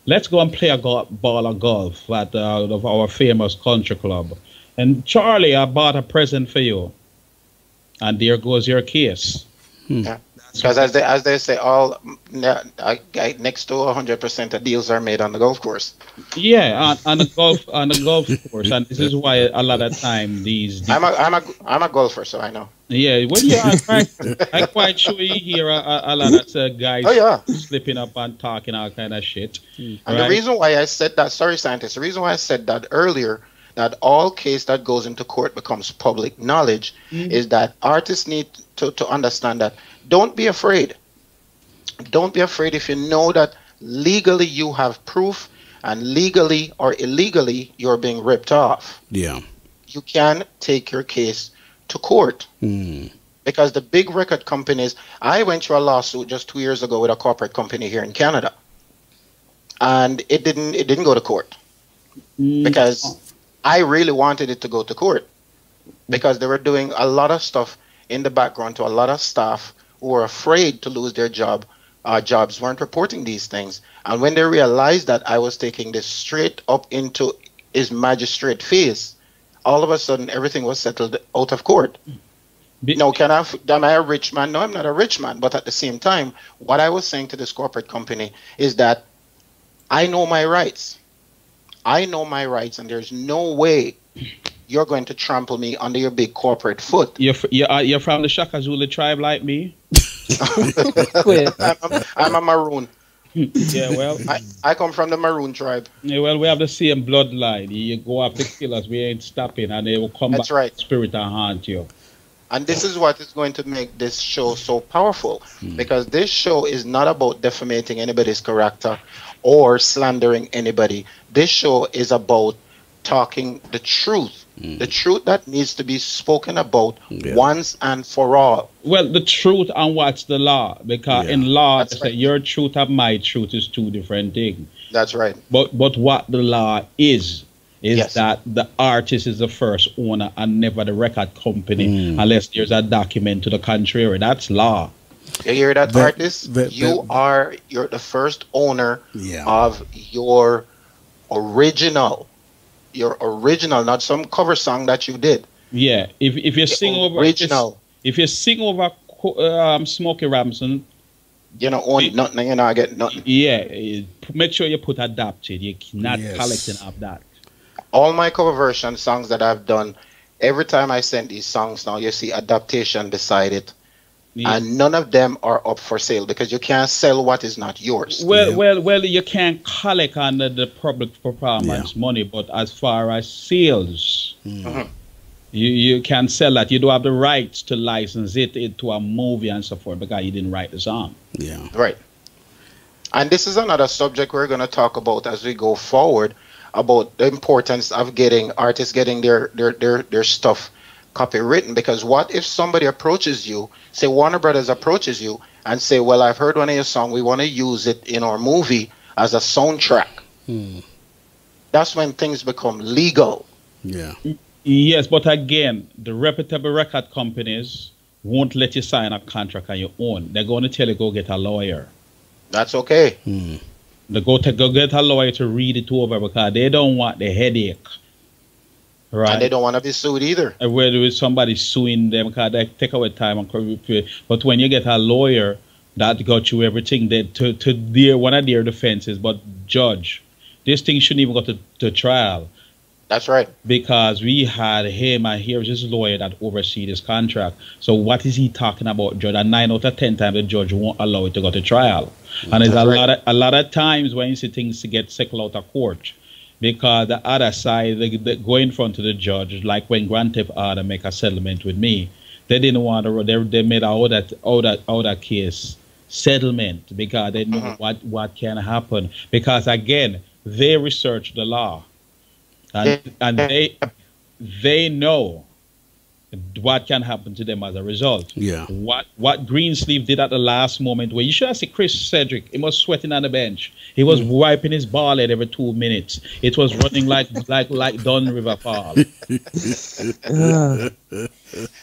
Let's go and play a ball of golf at our famous country club. And Charlie, I bought a present for you. And there goes your case. Yeah. Because as they say, all next to 100% of deals are made on the golf course. Yeah, on the golf course, and this is why a lot of time these. I'm a golfer, so I know. Yeah, well, yeah, I'm quite sure you hear a lot of guys slipping up and talking all kind of shit. And the reason why I said that, sorry, scientist, the reason why I said that earlier, that all case that goes into court becomes public knowledge, is that artists need to understand that. Don't be afraid. Don't be afraid if you know that legally you have proof and legally or illegally you're being ripped off. Yeah. You can take your case to court. Because the big record companies, I went through a lawsuit just 2 years ago with a corporate company here in Canada. And it didn't go to court. Because I really wanted it to go to court. Because they were doing a lot of stuff in the background to a lot of staff who were afraid to lose their jobs, weren't reporting these things. And when they realized that I was taking this straight up into his magistrate face, all of a sudden everything was settled out of court. Now, am I a rich man? No, I'm not a rich man. But at the same time, what I was saying to this corporate company is that I know my rights. I know my rights, and there's no way you're going to trample me under your big corporate foot. You're from the Shaka Zulu tribe like me? I'm a Maroon. Yeah, well, I come from the Maroon tribe. Yeah, well, we have the same bloodline. You go after killers, we ain't stopping, and they will come back with spirit and haunt you. And this is what is going to make this show so powerful, because this show is not about defamating anybody's character or slandering anybody. This show is about talking the truth. The truth that needs to be spoken about once and for all. Well, the truth and what's the law? Because in law, your truth and my truth is two different things. That's right. But what the law is that the artist is the first owner and never the record company, unless there's a document to the contrary. That's law. You hear that, artist? You're the first owner of your original. Your original, not some cover song that you did. Yeah, if you sing over original, if you sing over Smokey Robinson, you know, own nothing, you know, I get nothing. Yeah, make sure you put adapted. You're not collecting of that. All my cover version songs that I've done, every time I send these songs now, you see adaptation beside it. Yeah. And none of them are up for sale because you can't sell what is not yours. Well, you can't collect under the public performance money, but as far as sales, you can sell that. You don't have the rights to license it into a movie and so forth because you didn't write the song. Yeah, right. And this is another subject we're going to talk about as we go forward about the importance of getting artists getting their stuff copywritten. Because what if somebody approaches you, say Warner Brothers approaches you and say, well, I've heard one of your songs, we want to use it in our movie as a soundtrack. That's when things become legal. Yeah. Yes, but again, the reputable record companies won't let you sign a contract on your own. They're going to tell you go get a lawyer. That's okay. They go get a lawyer to read it over because they don't want the headache. Right. And they don't want to be sued either. Where there is somebody suing them because they take away time and but when you get a lawyer, that got you everything that to their one of their defenses. But judge, this thing shouldn't even go to trial. That's right. Because we had him and here's his lawyer that oversee this contract. So what is he talking about, judge? And 9 out of 10 times the judge won't allow it to go to trial. And there's a lot of times when you see things to get settled out of court. Because the other side, they go in front of the judge, like when Grand Theft Auto make a settlement with me, they didn't want to. They made all that case settlement because they know what can happen. Because again, they research the law, and they know what can happen to them as a result. Yeah. What Greensleeve did at the last moment, where you should have seen Chris Cedric, he was sweating on the bench. He was wiping his ball head every 2 minutes. It was running like Don River Fall.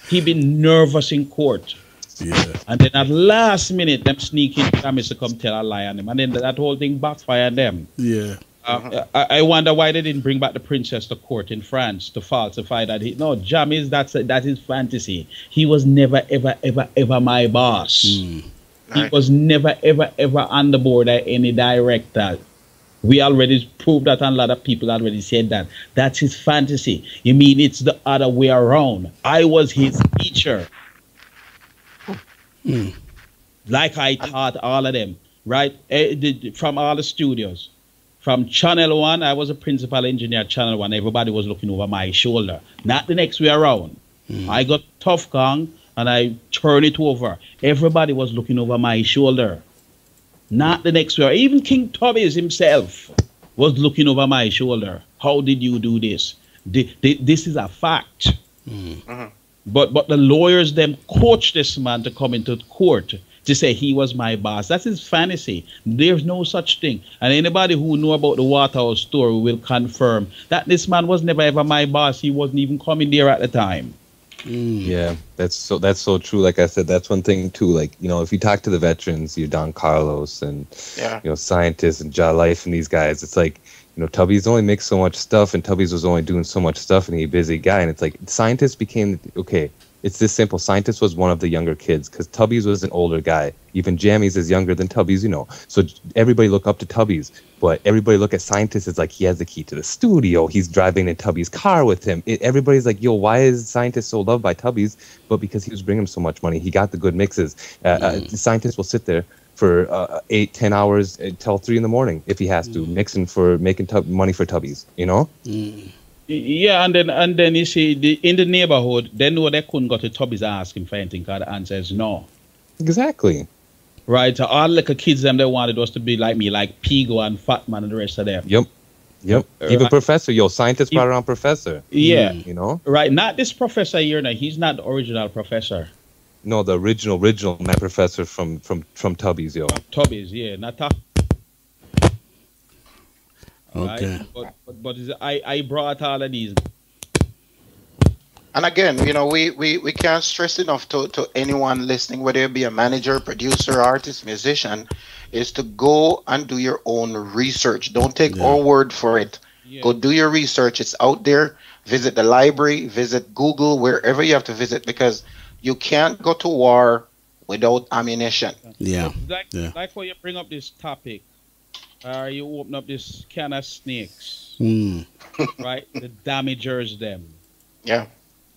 He been nervous in court. Yeah. And then at last minute, them sneaking promise to come tell a lie on him. And then that whole thing backfired them. Yeah. I wonder why they didn't bring back the princess to court in France to falsify that. Jam is that is fantasy. He was never ever my boss. He was never ever on the board at any director. We already proved that, and a lot of people already said that. That's his fantasy. You mean it's the other way around? I was his teacher. Like I taught all of them, right? From all the studios. From Channel 1, I was a principal engineer at Channel 1. Everybody was looking over my shoulder. Not the next way around. I got Tough Kong and I turned it over. Everybody was looking over my shoulder. Not the next way around. Even King Tubby's himself was looking over my shoulder. How did you do this? This is a fact. But the lawyers them coached this man to come into court to say he was my boss. That's his fantasy. There's no such thing. And anybody who know about the Waterhouse story will confirm that this man was never ever my boss. He wasn't even coming there at the time. Yeah, that's so true. Like I said, that's one thing too. Like, if you talk to the veterans, Don Carlos and scientists and Ja Life and these guys, it's like, Tubby's only makes so much stuff, and Tubby's was only doing so much stuff, and he's a busy guy. And it's like scientists became It's this simple. Scientist was one of the younger kids because Tubby's was an older guy. Even Jammies is younger than Tubby's, So everybody look up to Tubby's, but everybody look at Scientist as like he has the key to the studio. He's driving in Tubby's car with him. Everybody's like, yo, why is Scientist so loved by Tubby's? But because he was bringing him so much money. He got the good mixes. Scientist will sit there for 8-10 hours until 3 in the morning if he has to, mixing for making money for Tubby's, Yeah, and then you see in the neighborhood, they know they couldn't go to Tubby's asking for anything because the answer is no. Exactly. Right. So all the kids them they wanted was to be like me, like Pigo and Fatman and the rest of them. Yep. Even Professor, Scientist brought around Professor. Yeah. Right. Not this professor here now. He's not the original professor. No, the original my professor from Tubby's, Tubby's, yeah. Not that. Okay. Right? But I brought all of these. And again, we can't stress enough to anyone listening, whether it be a manager, producer, artist, musician, is to go and do your own research. Don't take our word for it. Yeah. Go do your research. It's out there. Visit the library, visit Google, wherever you have to visit, because you can't go to war without ammunition. Yeah. Like when you bring up this topic, you open up this can of snakes, right? The damagers them. Yeah.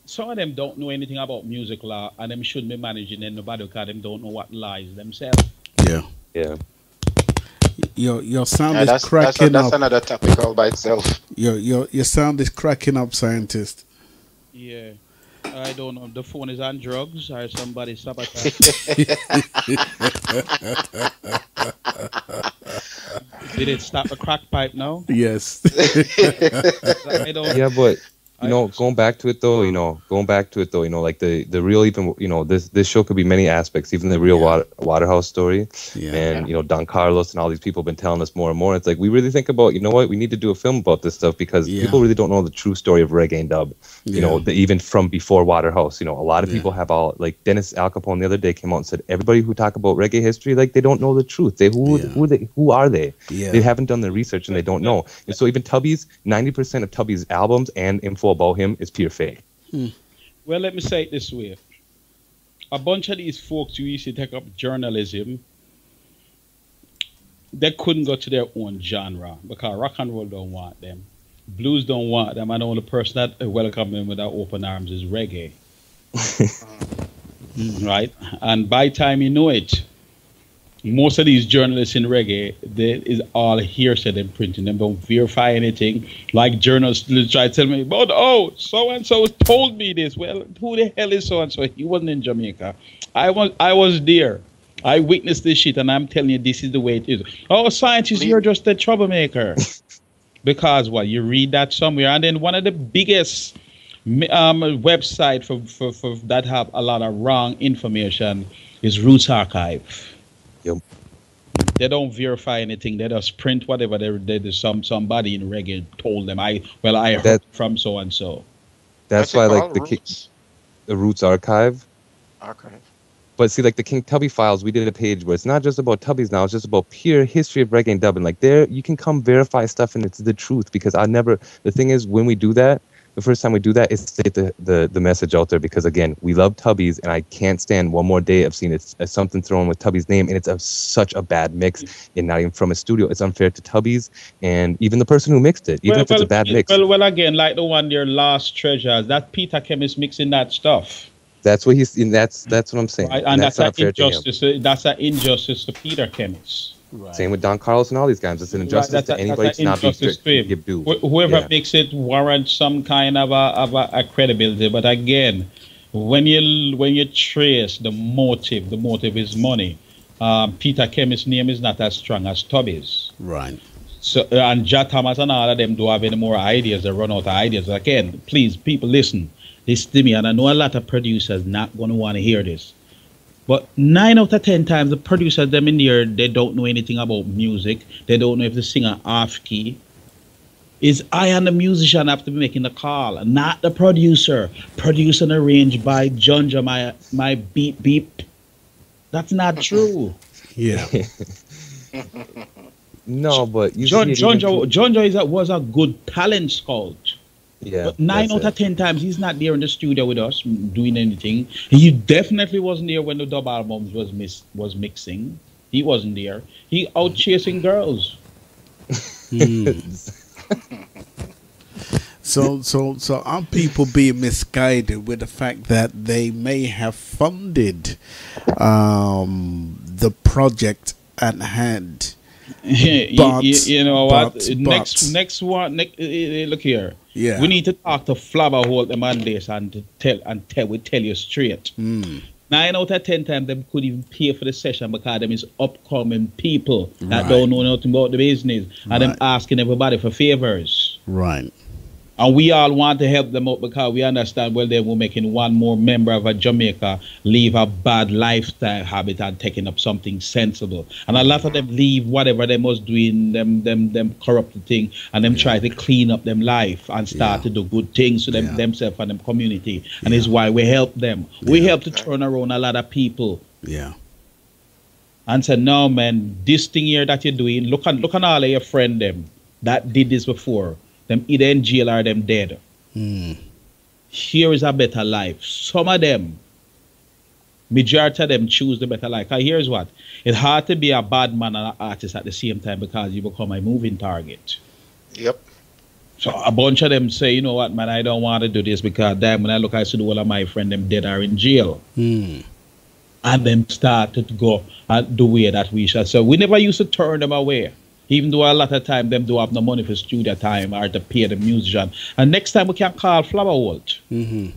Some of them don't know anything about music law, and them shouldn't be managing them. Nobody because them don't know what lies themselves. Yeah. Yeah. Your sound is cracking up. That's another topic all by itself. Your sound is cracking up, Scientist. Yeah. I don't know. The phone is on drugs or somebody sabotage. Did it stop the crack pipe now? Yes. I don't. Yeah, but going back to it though, like the real, even, this show could be many aspects, even the real Waterhouse story, and Don Carlos and all these people have been telling us more and more. It's like we really think about, we need to do a film about this stuff, because people really don't know the true story of reggae and dub. Even from before Waterhouse, a lot of people have all, like Dennis Al Capone the other day came out and said everybody who talk about reggae history, like, they don't know the truth. Who are they? They haven't done the research and they don't know. And so even Tubby's, 90% of Tubby's albums and info about him is pure fake. Well, let me say it this way. A bunch of these folks who used to take up journalism, they couldn't go to their own genre, because rock and roll don't want them. Blues don't want them, and the only person that welcome them with open arms is reggae. Right? And by the time you know it, most of these journalists in reggae, is all hearsay. Them printing, them don't verify anything. Like journalists try to tell me, but so and so told me this. Well, who the hell is so and so? He wasn't in Jamaica. I was there. I witnessed this shit, and I'm telling you, this is the way it is. Oh, scientists, you're just a troublemaker. Because what, you read that somewhere, and then one of the biggest website for that have a lot of wrong information is Roots Archive. Yep. They don't verify anything. They just print whatever somebody in reggae told them. I heard from so and so. That's why, like, the Roots Archive. But see, like the King Tubby Files, we did a page where it's not just about Tubbies now, it's just about pure history of reggae and dub. And like there, you can come verify stuff and it's the truth, because the thing is, when we do that, the first time we do that is to get the message out there, because again, we love Tubbies, and I can't stand one more day of seeing it as something thrown with Tubby's name, and it's such a bad mix, and not even from a studio. It's unfair to Tubbies and even the person who mixed it, even if it's a bad mix. Well, again, like the one, your Lost Treasures, that Peter Chemist mixing that stuff. That's what that's what I'm saying. Right, and that's an injustice. That's an injustice to Peter Chemist. Right. Same with Don Carlos and all these guys. It's an injustice to anybody to not be strict to give due. Whoever makes it warrants some kind of a credibility. But again, when you trace the motive is money. Peter Chemist's name is not as strong as Tubby's. Right. So and Jat Thomas and all of them do have any more ideas. They run out of ideas. Again, please, people, listen to me. And I know a lot of producers not going to want to hear this. But 9 out of 10 times, the producers them in there, they don't know anything about music. They don't know if the singer off key. Is I and the musician have to be making the call, not the producer. Produced and arranged by Junja, my beep beep. That's not true. Yeah. No, but Junja was a good talent scout. Yeah, but 9 out of 10 times he's not there in the studio with us doing anything. He definitely wasn't there when the dub albums was mixing. He wasn't there. He out chasing girls. So are people being misguided with the fact that they may have funded the project at hand? You know what? Next one. Look here. Yeah. We need to talk to Flabber hold them on this and tell you straight. 9 out of 10 times them could even pay for the session because them is upcoming people that don't know nothing about the business, and them asking everybody for favors. Right. And we all want to help them out because we understand, well, they were making one more member of a Jamaica leave a bad lifestyle habit and taking up something sensible. And a lot of them leave whatever they must do in them corrupted thing, and them try to clean up them life and start to do good things to themselves and them community. And it's why we help them. We help to turn around a lot of people. Yeah. And say, no, man, this thing here that you're doing, look on all of your friends them that did this before. Them either in jail or them dead. Here is a better life. Some of them, majority of them choose the better life. Because here's what. It's hard to be a bad man and an artist at the same time because you become a moving target. Yep. So a bunch of them say, you know what, man, I don't want to do this because damn, when I look, I see all of my friends, them dead are in jail. And them started to go the way that we shall. So we never used to turn them away. Even though a lot of time them do have no money for studio time or to pay the musician. And next time we can call Flabberholt.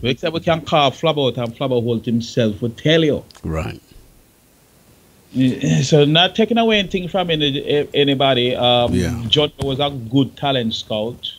Next time we can call Flabberholt, and Flabberholt himself will tell you. Right. So not taking away anything from anybody. John was a good talent scout.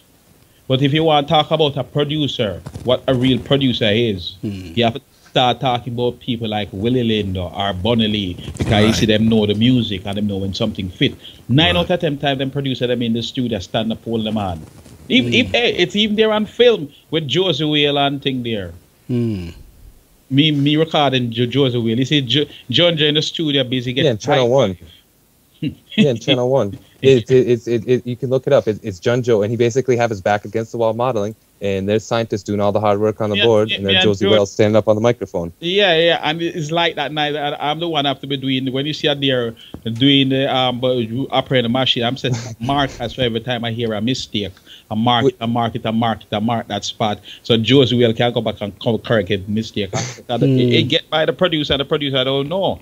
But if you want to talk about a producer, what a real producer is, you have to start talking about people like Willie Lindo or Bunny Lee, because you see them know the music and them know when something fit. 9 out of 10 times them producer them in the studio stand up hold them on. It's even there on film with Josie Whale and thing there. Me recording Josie Whale. You see John in the studio busy getting Channel 1. Yeah, in Channel 1. You can look it up. It's Junjo, and he basically have his back against the wall modeling, and there's scientists doing all the hard work on the board, and there's Josie Wells standing up on the microphone. Yeah, and it's like that night. I'm the one have to be doing, when you see out there doing the operating the machine, I'm saying mark as for every time I hear a mistake. I mark that spot. So Josie Wells can go back and correct a mistake. It get by the producer don't know.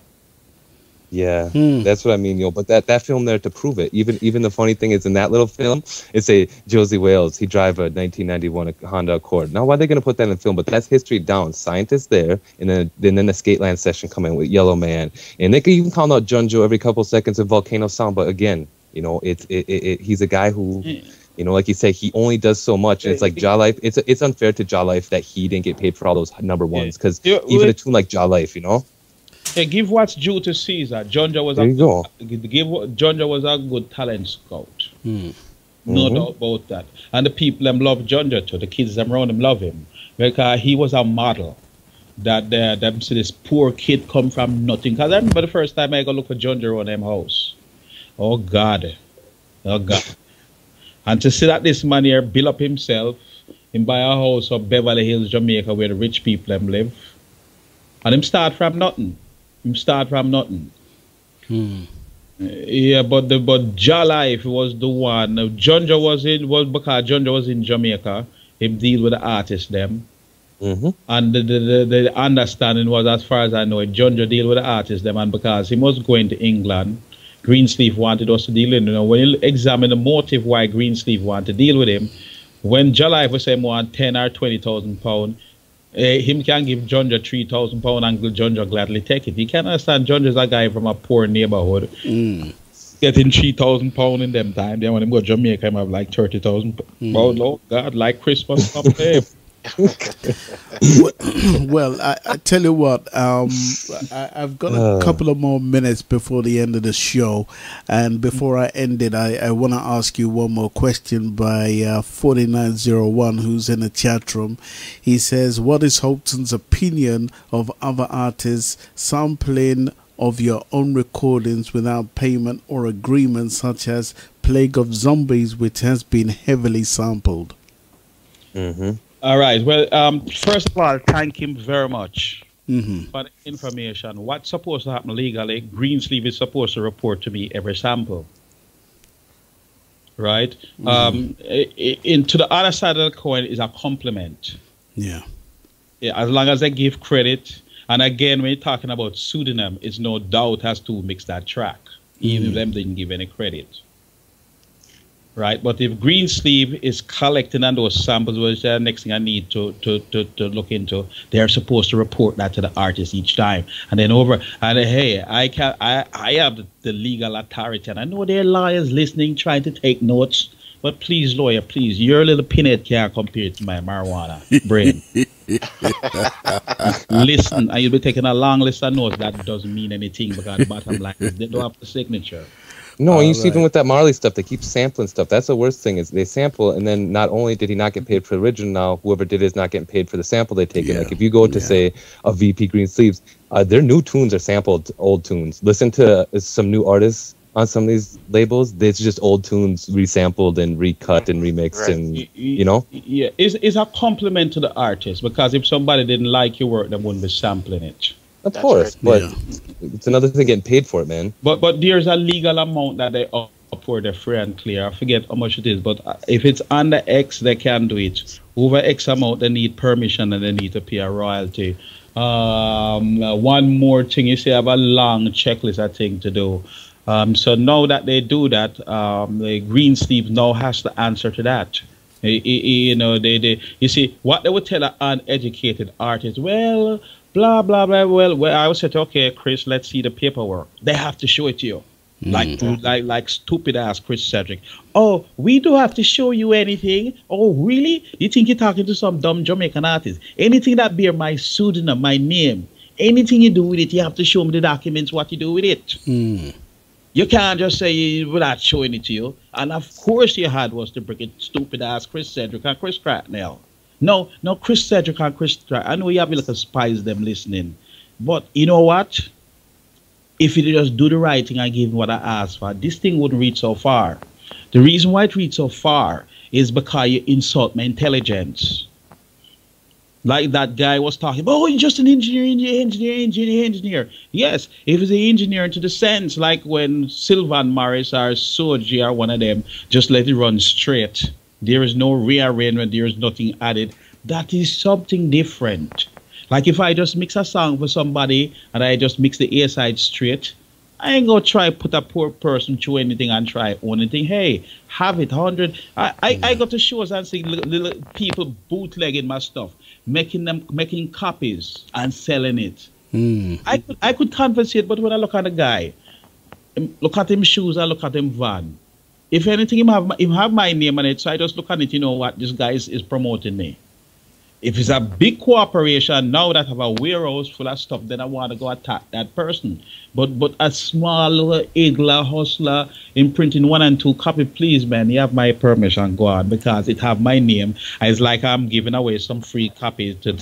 Yeah, that's what I mean, yo. But that film there to prove it. Even the funny thing is, in that little film, it's a Josie Wales. He drive a 1991 Honda Accord. Now, why are they going to put that in the film? But that's history down. Scientists there, and then the Skateland session come in with Yellow Man, and they can even call out Junjo every couple seconds of Volcano Sound. But again, you know, he's a guy who. You know, like you say, he only does so much, and it's like Jah Life. It's unfair to Jah Life that he didn't get paid for all those number ones, because even a tune like Jah Life, you know. Hey, give what's due to Caesar. Junjo was a good talent scout. No doubt about that. And the people them love Junjo too. The kids them around him love him, because he was a model. That them see this poor kid come from nothing. Because I remember the first time I go look for Junjo around them house. Oh God. And to see that this man here build up himself and buy a house of Beverly Hills, Jamaica, where the rich people them live. And him start from nothing. Yeah, but Jah Life was the one. Junjo was because Junjo was in Jamaica. Him deal with the artists them. And the understanding was, as far as I know, Junjo deal with the artists them, and because he was going to England, Greensleeve wanted us to deal with him. You know, when you examine the motive why Greensleeve wanted to deal with him, when Jah Life was saying want 10 or 20,000 pounds, him can give Junjo 3,000 pounds, and Junjo gladly take it. You can understand Junjo is a guy from a poor neighborhood. Getting 3,000 pounds in them time. Then when him go to Jamaica, him have like 30,000 pounds. Oh Lord God, like Christmas up there. Well, I tell you what, I've got a couple of more minutes before the end of the show, and before I end it, I want to ask you one more question by 4901, who's in the chat room. He says, what is Houghton's opinion of other artists sampling of your own recordings without payment or agreement, such as Plague of Zombies, which has been heavily sampled? All right. Well, first of all, thank him very much for the information. What's supposed to happen legally, Greensleeve is supposed to report to me every sample. Right? To the other side of the coin is a compliment. Yeah, as long as they give credit. And again, when you're talking about pseudonym, it's no doubt as to mix that track, even if them didn't give any credit. Right, but if Greensleeve is collecting on those samples, which is the next thing I need to look into, they're supposed to report that to the artist each time. And then hey, I have the legal authority, and I know there are lawyers listening, trying to take notes. But please, lawyer, please, your little pinhead can't compare to my marijuana brain. Listen, and you'll be taking a long list of notes. That doesn't mean anything, because the bottom line is they don't have the signature. No, you see, even with that Marley stuff, they keep sampling stuff. That's the worst thing, is they sample, and then not only did he not get paid for the original, now whoever did it is not getting paid for the sample they take. Like if you go to, say, a VP Greensleeves, their new tunes are sampled old tunes. Listen to some new artists on some of these labels. It's just old tunes resampled and recut and remixed, and, you know? Yeah, it's a compliment to the artist, because if somebody didn't like your work, they wouldn't be sampling it. Of course, but it's another thing getting paid for it, man. But there's a legal amount that they up for the free and clear. I forget how much it is, but if it's under X, they can do it. Over X amount, they need permission and they need to pay a royalty. One more thing, you see, I have a long checklist of things to do. So now that they do that, the Greensleeve now has to answer to that. You know, you see, what they would tell an uneducated artist, well, blah blah blah. Well, I was said, okay, Chris, let's see the paperwork. They have to show it to you. Like stupid ass Chris Cedric. Oh, we don't have to show you anything. Oh, really? You think you're talking to some dumb Jamaican artist? Anything that bear my pseudonym, my name, anything you do with it, you have to show me the documents. What you do with it? You can't just say without showing it to you. And of course, you had was to bring it stupid ass Chris Cedric and Chris Cracknell. No, Chris Cedric and Chris Cracknell. I know you have a little spies them listening, but you know what? If you just do the right thing and give me what I asked for, this thing wouldn't reach so far. The reason why it reached so far is because you insult my intelligence. Like that guy was talking about, oh, you're just an engineer. Yes, if he's an engineer into the sense, like when Sylvan Morris or Soji or one of them, just let it run straight. There is no rearrangement, there is nothing added. That is something different. Like if I just mix a song for somebody and I just mix the A side straight, I ain't gonna try put a poor person through anything and try own anything. Hey, have it 100. I got to shows and see little people bootlegging my stuff, making copies and selling it. I could compensate, but when I look at the guy, look at him shoes, I look at him van. If anything, him have my name on it, so I just look at it. You know what? This guy is promoting me. If it's a big corporation now that have a warehouse full of stuff, then I want to go attack that person. But a small little Igla hustler imprinting 1 and 2 copy, please, man, you have my permission, go on, because it have my name. It's like I'm giving away some free copies to as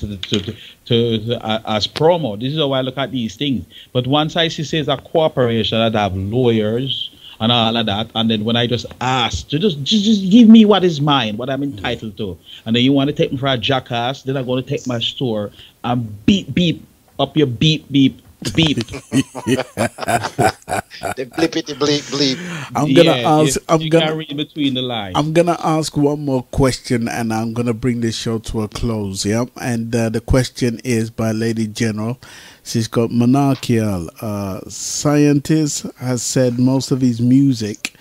promo. This is how I look at these things. But once I see it's a corporation that have lawyers and all of that, and then when I just ask to just give me what is mine, what I'm entitled to, and then you want to take me for a jackass, then I'm going to take my store and beep up your beep. The blippity bleep. I'm gonna read between the lines. I'm gonna ask one more question, and I'm gonna bring this show to a close. Yeah, and the question is by Lady General. She's got monarchical. Scientist has said most of his music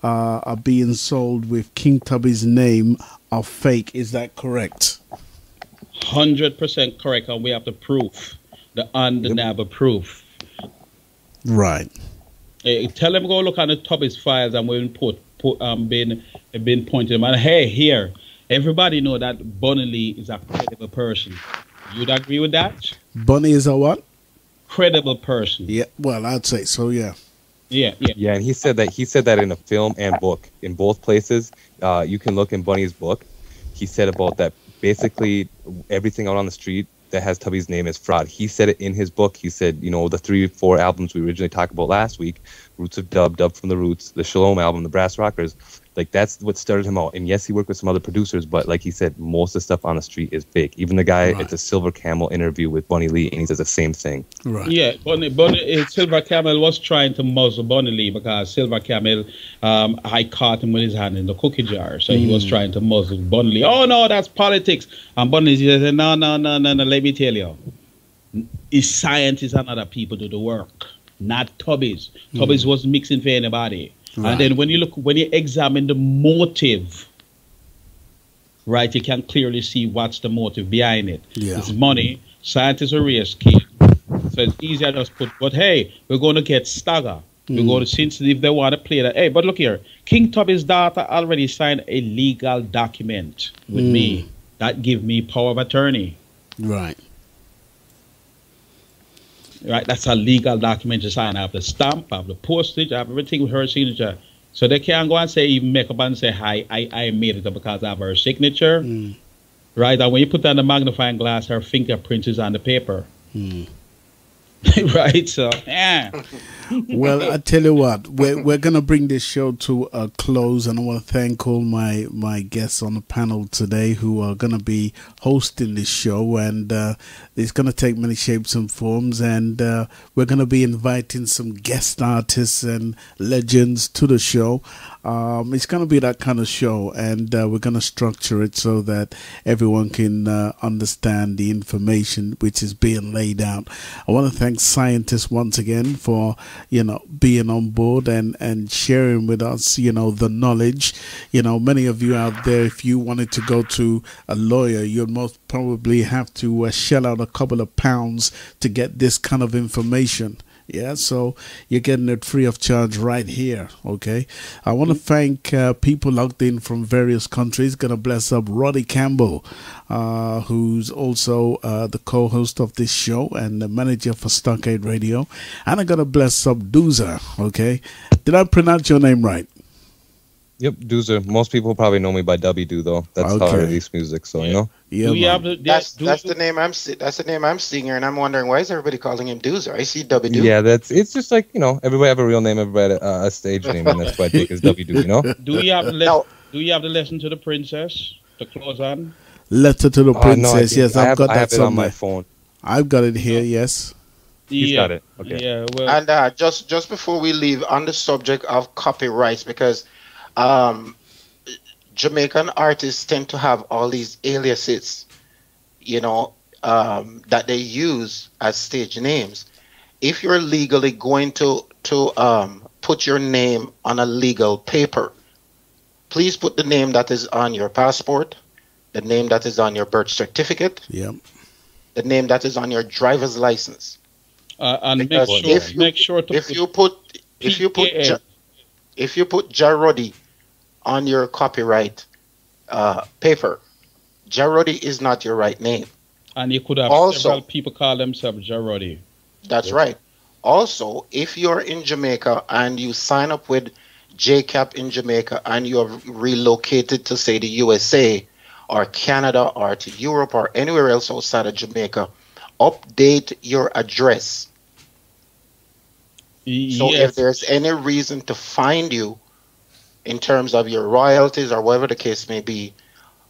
are being sold with King Tubby's name are fake. Is that correct? 100% correct, and we have the proof, the undeniable proof. Right. Tell them go look at the Tubby's files, and we've been pointing them. And hey, here, everybody know that Bunny Lee is a credible person. You'd agree with that? Bunny is a what? Credible person. Yeah, well, I'd say so. Yeah. Yeah, and he said that in a film and book in both places. You can look in Bunny's book. He said about that basically everything out on the street that has Tubby's name is fraud. He said it in his book. He said, you know, the 3-4 albums we originally talked about last week, Roots of Dub from the Roots, the Shalom album, the Brass Rockers, like that's what started him out. And yes, he worked with some other producers, but like he said, most of the stuff on the street is fake. Even the guy at the Silver Camel interview with Bunny Lee, and he says the same thing. Right. Yeah, Silver Camel was trying to muzzle Bunny Lee because Silver Camel, I caught him with his hand in the cookie jar. So he was trying to muzzle Bunny Lee. Oh, no, that's politics. And Bunny Lee said, no, let me tell you. It's scientists and other people do the work, not Tubby's. Tubby's was mixing for anybody. Right. And then when you examine the motive, right, you can clearly see what's the motive behind it. Yeah. It's money. Scientists are race kid. So it's easier to just put, but hey, we're going to get Stagger. We're going to, since if they want to play that. Hey, but look here, King Tubby's daughter already signed a legal document with me that give me power of attorney. Right. Right, that's a legal document to sign. I have the stamp, I have the postage, I have everything with her signature. So they can't go and say, even make up and say, hi, I made it up because I have her signature. Right, and when you put down the magnifying glass, her fingerprint is on the paper. Right, so, yeah. Well, I tell you what, we're going to bring this show to a close, and I want to thank all my guests on the panel today who are going to be hosting this show, and it's going to take many shapes and forms, and we're going to be inviting some guest artists and legends to the show. It's going to be that kind of show, and we're going to structure it so that everyone can understand the information which is being laid out. I want to thank thank scientists once again for, being on board and sharing with us, the knowledge. Many of you out there, if you wanted to go to a lawyer, you'd most probably have to shell out a couple of pounds to get this kind of information. Yeah, so you're getting it free of charge right here. Okay, I want to thank people logged in from various countries. Gonna bless up Roddy Campbell, who's also the co-host of this show and the manager for Stockade Radio, and I'm gonna bless up Doozer. Okay, did I pronounce your name right? Yep, Doozer. Most people probably know me by W Do though. That's how I release music. So Yeah, That's the name that's the name I'm seeing here, and I'm wondering why is everybody calling him Doozer? I see W Do. Yeah, it's just like everybody have a real name, everybody a stage name, and that's why I take his W Do. Do you have the lesson to the princess to close on? Letter to the princess. No, yes, I've got I that have it on my somewhere. phone. I've got it here. Yes. He's got it. Okay. Yeah. Well. And just before we leave, on the subject of copyrights, because Jamaican artists tend to have all these aliases, that they use as stage names. If you're legally going to put your name on a legal paper, please put the name that is on your passport, the name that is on your birth certificate, Yep. the name that is on your driver's license. And Because make sure to if you put Jarodi on your copyright paper, Jarodi is not your right name. And you could have Also- several people call themselves Jarodi. That's right. Also, if you're in Jamaica and you sign up with JCAP in Jamaica and you have relocated to, say, the USA or Canada or to Europe or anywhere else outside of Jamaica, update your address. So if there's any reason to find you in terms of your royalties or whatever the case may be,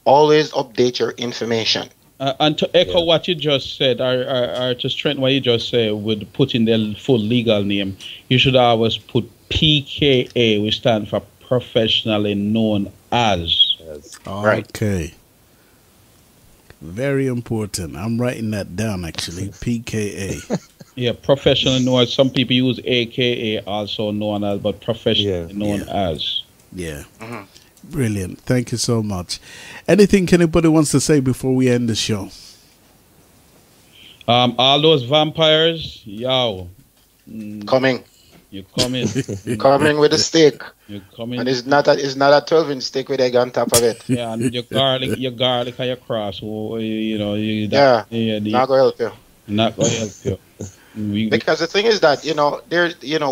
always update your information. And to echo what you just said, or to strengthen what you just said, with putting the full legal name, you should always put PKA, which stands for professionally known as. Right. Okay. Very important. I'm writing that down actually. PKA. Yeah, professionally known as. Some people use AKA, also known as, but professionally known as. Yeah. Brilliant. Thank you so much. Anything anybody wants to say before we end the show? All those vampires, yo. Coming. You're coming. Coming with a steak. You're coming. And it's not a 12-inch steak with egg on top of it. Yeah, and your garlic and your cross. Not Not gonna help you. Not going to help you. Because the thing is that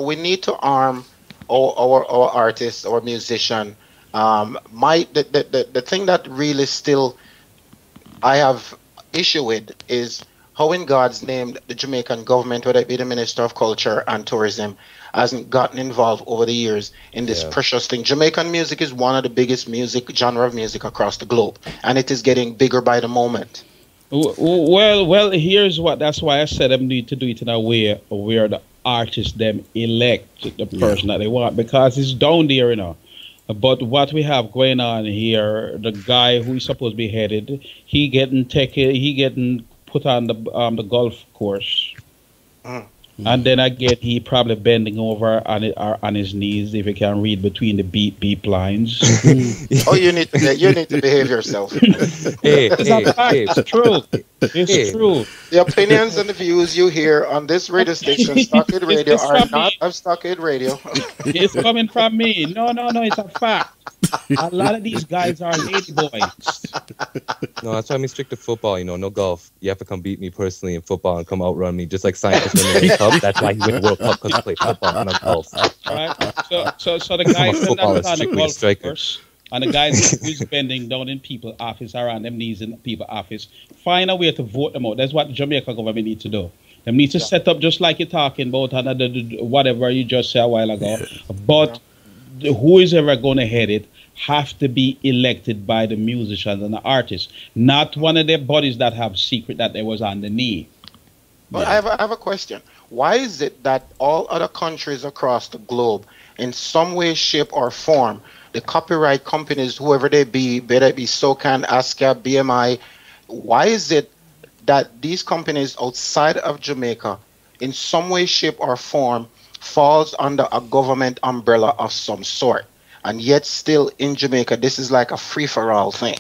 we need to arm our artists, our musician. The thing that really still I have issue with is how in God's name the Jamaican government, whether it be the Minister of Culture and Tourism, hasn't gotten involved over the years in this precious thing. Jamaican music is one of the biggest genre of music across the globe, and it is getting bigger by the moment. Well, here's what. That's why I said I need to do it in a way where the artists them elect the person that they want, because it's down there, But what we have going on here, the guy who is supposed to be headed, he getting put on the golf course. And then again, he probably bending over on his knees, if you can read between the beep lines. Oh, you need to behave yourself. It's true. It's true. The opinions and the views you hear on this radio station, Stockade Radio, are not of Stockade Radio. It's coming from me. No, it's a fact. A lot of these guys are lady boys. No, that's why I'm strict to football. No golf. You have to come beat me personally in football and come outrun me, just like scientists win the World Cup. That's why he win World Cup, because he play football and not golf. Right. So the guys that football is on the strictly golf striker. course, and the guys who's bending down in people's office, around them knees in people's office, find a way to vote them out. That's what the Jamaica government need to do. They need to set up, just like you're talking about, whatever you just said a while ago. But who is ever going to head it have to be elected by the musicians and the artists, not one of their bodies that have secret that they was on the knee. But I have a question. Why is it that all other countries across the globe, in some way, shape, or form, the copyright companies, whoever they be, whether it be SOCAN, ASCAP, BMI, why is it that these companies outside of Jamaica in some way, shape, or form falls under a government umbrella of some sort. And yet, still in Jamaica, this is like a free for all thing.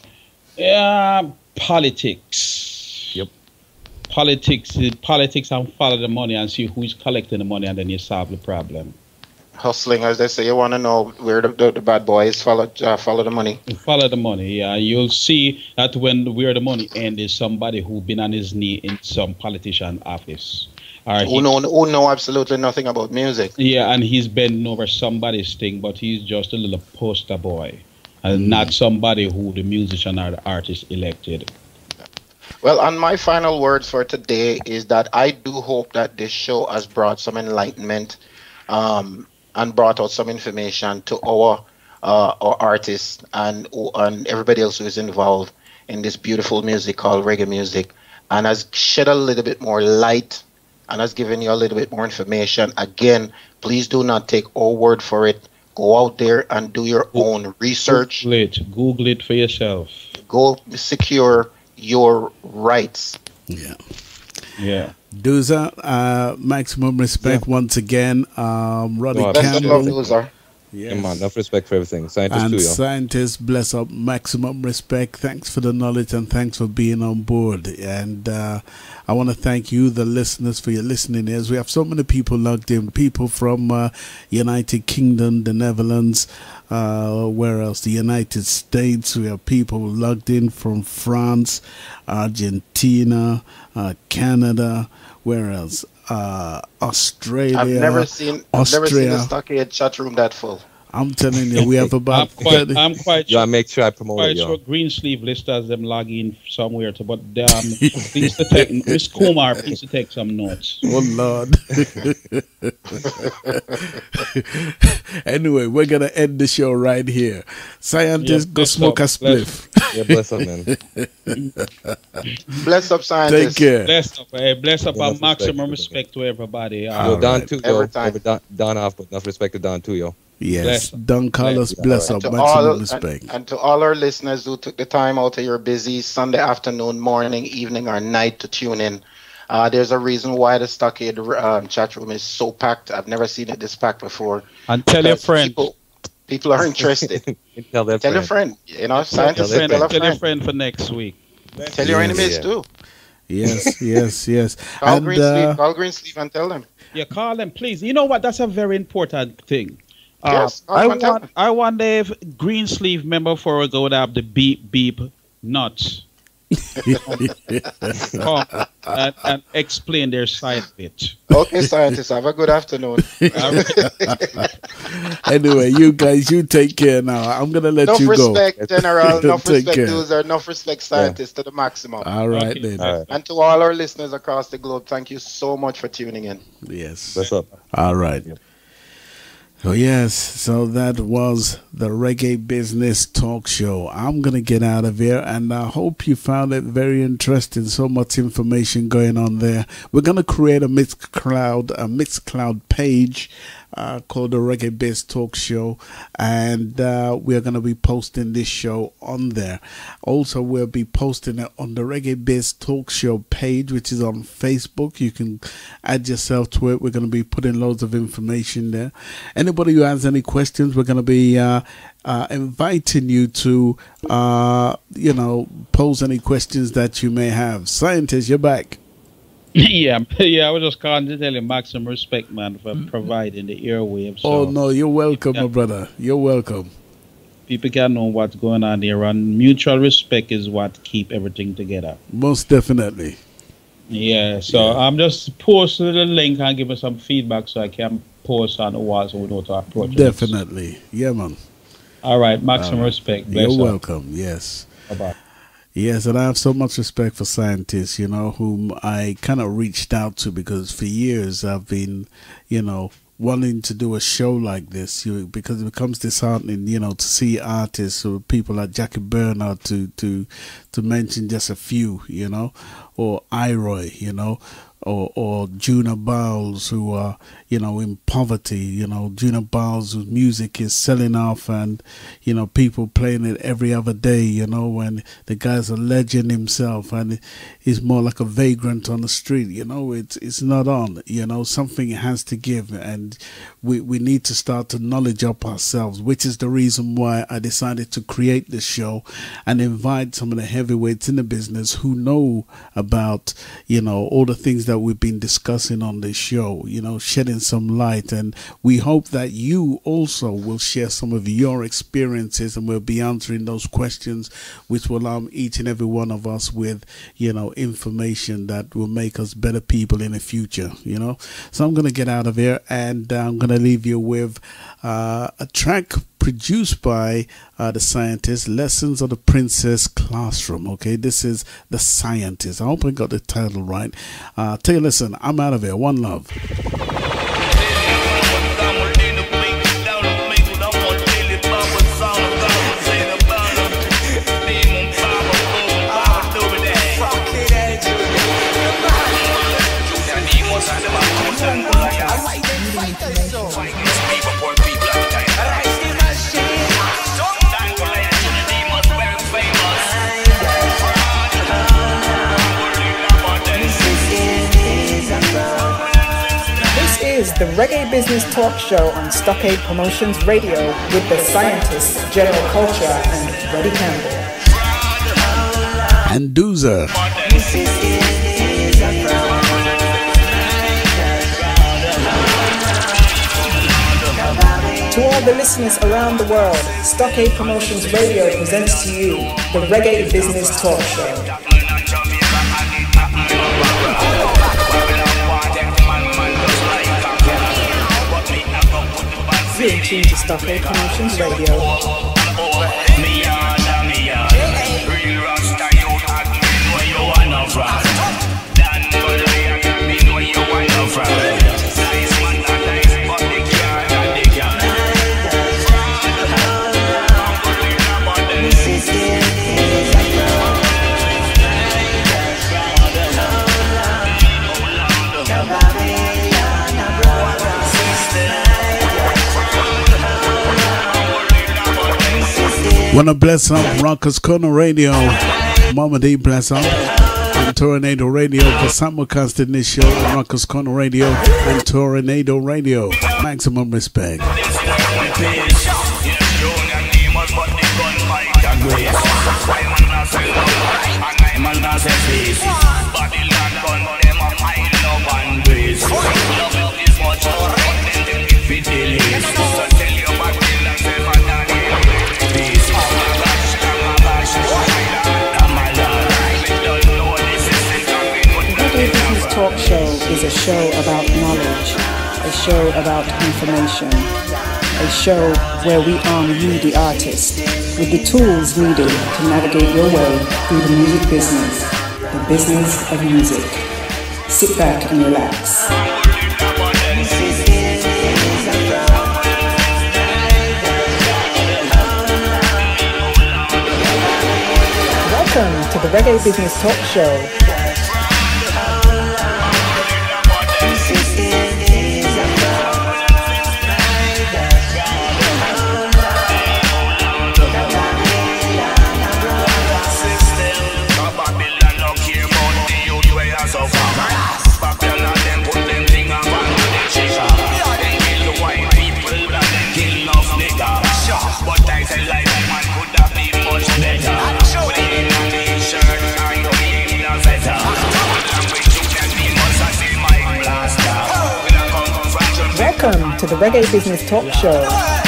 Yeah, politics. Yep. Politics, and follow the money and see who's collecting the money, and then you solve the problem. Hustling, as they say, you want to know where the bad boys follow the money. Follow the money, yeah. You'll see that where the money ends is somebody who been on his knee in some politician office. Or Who know absolutely nothing about music. yeah, and he's bending over somebody's thing, but he's just a little poster boy, and not somebody who the musician or the artist elected. Well, and my final words for today is that I do hope that this show has brought some enlightenment, and brought out some information to our artists and everybody else who is involved in this beautiful music called reggae music, and has shed a little bit more light and has given you a little bit more information. Again, please do not take our word for it. Go out there and do your own research. Google it for yourself. Go secure your rights. Yeah. Doza, maximum respect once again. Roddy No, Best of Campbell. luck, Dozer. Yes. Come on, enough respect for everything. Scientists And too, yo. scientists, bless up, maximum respect. Thanks for the knowledge and thanks for being on board. And I want to thank you, the listeners, for your listening ears. We have so many people logged in, people from United Kingdom, the Netherlands, where else? The United States. We have people logged in from France, Argentina, Canada, where else? Australia. I've never seen the Stockade chat room that full. I'm telling you, we have about I'm quite Yeah, sure. make sure I promote Quite it, yo. sure Green Sleeve listers them log in somewhere to, but please to take Miss Kumar, please to take some notes. Oh Lord. Anyway, we're gonna end the show right here. Scientists, Yeah, go bless smoke a up, bless spliff. Yeah, bless up, man. Bless up, scientists. Take care. Bless up, Yeah, and maximum respect respect to everybody. Yo, Don right. too, yo. Every time. Over Don off, but enough respect to Don too, yo. Yes. Bless. Don Carlos, bless And up. to Maximum all respect. and to all our listeners who took the time out of your busy Sunday afternoon, morning, evening, or night to tune in. There's a reason why the Stockade chat room is so packed. I've never seen it this packed before. And tell your Because friend. People are interested. Tell that Tell your friend. friend. You know, scientists, your tell a Tell your friend. friend for next week. Tell your Yes. enemies Yeah. too. Yes, yes, yes. Call And Greensleeve and tell them. Yeah, call them, please. You know what? That's a very important thing. Yes, call I them and tell want. them. I wonder if Green Sleeve member for a go to have the beep beep nuts come and explain their side of it. Okay, scientists, have a good afternoon. anyway, you guys, you take care now. I'm gonna let Enough you go. respect, General. Enough Take respect, care. Dozer. Enough respect, scientists, to the maximum. All right Okay. then. All right. And to all our listeners across the globe, thank you so much for tuning in. Yes. Bless up. All right. Oh, yes. So that was the Reggae Business Talk Show. I'm going to get out of here, and I hope you found it very interesting. So much information going on there. We're going to create a Mixcloud page called the Reggae Biz Talk Show, and we're going to be posting this show on there. Also, we'll be posting it on the Reggae Biz Talk Show page, which is on Facebook. You can add yourself to it. We're going to be putting loads of information there. Anybody who has any questions, we're going to be inviting you to, pose any questions that you may have. Scientists, you're back. yeah. I was just calling to tell you maximum respect, man, for providing the airwaves. So Oh, no, you're welcome, my brother. You're welcome. people can know what's going on there, and mutual respect is what keep everything together. Most definitely. Yeah, so I'm just posting the link and give me some feedback so I can post on the wall so we know to approach it. Definitely. Yeah, man. All right, maximum respect. Bless You're up. welcome. Yes. Bye-bye. Yes, and I have so much respect for scientists, whom I kind of reached out to because for years I've been, wanting to do a show like this because it becomes disheartening, to see artists or people like Jackie Bernard to mention just a few, or Iroy, or Junior Bowles who are, in poverty, Junior Bowles whose music is selling off and, people playing it every other day, and the guy's a legend himself and he's more like a vagrant on the street, it's not on, something has to give, and we need to start to knowledge up ourselves, which is the reason why I decided to create this show and invite some of the heavyweights in the business who know about, all the things that we've been discussing on this show, shedding some light. And we hope that you also will share some of your experiences, and we'll be answering those questions, which will arm each and every one of us with, information that will make us better people in the future, So I'm going to get out of here, and I'm going to leave you with a track produced by the Scientist, Lessons of the Princess Classroom. Okay, this is The Scientist. I hope I got the title right. Tell you, listen, I'm out of here. One love. The Reggae Business Talk Show on Stockade Promotions Radio with the Scientists, General Culture, and Roddy Campbell. And Doozer. To all the listeners around the world, Stockade Promotions Radio presents to you the Reggae Business Talk Show. You're in tune to Stockade Promotions Radio. Wanna bless up Rockers Corner Radio, Mama D bless up, and Tornado Radio for simulcasting this show on Rockers Corner Radio and Tornado Radio. Maximum respect. Talk show is a show about knowledge, a show about information, a show where we arm you, the artist, with the tools needed to navigate your way through the music business, the business of music. Sit back and relax. Welcome to the Reggae Business Talk Show. Welcome to the Reggae Business Talk Show.